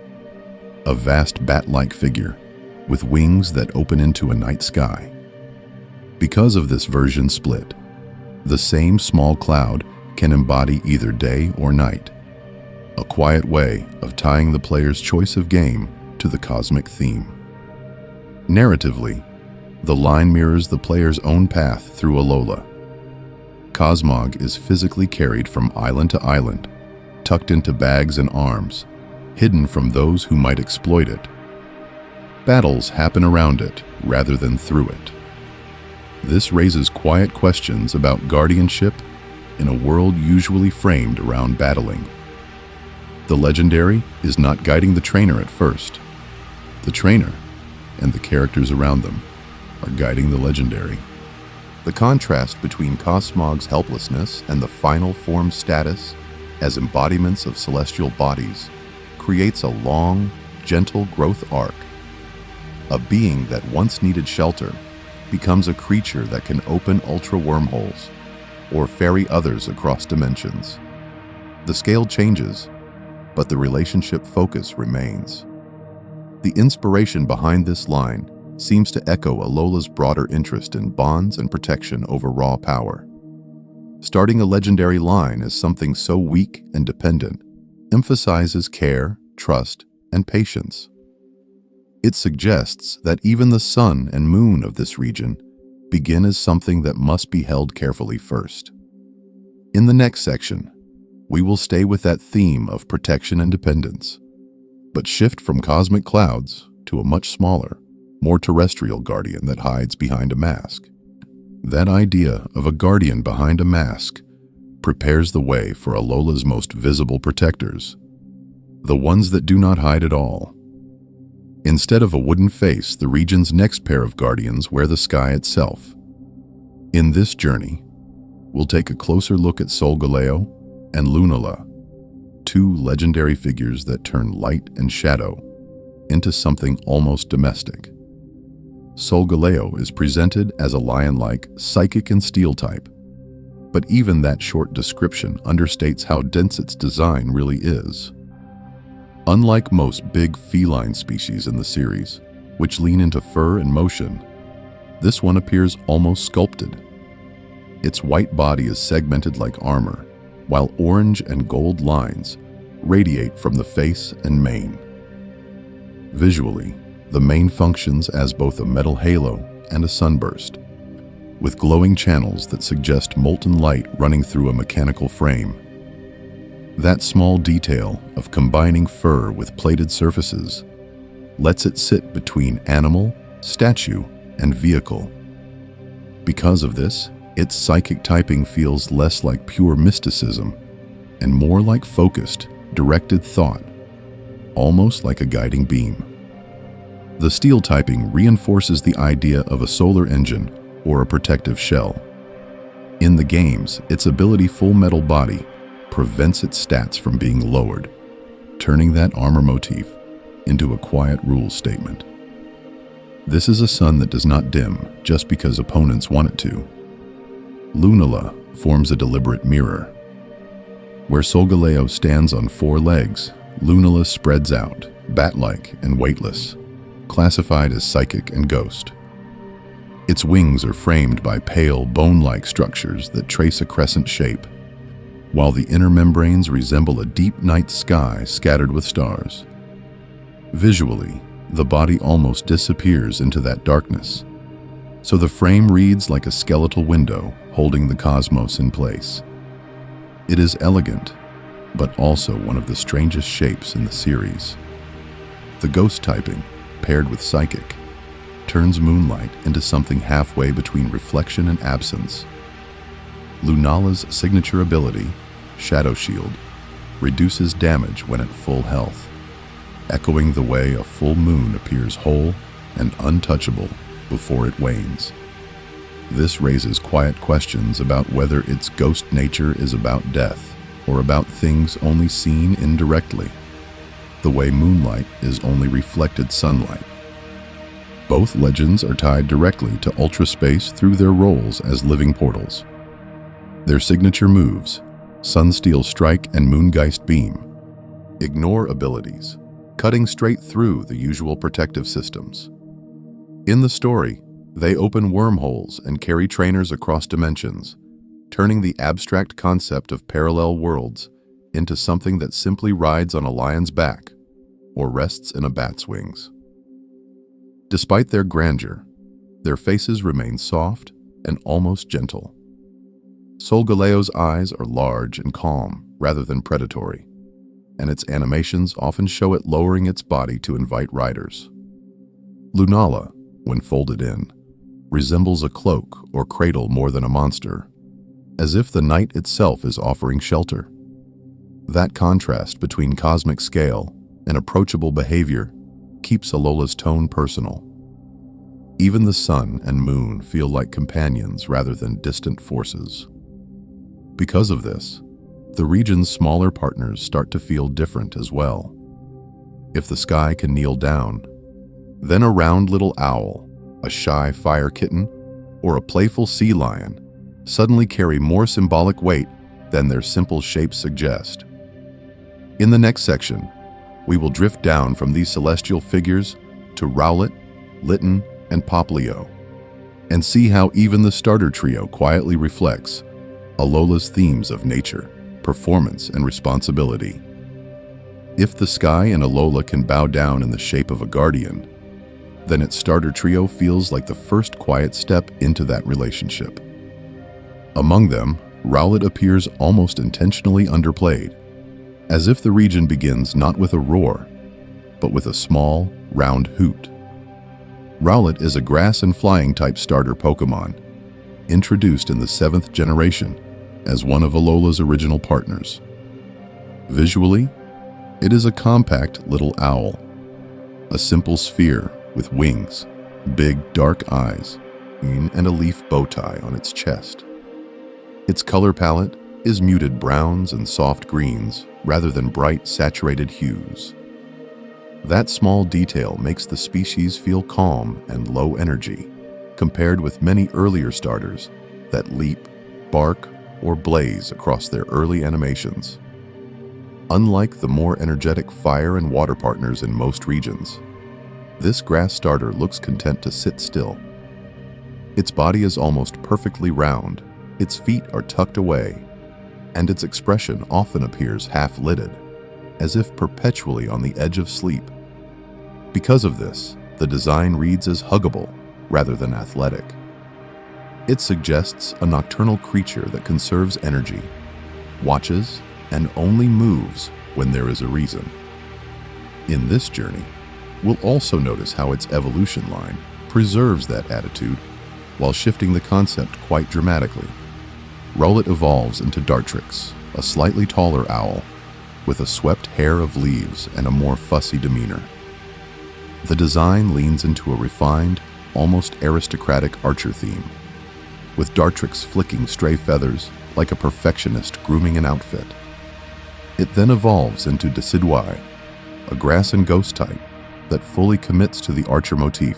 a vast bat-like figure with wings that open into a night sky. Because of this version split, the same small cloud can embody either day or night, a quiet way of tying the player's choice of game to the cosmic theme. Narratively, the line mirrors the player's own path through Alola. Cosmog is physically carried from island to island, tucked into bags and arms, hidden from those who might exploit it. Battles happen around it rather than through it. This raises quiet questions about guardianship in a world usually framed around battling. The legendary is not guiding the trainer at first. The trainer, and the characters around them, are guiding the legendary. The contrast between Cosmog's helplessness and the final form status as embodiments of celestial bodies creates a long, gentle growth arc. A being that once needed shelter becomes a creature that can open ultra wormholes or ferry others across dimensions. The scale changes, but the relationship focus remains. The inspiration behind this line seems to echo Alola's broader interest in bonds and protection over raw power. Starting a legendary line as something so weak and dependent emphasizes care, trust, and patience. It suggests that even the sun and moon of this region begin as something that must be held carefully first. In the next section, we will stay with that theme of protection and dependence, but shift from cosmic clouds to a much smaller, more terrestrial guardian that hides behind a mask. That idea of a guardian behind a mask prepares the way for Alola's most visible protectors, the ones that do not hide at all. Instead of a wooden face, the region's next pair of guardians wear the sky itself. In this journey, we'll take a closer look at Solgaleo and Lunala, two legendary figures that turn light and shadow into something almost domestic. Solgaleo is presented as a lion-like psychic and steel type, but even that short description understates how dense its design really is. Unlike most big feline species in the series, which lean into fur and motion, this one appears almost sculpted. Its white body is segmented like armor, while orange and gold lines radiate from the face and mane. Visually, the mane functions as both a metal halo and a sunburst, with glowing channels that suggest molten light running through a mechanical frame. That small detail of combining fur with plated surfaces lets it sit between animal, statue, and vehicle. Because of this, its psychic typing feels less like pure mysticism and more like focused, directed thought, almost like a guiding beam. The steel typing reinforces the idea of a solar engine or a protective shell. In the games, its ability Full Metal Body prevents its stats from being lowered, turning that armor motif into a quiet rule statement. This is a sun that does not dim just because opponents want it to. Lunala forms a deliberate mirror. Where Solgaleo stands on 4 legs, Lunala spreads out, bat-like and weightless, classified as psychic and ghost. Its wings are framed by pale, bone-like structures that trace a crescent shape, while the inner membranes resemble a deep night sky scattered with stars. Visually, the body almost disappears into that darkness, so the frame reads like a skeletal window holding the cosmos in place. It is elegant, but also one of the strangest shapes in the series. The ghost typing, paired with psychic, turns moonlight into something halfway between reflection and absence. Lunala's signature ability, Shadow Shield, reduces damage when at full health, echoing the way a full moon appears whole and untouchable before it wanes. This raises quiet questions about whether its ghost nature is about death or about things only seen indirectly, the way moonlight is only reflected sunlight. Both legends are tied directly to Ultra Space through their roles as living portals. Their signature moves, Sunsteel Strike and Moongeist Beam, ignore abilities, cutting straight through the usual protective systems. In the story, they open wormholes and carry trainers across dimensions, turning the abstract concept of parallel worlds into something that simply rides on a lion's back or rests in a bat's wings. Despite their grandeur, their faces remain soft and almost gentle. Solgaleo's eyes are large and calm rather than predatory, and its animations often show it lowering its body to invite riders. Lunala, when folded in, resembles a cloak or cradle more than a monster, as if the night itself is offering shelter. That contrast between cosmic scale and approachable behavior keeps Alola's tone personal. Even the sun and moon feel like companions rather than distant forces. Because of this, the region's smaller partners start to feel different as well. If the sky can kneel down, then a round little owl, a shy fire kitten, or a playful sea lion suddenly carry more symbolic weight than their simple shapes suggest. In the next section, we will drift down from these celestial figures to Rowlet, Litten, and Poplio, and see how even the starter trio quietly reflects Alola's themes of nature, performance, and responsibility. If the sky and Alola can bow down in the shape of a guardian, then its starter trio feels like the first quiet step into that relationship. Among them, Rowlet appears almost intentionally underplayed, as if the region begins not with a roar, but with a small, round hoot. Rowlet is a grass and flying type starter Pokemon, introduced in the 7th generation as one of Alola's original partners. Visually, it is a compact little owl, a simple sphere with wings, big dark eyes, and a leaf bow tie on its chest. Its color palette is muted browns and soft greens rather than bright, saturated hues. That small detail makes the species feel calm and low energy, compared with many earlier starters that leap, bark, or blaze across their early animations. Unlike the more energetic fire and water partners in most regions, this grass starter looks content to sit still. Its body is almost perfectly round, its feet are tucked away, and its expression often appears half-lidded, as if perpetually on the edge of sleep. Because of this, the design reads as huggable rather than athletic. It suggests a nocturnal creature that conserves energy, watches, and only moves when there is a reason. In this journey, we'll also notice how its evolution line preserves that attitude while shifting the concept quite dramatically. Rowlet evolves into Dartrix, a slightly taller owl with a swept hair of leaves and a more fussy demeanor. The design leans into a refined, almost aristocratic archer theme, with Dartrix flicking stray feathers like a perfectionist grooming an outfit. It then evolves into Decidueye, a grass and ghost type that fully commits to the archer motif,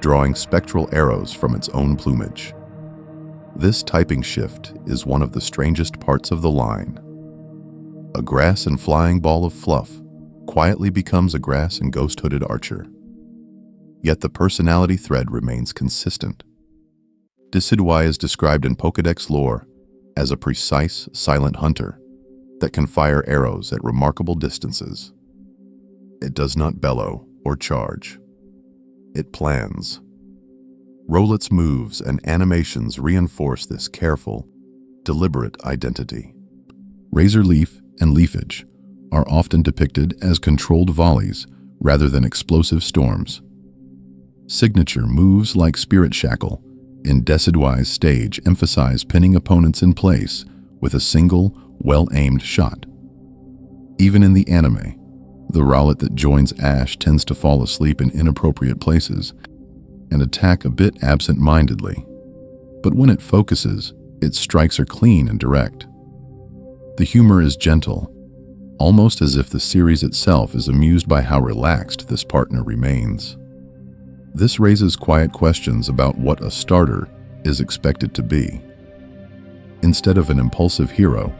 drawing spectral arrows from its own plumage. This typing shift is one of the strangest parts of the line. A grass and flying ball of fluff quietly becomes a grass and ghost-hooded archer. Yet the personality thread remains consistent. Decidueye is described in Pokédex lore as a precise, silent hunter that can fire arrows at remarkable distances. It does not bellow or charge. It plans. Rowlet's moves and animations reinforce this careful, deliberate identity. Razor Leaf and Leafage are often depicted as controlled volleys rather than explosive storms. Signature moves like Spirit Shackle in Decidueye's stage emphasize pinning opponents in place with a single, well-aimed shot. Even in the anime, the Rowlet that joins Ash tends to fall asleep in inappropriate places and attack a bit absent-mindedly. But when it focuses, its strikes are clean and direct. The humor is gentle, almost as if the series itself is amused by how relaxed this partner remains. This raises quiet questions about what a starter is expected to be. Instead of an impulsive hero,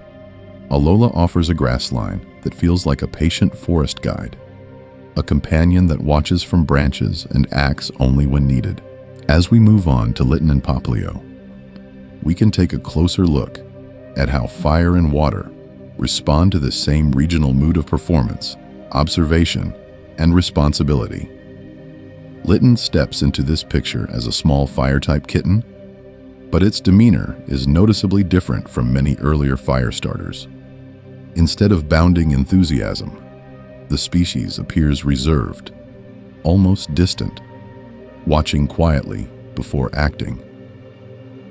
Alola offers a grass line that feels like a patient forest guide, a companion that watches from branches and acts only when needed. As we move on to Litten and Popplio, we can take a closer look at how fire and water respond to the same regional mood of performance, observation, and responsibility. Litten steps into this picture as a small fire-type kitten, but its demeanor is noticeably different from many earlier fire starters. Instead of bounding enthusiasm, the species appears reserved, almost distant, watching quietly before acting.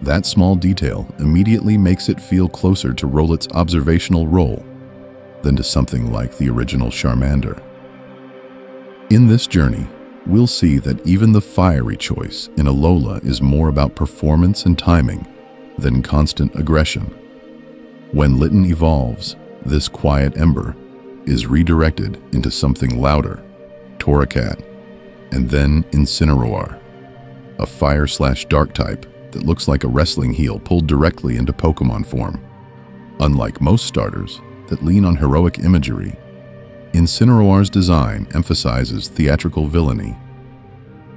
That small detail immediately makes it feel closer to Rowlet's observational role than to something like the original Charmander. In this journey, we'll see that even the fiery choice in Alola is more about performance and timing than constant aggression. When Litten evolves, this quiet ember is redirected into something louder, Torracat, and then Incineroar, a fire/dark type that looks like a wrestling heel pulled directly into Pokémon form. Unlike most starters that lean on heroic imagery, Incineroar's design emphasizes theatrical villainy.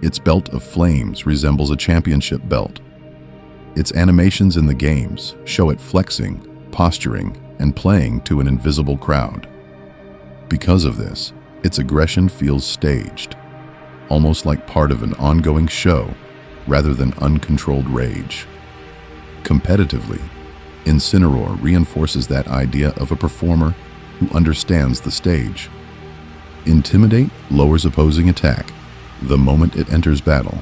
Its belt of flames resembles a championship belt. Its animations in the games show it flexing, posturing, and playing to an invisible crowd. Because of this, its aggression feels staged, almost like part of an ongoing show rather than uncontrolled rage. Competitively, Incineroar reinforces that idea of a performer who understands the stage. Intimidate lowers opposing attack the moment it enters battle,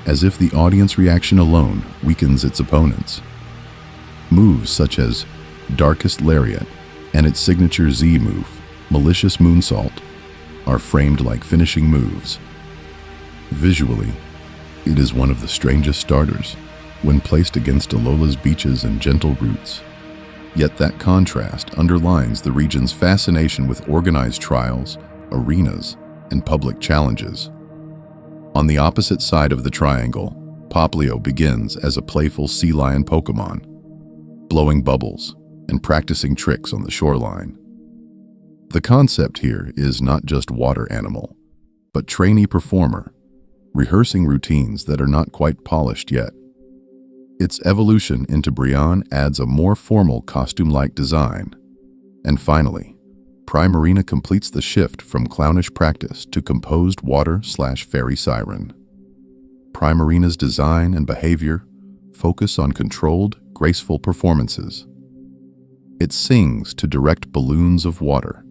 as if the audience reaction alone weakens its opponents. Moves such as Darkest Lariat and its signature Z move, Malicious Moonsault, are framed like finishing moves. Visually, it is one of the strangest starters when placed against Alola's beaches and gentle roots. Yet that contrast underlines the region's fascination with organized trials, arenas, and public challenges. On the opposite side of the triangle, Popplio begins as a playful sea lion Pokémon, blowing bubbles and practicing tricks on the shoreline. The concept here is not just water animal, but trainee performer, rehearsing routines that are not quite polished yet. Its evolution into Brionne adds a more formal costume-like design. And finally, Primarina completes the shift from clownish practice to composed water/fairy siren. Primarina's design and behavior focus on controlled, graceful performances. It sings to direct balloons of water,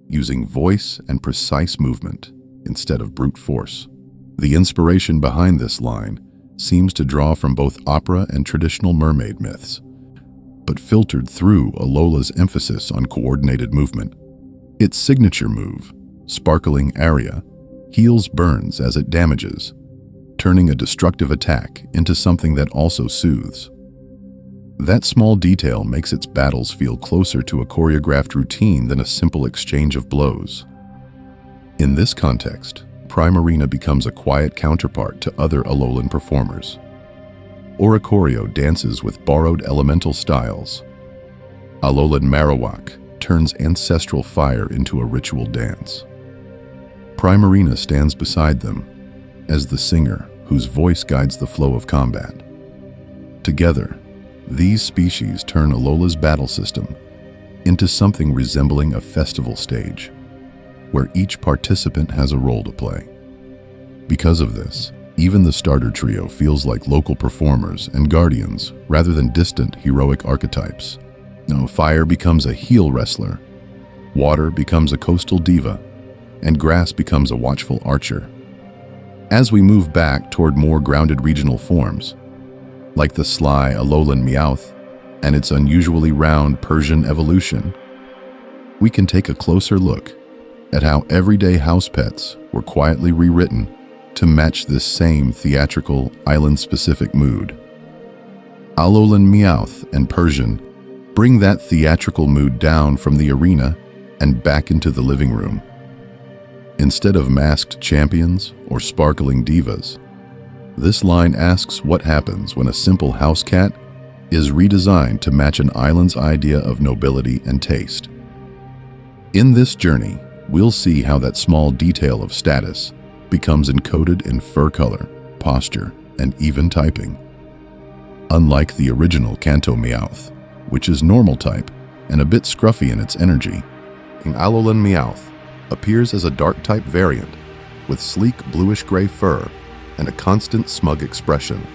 using voice and precise movement instead of brute force. The inspiration behind this line seems to draw from both opera and traditional mermaid myths, but filtered through Alola's emphasis on coordinated movement. Its signature move, Sparkling Aria, heals burns as it damages, turning a destructive attack into something that also soothes. That small detail makes its battles feel closer to a choreographed routine than a simple exchange of blows. In this context, Primarina becomes a quiet counterpart to other Alolan performers. Oricorio dances with borrowed elemental styles. Alolan Marowak turns ancestral fire into a ritual dance. Primarina stands beside them as the singer whose voice guides the flow of combat. Together, these species turn Alola's battle system into something resembling a festival stage, where each participant has a role to play. Because of this, even the starter trio feels like local performers and guardians rather than distant heroic archetypes. Now, fire becomes a heel wrestler, water becomes a coastal diva, and grass becomes a watchful archer. As we move back toward more grounded regional forms, like the sly Alolan Meowth and its unusually round Persian evolution, we can take a closer look at how everyday house pets were quietly rewritten to match this same theatrical, island-specific mood. Alolan Meowth and Persian bring that theatrical mood down from the arena and back into the living room. Instead of masked champions or sparkling divas, this line asks what happens when a simple house cat is redesigned to match an island's idea of nobility and taste. In this journey, we'll see how that small detail of status becomes encoded in fur color, posture, and even typing. Unlike the original Kanto Meowth, which is normal type and a bit scruffy in its energy, Alolan Meowth appears as a dark type variant with sleek bluish-gray fur and a constant smug expression.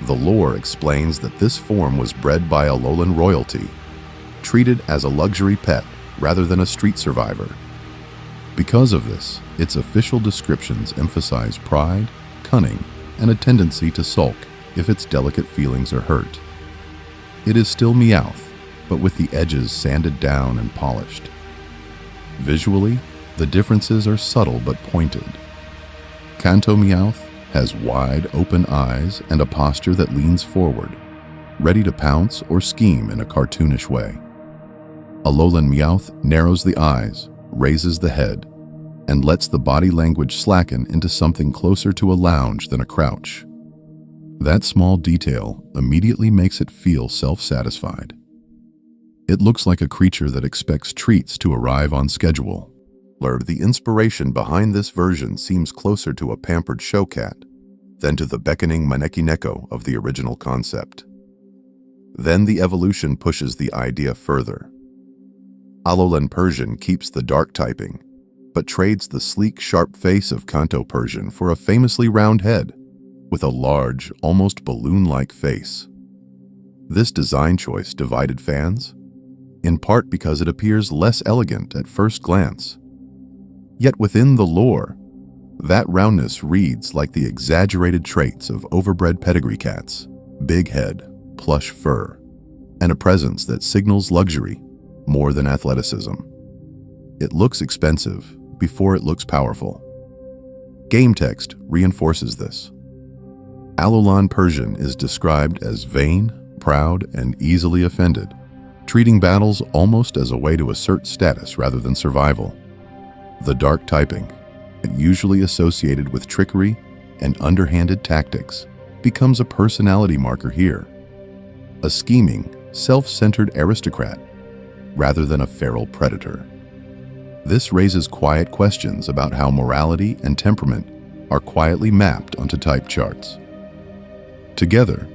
The lore explains that this form was bred by Alolan royalty, treated as a luxury pet rather than a street survivor. Because of this, its official descriptions emphasize pride, cunning, and a tendency to sulk if its delicate feelings are hurt. It is still Meowth, but with the edges sanded down and polished. Visually, the differences are subtle but pointed. Kanto Meowth has wide, open eyes and a posture that leans forward, ready to pounce or scheme in a cartoonish way. Alolan Meowth narrows the eyes, raises the head, and lets the body language slacken into something closer to a lounge than a crouch. That small detail immediately makes it feel self-satisfied. It looks like a creature that expects treats to arrive on schedule. The inspiration behind this version seems closer to a pampered show cat than to the beckoning Maneki Neko of the original concept. Then the evolution pushes the idea further. Alolan Persian keeps the dark typing, but trades the sleek, sharp face of Kanto Persian for a famously round head with a large, almost balloon-like face. This design choice divided fans, in part because it appears less elegant at first glance. Yet within the lore, that roundness reads like the exaggerated traits of overbred pedigree cats, big head, plush fur, and a presence that signals luxury more than athleticism. It looks expensive before it looks powerful. Game text reinforces this. Alolan Persian is described as vain, proud, and easily offended, treating battles almost as a way to assert status rather than survival. The dark typing, usually associated with trickery and underhanded tactics, becomes a personality marker here. A scheming, self-centered aristocrat rather than a feral predator. This raises quiet questions about how morality and temperament are quietly mapped onto type charts. Together,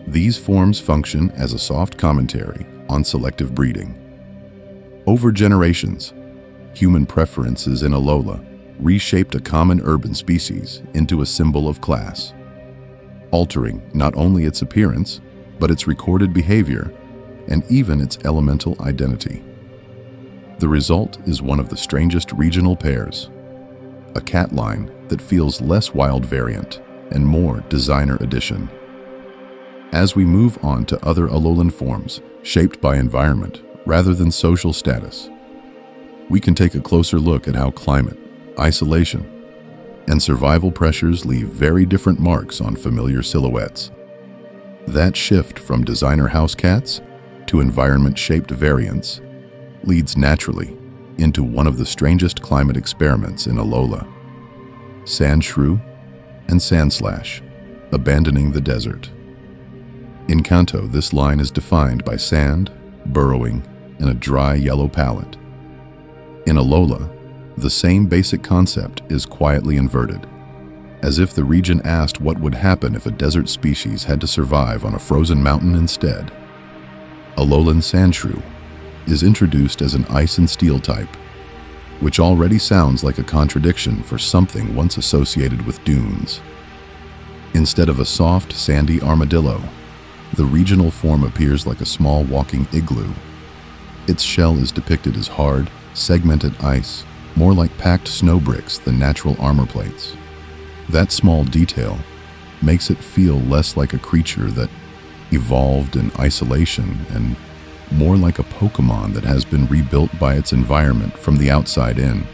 these forms function as a soft commentary on selective breeding. Over generations, human preferences in Alola reshaped a common urban species into a symbol of class. altering not only its appearance, but its recorded behavior and even its elemental identity. The result is one of the strangest regional pairs, a cat line that feels less wild variant and more designer edition. As we move on to other Alolan forms shaped by environment rather than social status, we can take a closer look at how climate, isolation, and survival pressures leave very different marks on familiar silhouettes. That shift from designer house cats to environment-shaped variants leads naturally into one of the strangest climate experiments in Alola: Sandshrew and Sandslash, abandoning the desert. In Kanto, this line is defined by sand, burrowing, and a dry yellow palette. In Alola, the same basic concept is quietly inverted, as if the region asked what would happen if a desert species had to survive on a frozen mountain instead. Alolan Sandshrew is introduced as an ice and steel type, which already sounds like a contradiction for something once associated with dunes. Instead of a soft, sandy armadillo, the regional form appears like a small walking igloo. Its shell is depicted as hard, segmented ice, more like packed snow bricks than natural armor plates. That small detail makes it feel less like a creature that evolved in isolation and more like a Pokemon that has been rebuilt by its environment from the outside in.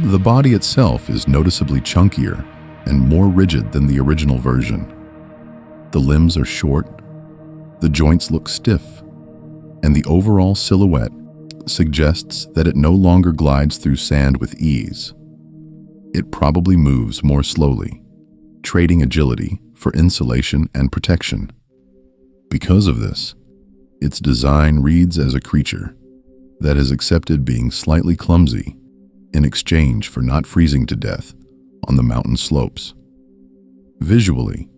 The body itself is noticeably chunkier and more rigid than the original version. The limbs are short, the joints look stiff, and the overall silhouette suggests that it no longer glides through sand with ease. It probably moves more slowly, trading agility for insulation and protection. Because of this, its design reads as a creature that has accepted being slightly clumsy in exchange for not freezing to death on the mountain slopes. Visually,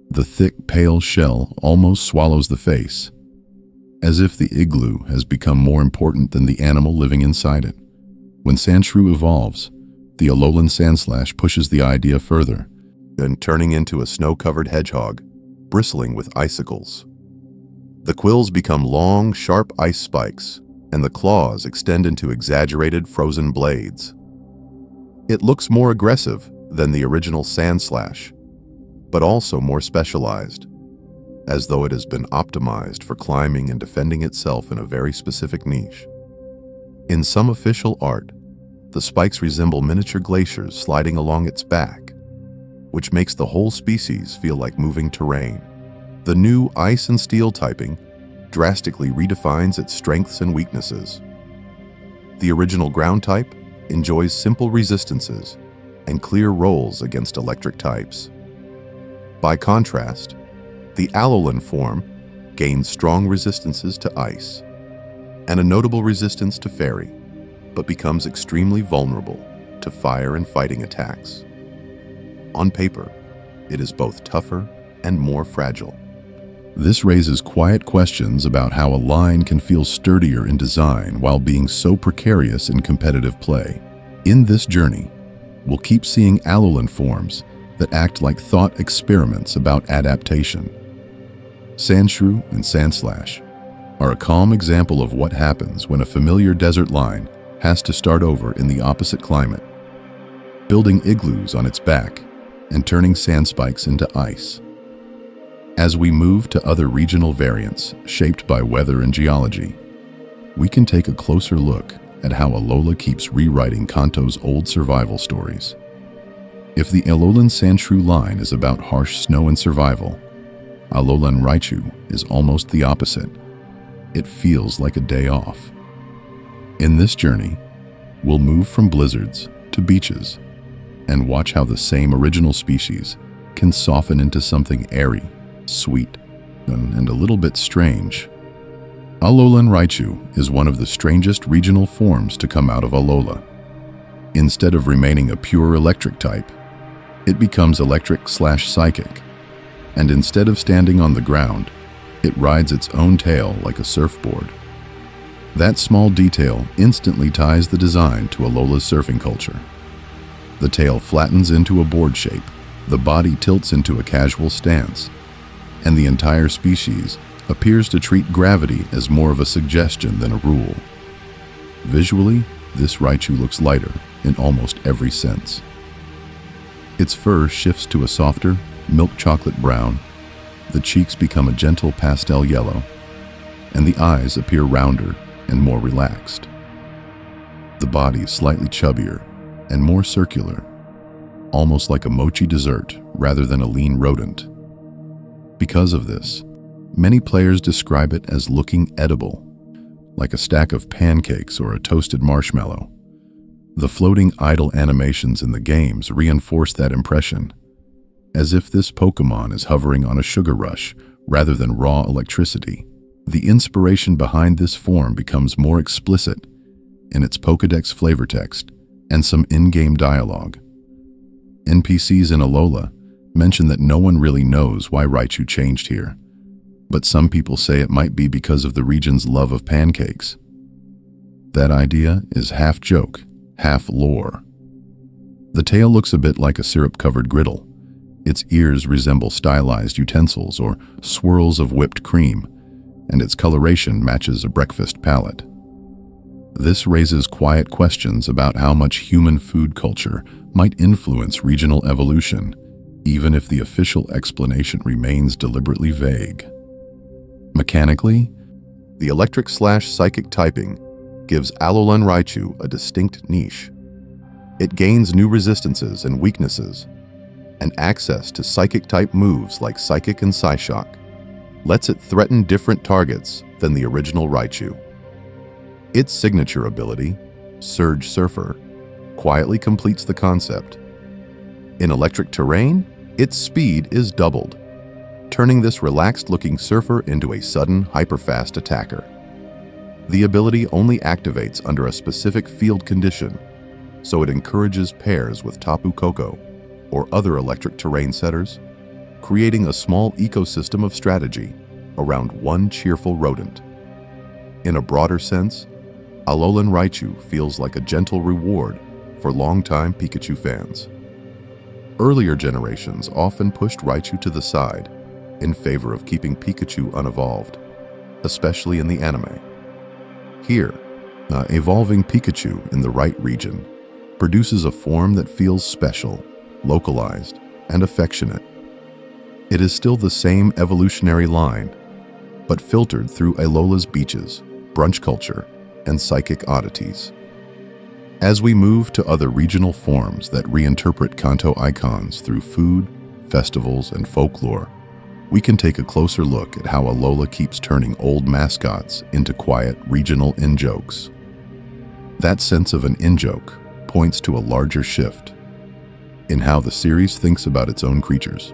the thick, pale shell almost swallows the face, as if the igloo has become more important than the animal living inside it. When Sandshrew evolves, the Alolan Sandslash pushes the idea further, then turning into a snow-covered hedgehog, bristling with icicles. The quills become long, sharp ice spikes, and the claws extend into exaggerated frozen blades. It looks more aggressive than the original Sandslash, but also more specialized, as though it has been optimized for climbing and defending itself in a very specific niche. In some official art, the spikes resemble miniature glaciers sliding along its back, which makes the whole species feel like moving terrain. The new ice and steel typing drastically redefines its strengths and weaknesses. The original ground type enjoys simple resistances and clear rolls against electric types. By contrast, the Alolan form gains strong resistances to ice and a notable resistance to fairy, but becomes extremely vulnerable to fire and fighting attacks. On paper, it is both tougher and more fragile. This raises quiet questions about how a line can feel sturdier in design while being so precarious in competitive play. In this journey, we'll keep seeing Alolan forms that act like thought experiments about adaptation. Sandshrew and Sandslash are a calm example of what happens when a familiar desert line has to start over in the opposite climate, building igloos on its back and turning sand spikes into ice. As we move to other regional variants shaped by weather and geology, we can take a closer look at how Alola keeps rewriting Kanto's old survival stories. If the Alolan Sandshrew line is about harsh snow and survival, Alolan Raichu is almost the opposite. It feels like a day off. In this journey, we'll move from blizzards to beaches and watch how the same original species can soften into something airy, sweet, and a little bit strange. Alolan Raichu is one of the strangest regional forms to come out of Alola. Instead of remaining a pure electric type, it becomes electric/psychic, and instead of standing on the ground, it rides its own tail like a surfboard. That small detail instantly ties the design to Alola's surfing culture. The tail flattens into a board shape, The body tilts into a casual stance, and the entire species appears to treat gravity as more of a suggestion than a rule. Visually, this Raichu looks lighter in almost every sense. Its fur shifts to a softer, milk chocolate brown, the cheeks become a gentle pastel yellow, and the eyes appear rounder and more relaxed. The body is slightly chubbier and more circular, almost like a mochi dessert rather than a lean rodent. Because of this, many players describe it as looking edible, like a stack of pancakes or a toasted marshmallow. The floating idle animations in the games reinforce that impression, as if this Pokémon is hovering on a sugar rush rather than raw electricity. The inspiration behind this form becomes more explicit in its Pokédex flavor text and some in-game dialogue. NPCs in Alola mention that no one really knows why Raichu changed here, but some people say it might be because of the region's love of pancakes. That idea is half joke, half lore. The tail looks a bit like a syrup-covered griddle. Its ears resemble stylized utensils or swirls of whipped cream, and its coloration matches a breakfast palette. This raises quiet questions about how much human food culture might influence regional evolution, even if the official explanation remains deliberately vague. Mechanically, the electric/psychic typing gives Alola and Raichu a distinct niche. It gains new resistances and weaknesses, and access to psychic-type moves like Psychic and Psyshock lets it threaten different targets than the original Raichu. Its signature ability, Surge Surfer, quietly completes the concept. In electric terrain, its speed is doubled, turning this relaxed-looking surfer into a sudden, hyper-fast attacker. The ability only activates under a specific field condition, so it encourages pairs with Tapu Koko or other electric terrain setters, creating a small ecosystem of strategy around one cheerful rodent. In a broader sense, Alolan Raichu feels like a gentle reward for longtime Pikachu fans. Earlier generations often pushed Raichu to the side in favor of keeping Pikachu unevolved, especially in the anime. Here, evolving Pikachu in the right region produces a form that feels special, localized, and affectionate. It is still the same evolutionary line, but filtered through Alola's beaches, brunch culture, and psychic oddities. As we move to other regional forms that reinterpret Kanto icons through food, festivals, and folklore, we can take a closer look at how Alola keeps turning old mascots into quiet regional in-jokes. That sense of an in-joke points to a larger shift in how the series thinks about its own creatures.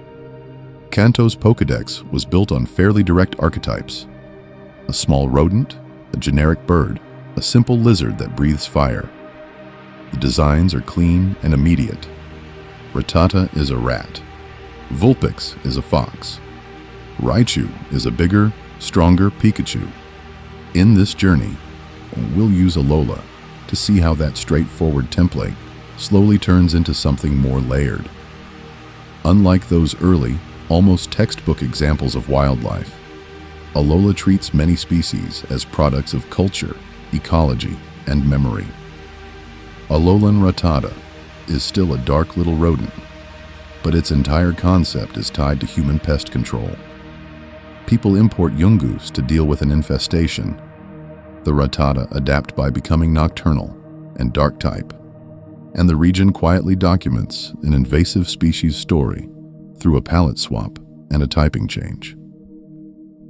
Kanto's Pokédex was built on fairly direct archetypes: a small rodent, a generic bird, a simple lizard that breathes fire. The designs are clean and immediate. Rattata is a rat. Vulpix is a fox. Raichu is a bigger, stronger Pikachu. In this journey, we'll use Alola to see how that straightforward template slowly turns into something more layered. Unlike those early, almost textbook examples of wildlife, Alola treats many species as products of culture, ecology, and memory. Alolan Rattata is still a dark little rodent, but its entire concept is tied to human pest control. People import Yungoos to deal with an infestation. The Rattata adapt by becoming nocturnal and dark type, and the region quietly documents an invasive species story through a palette swap and a typing change.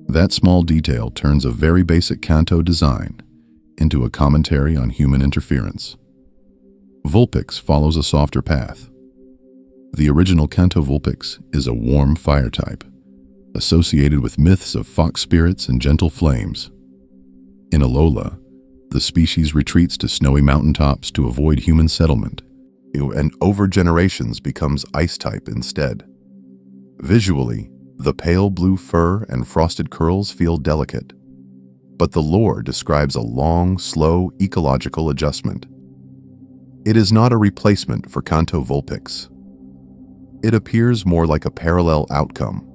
That small detail turns a very basic Kanto design into a commentary on human interference. Vulpix follows a softer path. The original Kanto Vulpix is a warm fire type, associated with myths of fox spirits and gentle flames. In Alola, the species retreats to snowy mountaintops to avoid human settlement, and over generations becomes ice type instead. Visually, the pale blue fur and frosted curls feel delicate, but the lore describes a long, slow ecological adjustment. It is not a replacement for Kanto Vulpix. It appears more like a parallel outcome,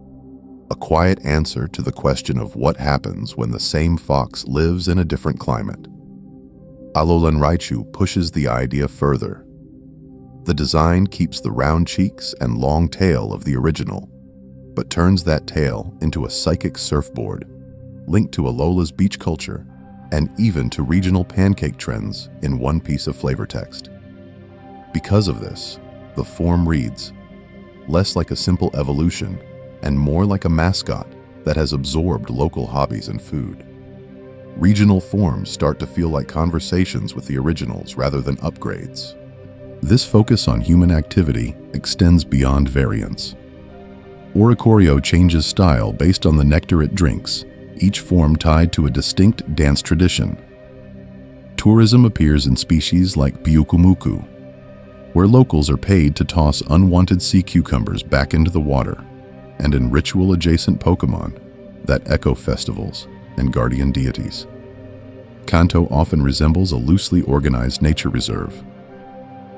a quiet answer to the question of what happens when the same fox lives in a different climate. Alolan Raichu pushes the idea further. The design keeps the round cheeks and long tail of the original, but turns that tail into a psychic surfboard, linked to Alola's beach culture and even to regional pancake trends in one piece of flavor text. Because of this, the form reads less like a simple evolution and more like a mascot that has absorbed local hobbies and food. Regional forms start to feel like conversations with the originals rather than upgrades. This focus on human activity extends beyond variants. Oricorio changes style based on the nectar it drinks, each form tied to a distinct dance tradition. Tourism appears in species like Pyukumuku, where locals are paid to toss unwanted sea cucumbers back into the water, and in ritual-adjacent Pokemon that echo festivals and guardian deities. Kanto often resembles a loosely organized nature reserve.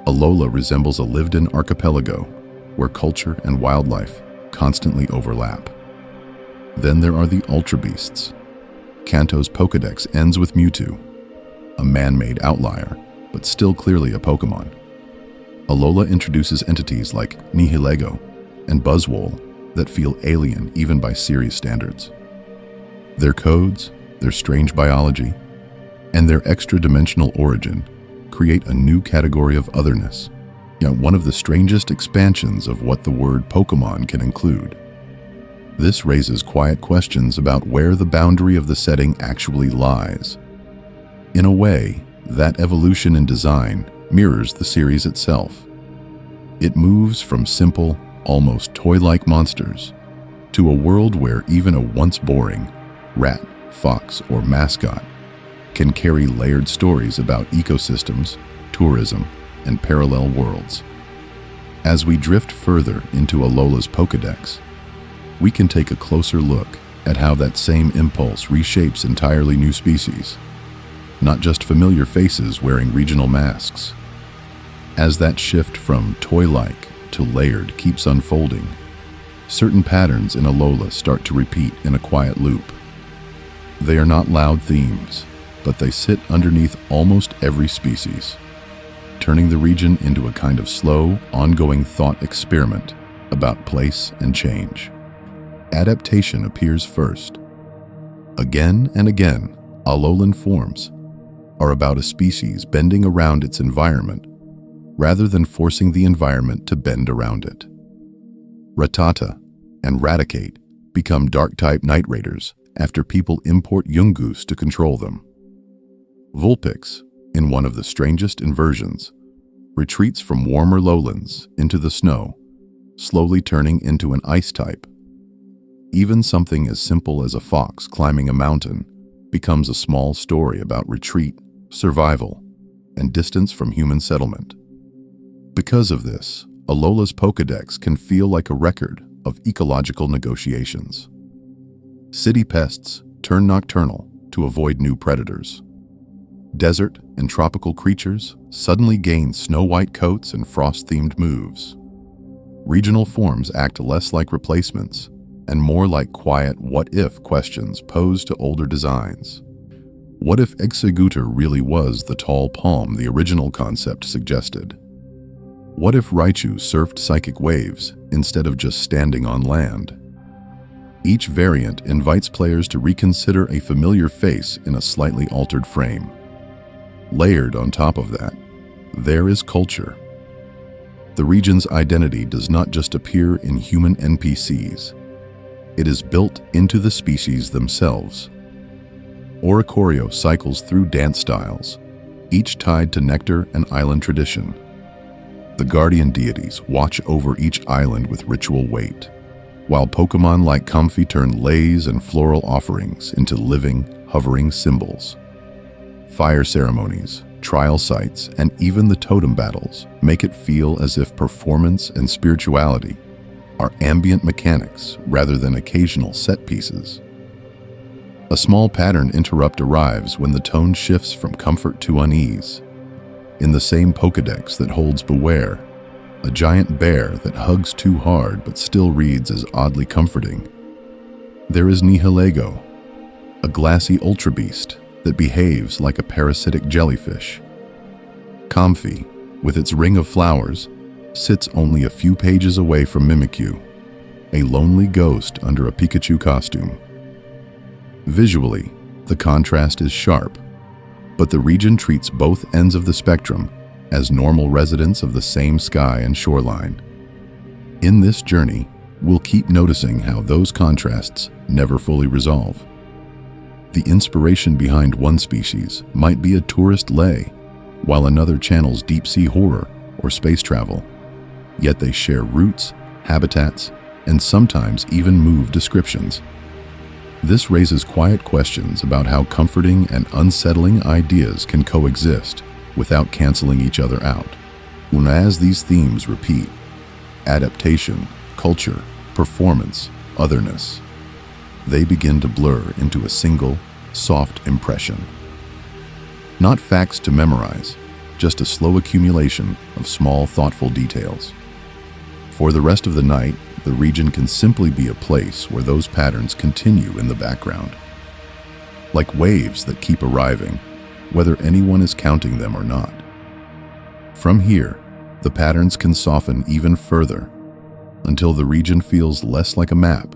Alola resembles a lived-in archipelago where culture and wildlife constantly overlap. Then there are the Ultra Beasts. Kanto's Pokédex ends with Mewtwo, a man-made outlier, but still clearly a Pokémon. Alola introduces entities like Nihilego and Buzzwole that feel alien even by series standards. Their codes, their strange biology, and their extra-dimensional origin create a new category of otherness, yet one of the strangest expansions of what the word Pokémon can include. This raises quiet questions about where the boundary of the setting actually lies. In a way, that evolution in design mirrors the series itself. It moves from simple, almost toy-like monsters to a world where even a once boring rat, fox, or mascot can carry layered stories about ecosystems, tourism, and parallel worlds. As we drift further into Alola's Pokédex, we can take a closer look at how that same impulse reshapes entirely new species, not just familiar faces wearing regional masks. As that shift from toy-like to layered keeps unfolding, certain patterns in Alola start to repeat in a quiet loop. They are not loud themes, but they sit underneath almost every species, turning the region into a kind of slow, ongoing thought experiment about place and change. Adaptation appears first. Again and again, Alolan forms are about a species bending around its environment rather than forcing the environment to bend around it. Rattata and Raticate become Dark-type Night Raiders after people import Yungoos to control them. Vulpix, in one of the strangest inversions, retreats from warmer lowlands into the snow, slowly turning into an ice type. Even something as simple as a fox climbing a mountain becomes a small story about retreat, survival, and distance from human settlement. Because of this, Alola's Pokédex can feel like a record of ecological negotiations. City pests turn nocturnal to avoid new predators. Desert and tropical creatures suddenly gain snow-white coats and frost-themed moves. Regional forms act less like replacements and more like quiet what-if questions posed to older designs. What if Executor really was the tall palm the original concept suggested? What if Raichu surfed psychic waves instead of just standing on land? Each variant invites players to reconsider a familiar face in a slightly altered frame. Layered on top of that, there is culture. The region's identity does not just appear in human NPCs. It is built into the species themselves. Oricorio cycles through dance styles, each tied to nectar and island tradition. The guardian deities watch over each island with ritual weight, while Pokemon like Comfey turn lays and floral offerings into living, hovering symbols. Fire ceremonies, trial sites, and even the totem battles make it feel as if performance and spirituality are ambient mechanics rather than occasional set pieces. A small pattern interrupt arrives when the tone shifts from comfort to unease. In the same Pokédex that holds Beware, a giant bear that hugs too hard but still reads as oddly comforting. There is Nihilego, a glassy ultra beast that behaves like a parasitic jellyfish. Comfy, with its ring of flowers, sits only a few pages away from Mimikyu, a lonely ghost under a Pikachu costume. Visually, the contrast is sharp, but the region treats both ends of the spectrum as normal residents of the same sky and shoreline. In this journey, we'll keep noticing how those contrasts never fully resolve. The inspiration behind one species might be a tourist lay, while another channels deep-sea horror or space travel. Yet they share roots, habitats, and sometimes even move descriptions. This raises quiet questions about how comforting and unsettling ideas can coexist without canceling each other out. And as these themes repeat, adaptation, culture, performance, otherness, they begin to blur into a single, soft impression. Not facts to memorize, just a slow accumulation of small, thoughtful details. For the rest of the night, the region can simply be a place where those patterns continue in the background. Like waves that keep arriving, whether anyone is counting them or not. From here, the patterns can soften even further, until the region feels less like a map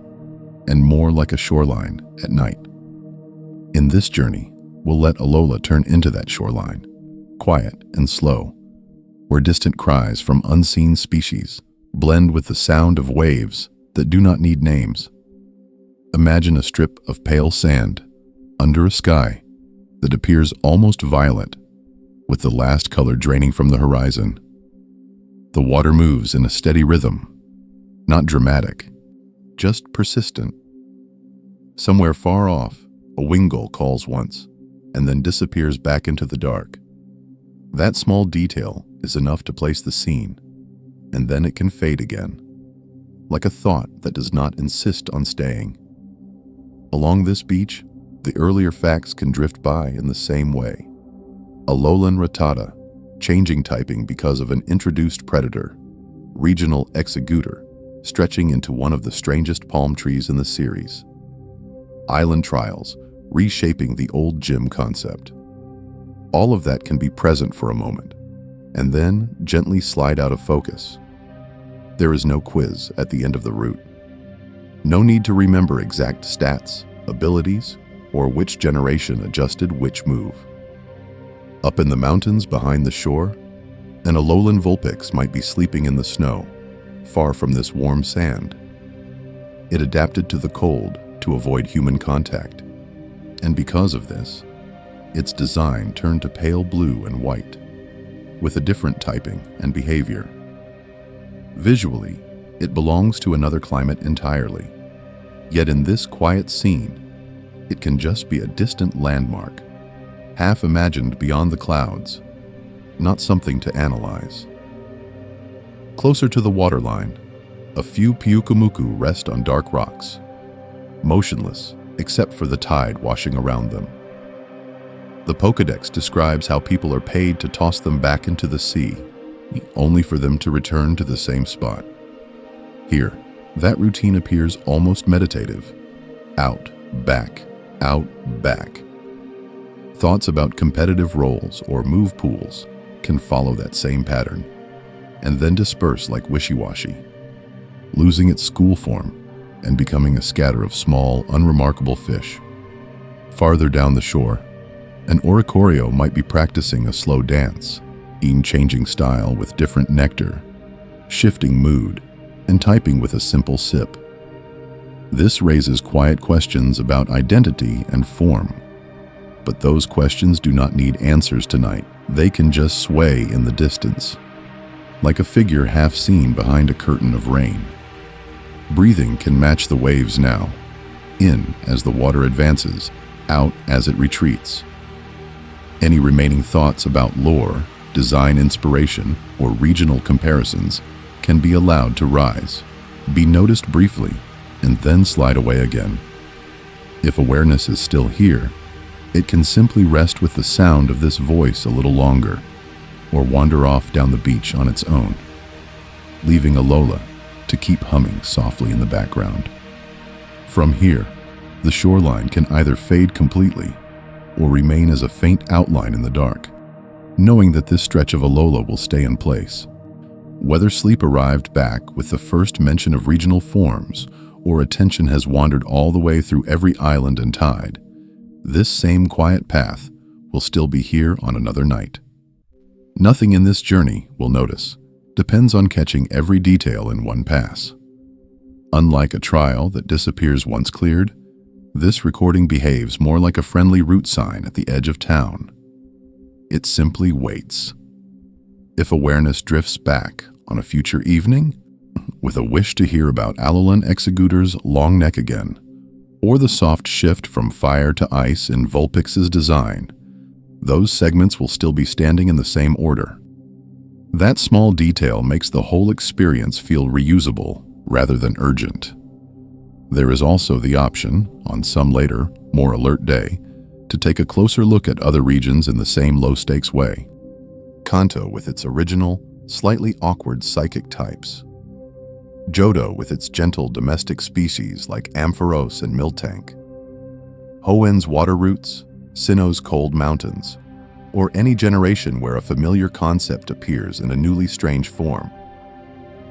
and more like a shoreline at night. In this journey, we'll let Alola turn into that shoreline, quiet and slow, where distant cries from unseen species blend with the sound of waves that do not need names. Imagine a strip of pale sand under a sky that appears almost violet, with the last color draining from the horizon. The water moves in a steady rhythm, not dramatic, just persistent. Somewhere far off, a wingull calls once, and then disappears back into the dark. That small detail is enough to place the scene, and then it can fade again, like a thought that does not insist on staying. Along this beach, the earlier facts can drift by in the same way. Alolan Rattata, changing typing because of an introduced predator. Regional Executor, stretching into one of the strangest palm trees in the series. Island Trials, reshaping the old gym concept. All of that can be present for a moment, and then gently slide out of focus. There is no quiz at the end of the route. No need to remember exact stats, abilities, or which generation adjusted which move. Up in the mountains behind the shore, an Alolan Vulpix might be sleeping in the snow, far from this warm sand. It adapted to the cold to avoid human contact, and because of this, its design turned to pale blue and white, with a different typing and behavior. Visually, it belongs to another climate entirely, yet in this quiet scene, it can just be a distant landmark, half imagined beyond the clouds, not something to analyze. Closer to the waterline, a few Pyukumuku rest on dark rocks, motionless except for the tide washing around them. The Pokédex describes how people are paid to toss them back into the sea, only for them to return to the same spot. Here, that routine appears almost meditative. Out, back, out, back. Thoughts about competitive roles or move pools can follow that same pattern, and then disperse like wishy-washy, losing its school form and becoming a scatter of small, unremarkable fish. Farther down the shore, an Oricorio might be practicing a slow dance, changing style with different nectar, shifting mood, and typing with a simple sip. This raises quiet questions about identity and form. But those questions do not need answers tonight. They can just sway in the distance, like a figure half seen behind a curtain of rain. Breathing can match the waves now, in as the water advances, out as it retreats. Any remaining thoughts about lore, design inspiration, or regional comparisons can be allowed to rise, be noticed briefly, and then slide away again. If awareness is still here, it can simply rest with the sound of this voice a little longer, or wander off down the beach on its own. leaving Alola to keep humming softly in the background. From here, the shoreline can either fade completely or remain as a faint outline in the dark, knowing that this stretch of Alola will stay in place. Whether sleep arrived back with the first mention of regional forms or attention has wandered all the way through every island and tide, this same quiet path will still be here on another night. Nothing in this journey, we'll notice, depends on catching every detail in one pass. Unlike a trial that disappears once cleared, this recording behaves more like a friendly route sign at the edge of town. It simply waits. If awareness drifts back on a future evening, with a wish to hear about Alolan Exegutor's long neck again, or the soft shift from fire to ice in Vulpix's design, those segments will still be standing in the same order. That small detail makes the whole experience feel reusable rather than urgent. There is also the option, on some later, more alert day, to take a closer look at other regions in the same low-stakes way. Kanto with its original, slightly awkward psychic types. Johto with its gentle domestic species like Ampharos and Miltank. Hoenn's water roots, Sinnoh's cold mountains, or any generation where a familiar concept appears in a newly strange form.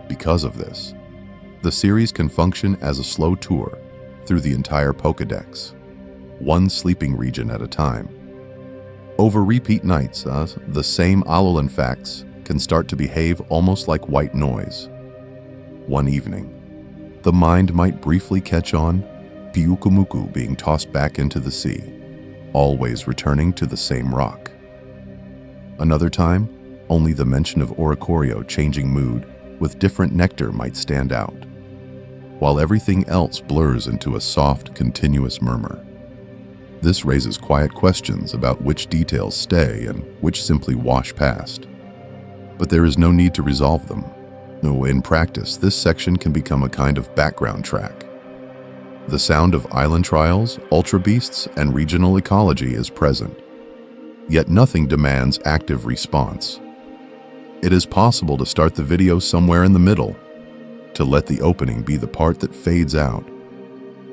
Because of this, the series can function as a slow tour through the entire Pokédex, one sleeping region at a time. Over repeat nights, the same Alolan facts can start to behave almost like white noise. One evening, the mind might briefly catch on Pyukumuku being tossed back into the sea, always returning to the same rock. Another time, only the mention of Oricorio changing mood with different nectar might stand out, while everything else blurs into a soft, continuous murmur. This raises quiet questions about which details stay and which simply wash past. But there is no need to resolve them. No, in practice, this section can become a kind of background track. The sound of island trials, ultra beasts, and regional ecology is present. Yet nothing demands active response. It is possible to start the video somewhere in the middle, to let the opening be the part that fades out,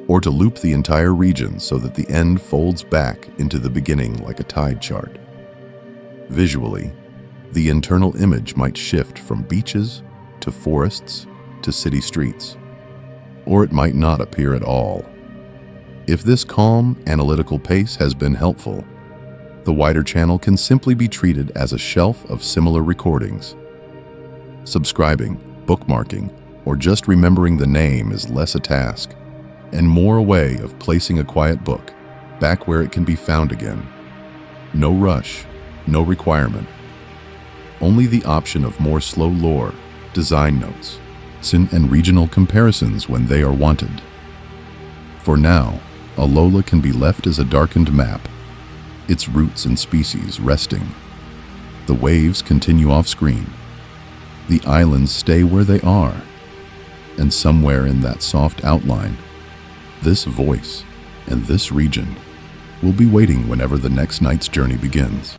or to loop the entire region so that the end folds back into the beginning like a tide chart. Visually, the internal image might shift from beaches to forests to city streets, or it might not appear at all. If this calm, analytical pace has been helpful, the wider channel can simply be treated as a shelf of similar recordings. Subscribing, bookmarking, or just remembering the name is less a task, and more a way of placing a quiet book back where it can be found again. No rush, no requirement. Only the option of more slow lore, design notes, and regional comparisons when they are wanted. For now, Alola can be left as a darkened map, its roots and species resting. The waves continue off-screen. The islands stay where they are. And somewhere in that soft outline, this voice and this region will be waiting whenever the next night's journey begins.